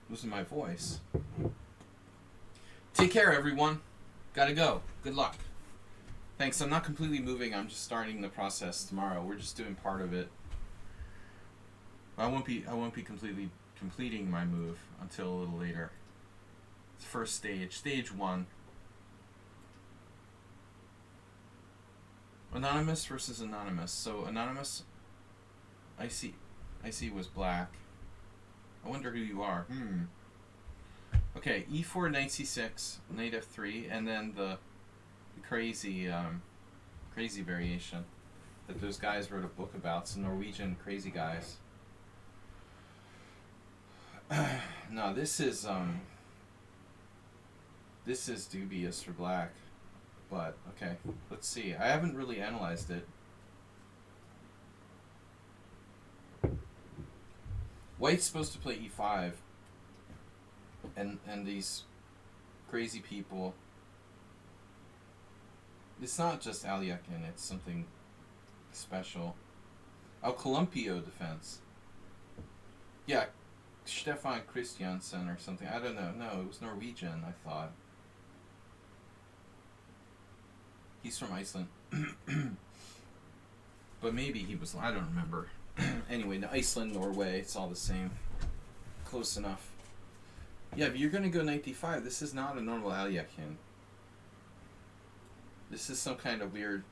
Losing my voice. Take care, everyone. Gotta go. Good luck. Thanks. I'm not completely moving. I'm just starting the process tomorrow. We're just doing part of it. I won't be completely completing my move until a little later. It's first stage. Stage 1. Anonymous versus Anonymous. So Anonymous, I see was black. I wonder who you are. Okay, e4, knight c6, knight f3, and then the crazy variation that those guys wrote a book about. Some Norwegian crazy guys. No, this is dubious for black, but okay, let's see. I haven't really analyzed it. White's supposed to play e5, and these crazy people. It's not just Alyakin, it's something special. Oh, Columpio defense. Yeah, Stefan Christiansen or something. I don't know. No, it was Norwegian, I thought. He's from Iceland. But maybe he was, I don't remember. Anyway, Iceland, Norway, it's all the same. Close enough. Yeah, but you're going to go knight d5. This is not a normal Alyakin. This is some kind of weird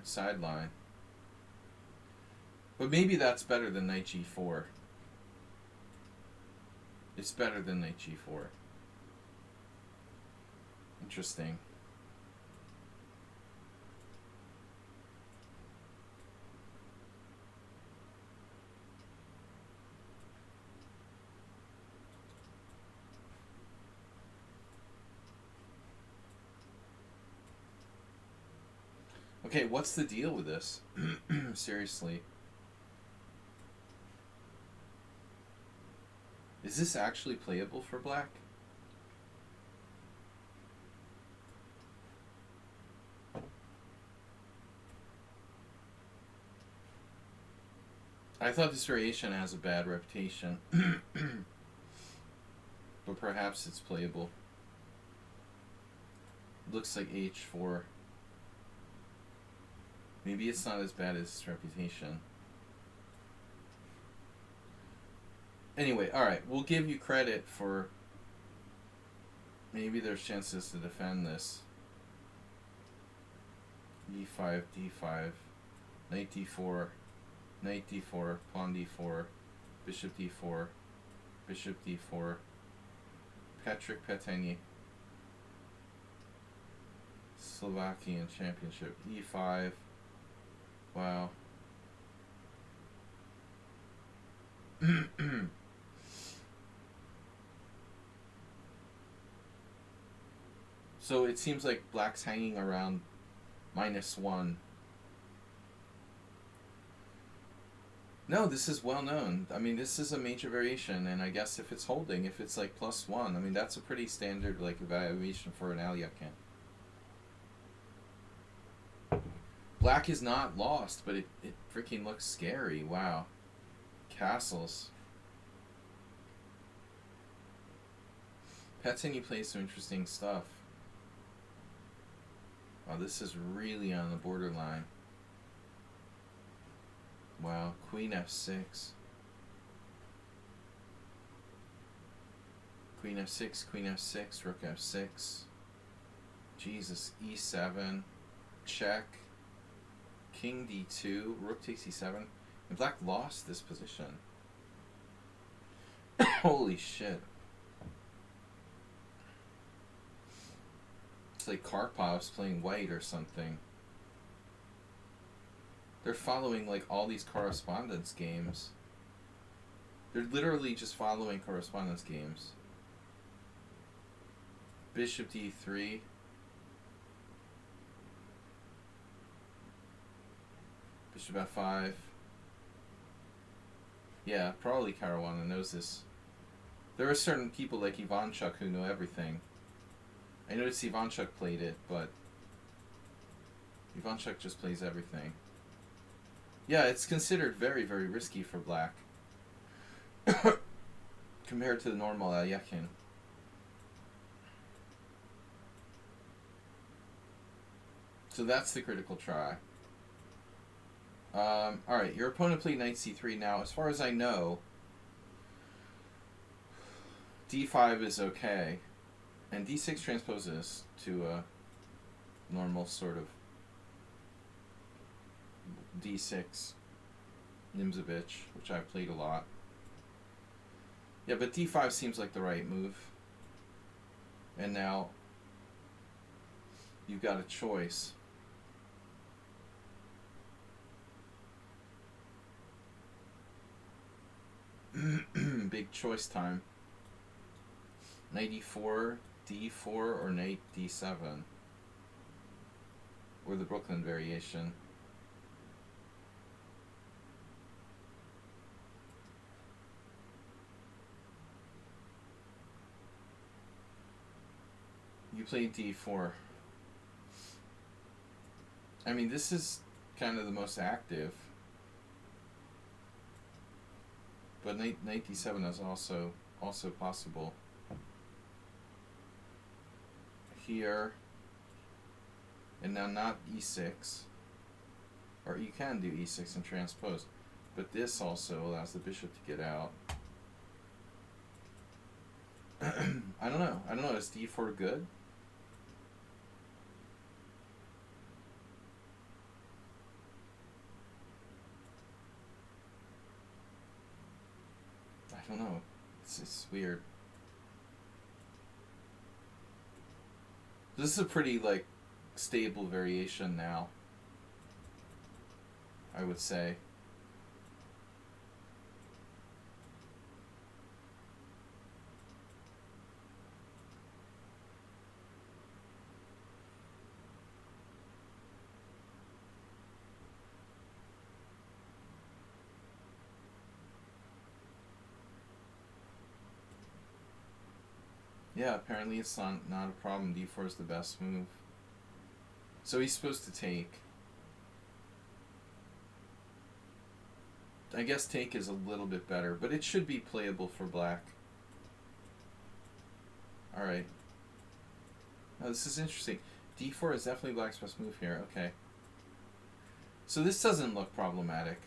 sideline. But maybe that's better than knight g4. It's better than knight g4. Interesting. Okay, what's the deal with this? Seriously. Is this actually playable for black? I thought this variation has a bad reputation. But perhaps it's playable. Looks like h4. Maybe it's not as bad as its reputation. Anyway, alright, we'll give you credit for... Maybe there's chances to defend this. e5, d5, knight d4, knight d4, pawn d4, bishop d4, bishop d4, Patrick Peteni, Slovakian Championship, e5, wow. So it seems like black's hanging around -1. No, this is well known. I mean, this is a major variation, and I guess if it's holding, if it's like +1, I mean, that's a pretty standard like evaluation for an Alekhine. Black is not lost, but it freaking looks scary. Wow. Castles. Petini plays some interesting stuff. Wow, this is really on the borderline. Wow, queen f6. Queen f6, queen f6, rook f6. Jesus, e7. Check. King d2, rook takes e7. And black lost this position. Holy shit. It's like Karpov's playing white or something. They're following like all these correspondence games. They're literally just following correspondence games. Bishop d3. Bishop f5. Yeah, probably Caruana knows this. There are certain people like Ivanchuk who know everything. I noticed Ivanchuk played it, but Ivanchuk just plays everything. Yeah, it's considered very, very risky for black compared to the normal Alekhine. So that's the critical try. Alright, your opponent played knight c3. Now, as far as I know, d5 is okay. And d6 transposes to a normal sort of d6 Nimzovich, which I've played a lot. Yeah, but d5 seems like the right move. And now you've got a choice. Big choice time. Knight e4, d4, or knight d7. Or the Brooklyn variation. You play d4. I mean, this is kind of the most active. But knight d7 is also possible. Here. And now not e6. Or you can do e6 and transpose. But this also allows the bishop to get out. I don't know. Is d4 good? I don't know. It's weird. This is a pretty, like, stable variation now, I would say. Yeah, apparently it's not a problem. d4 is the best move. So he's supposed to take. I guess take is a little bit better, but it should be playable for black. Alright. Now this is interesting. D4 is definitely black's best move here. Okay. So this doesn't look problematic.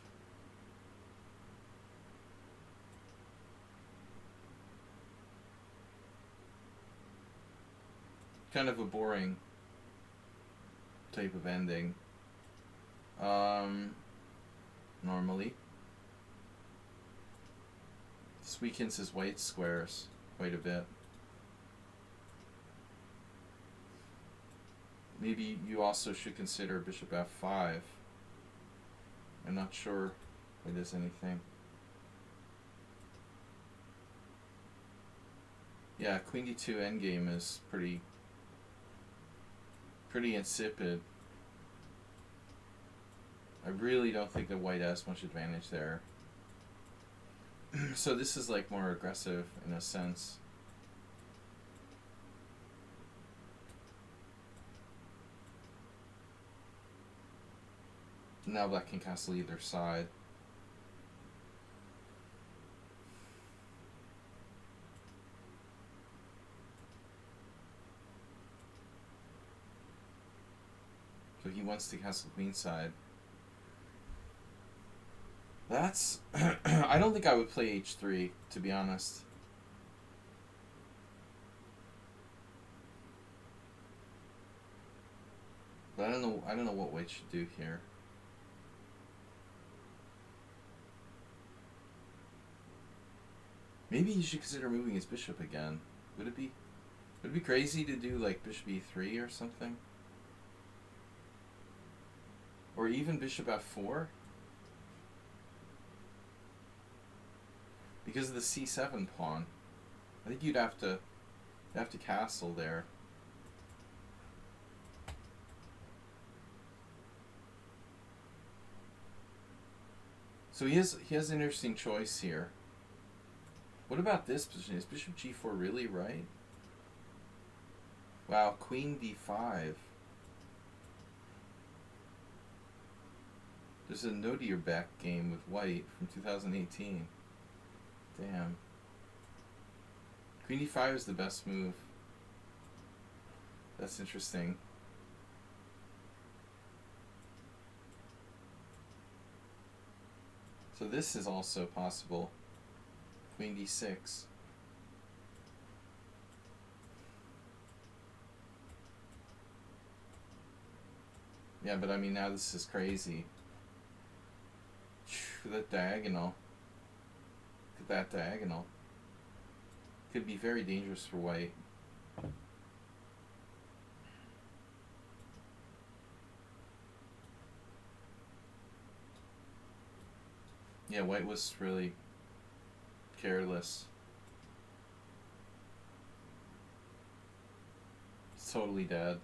Kind of a boring type of ending. Normally. This weakens his white squares quite a bit. Maybe you also should consider bishop f5. I'm not sure if it is anything. Yeah, queen d2 endgame is pretty insipid. I really don't think that white has much advantage there. So this is like more aggressive in a sense. Now black can castle either side. So he wants to castle queenside. That's... I don't think I would play h3, to be honest. But I don't know what white should do here. Maybe he should consider moving his bishop again. Would it be crazy to do like bishop e3 or something? Or even bishop f4? Because of the c7 pawn. I think you'd have to castle there. So he has an interesting choice here. What about this position? Is bishop g4 really right? Wow, queen d5. There's a no to your back game with white from 2018. Damn. Queen d5 is the best move. That's interesting. So this is also possible. Queen d6. Yeah, but I mean now this is crazy. That diagonal. Look at that diagonal. Could be very dangerous for white. Yeah, white was really careless. It's totally dead.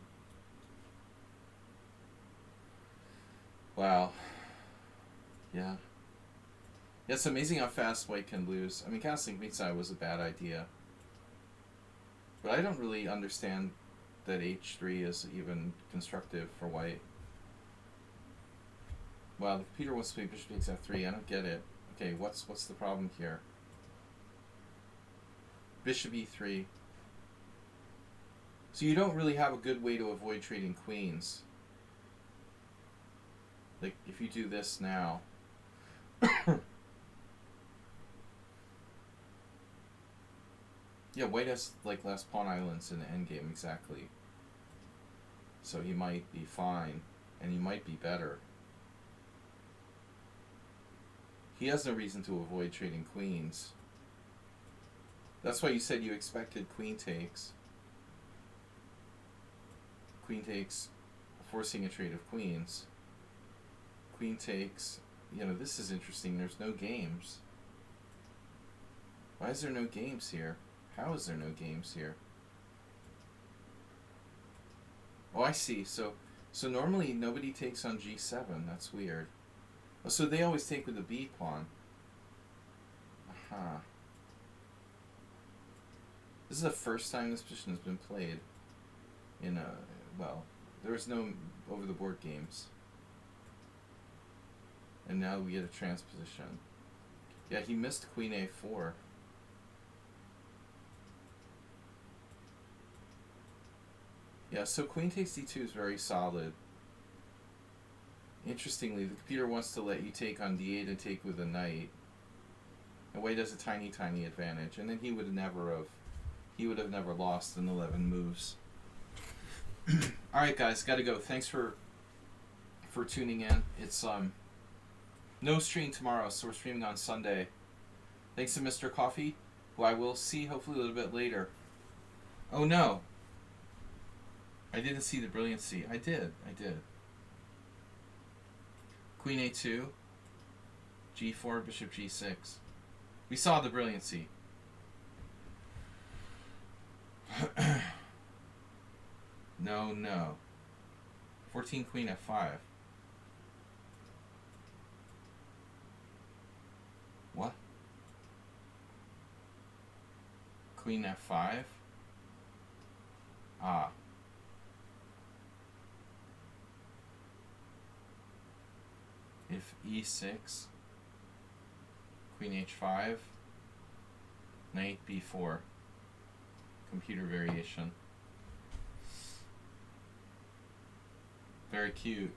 Wow. Yeah. Yeah, it's amazing how fast white can lose. I mean, castling queenside was a bad idea. But I don't really understand that h3 is even constructive for white. Wow, the computer wants to play bishop takes f3. I don't get it. Okay, what's the problem here? Bishop e3. So you don't really have a good way to avoid trading queens. Like, if you do this now... Yeah, white has like less pawn islands in the endgame, exactly. So he might be fine, and he might be better. He has no reason to avoid trading queens. That's why you said you expected queen takes. Queen takes, forcing a trade of queens. Queen takes, you know, this is interesting, there's no games. Why is there no games here? How is there no games here? Oh, I see. So normally nobody takes on g7. That's weird. Oh, so they always take with the b pawn. Aha. This is the first time this position has been played in a, well, there was no over-the-board games. And now we get a transposition. Yeah, he missed queen a4. Yeah, so queen takes d2 is very solid. Interestingly, the computer wants to let you take on d8 and take with a knight. And Wei does a tiny, tiny advantage, and then he would have never lost in 11 moves. All right, guys, gotta go. Thanks for tuning in. It's no stream tomorrow, so we're streaming on Sunday. Thanks to Mr. Coffee, who I will see hopefully a little bit later. Oh no, I didn't see the brilliancy. I did. Queen a2, g4, bishop g6. We saw the brilliancy. No. 14 queen f5. What? Queen f5? Ah. If e6, queen h5, knight b4. Computer variation. Very cute.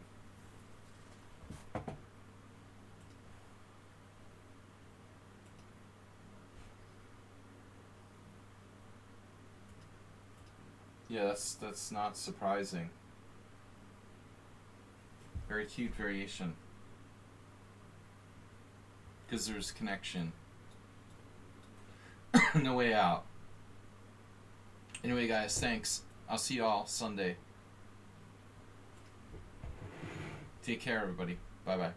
Yeah, that's not surprising. Very cute variation. Because there's connection. No way out. Anyway, guys, thanks. I'll see you all Sunday. Take care, everybody. Bye-bye.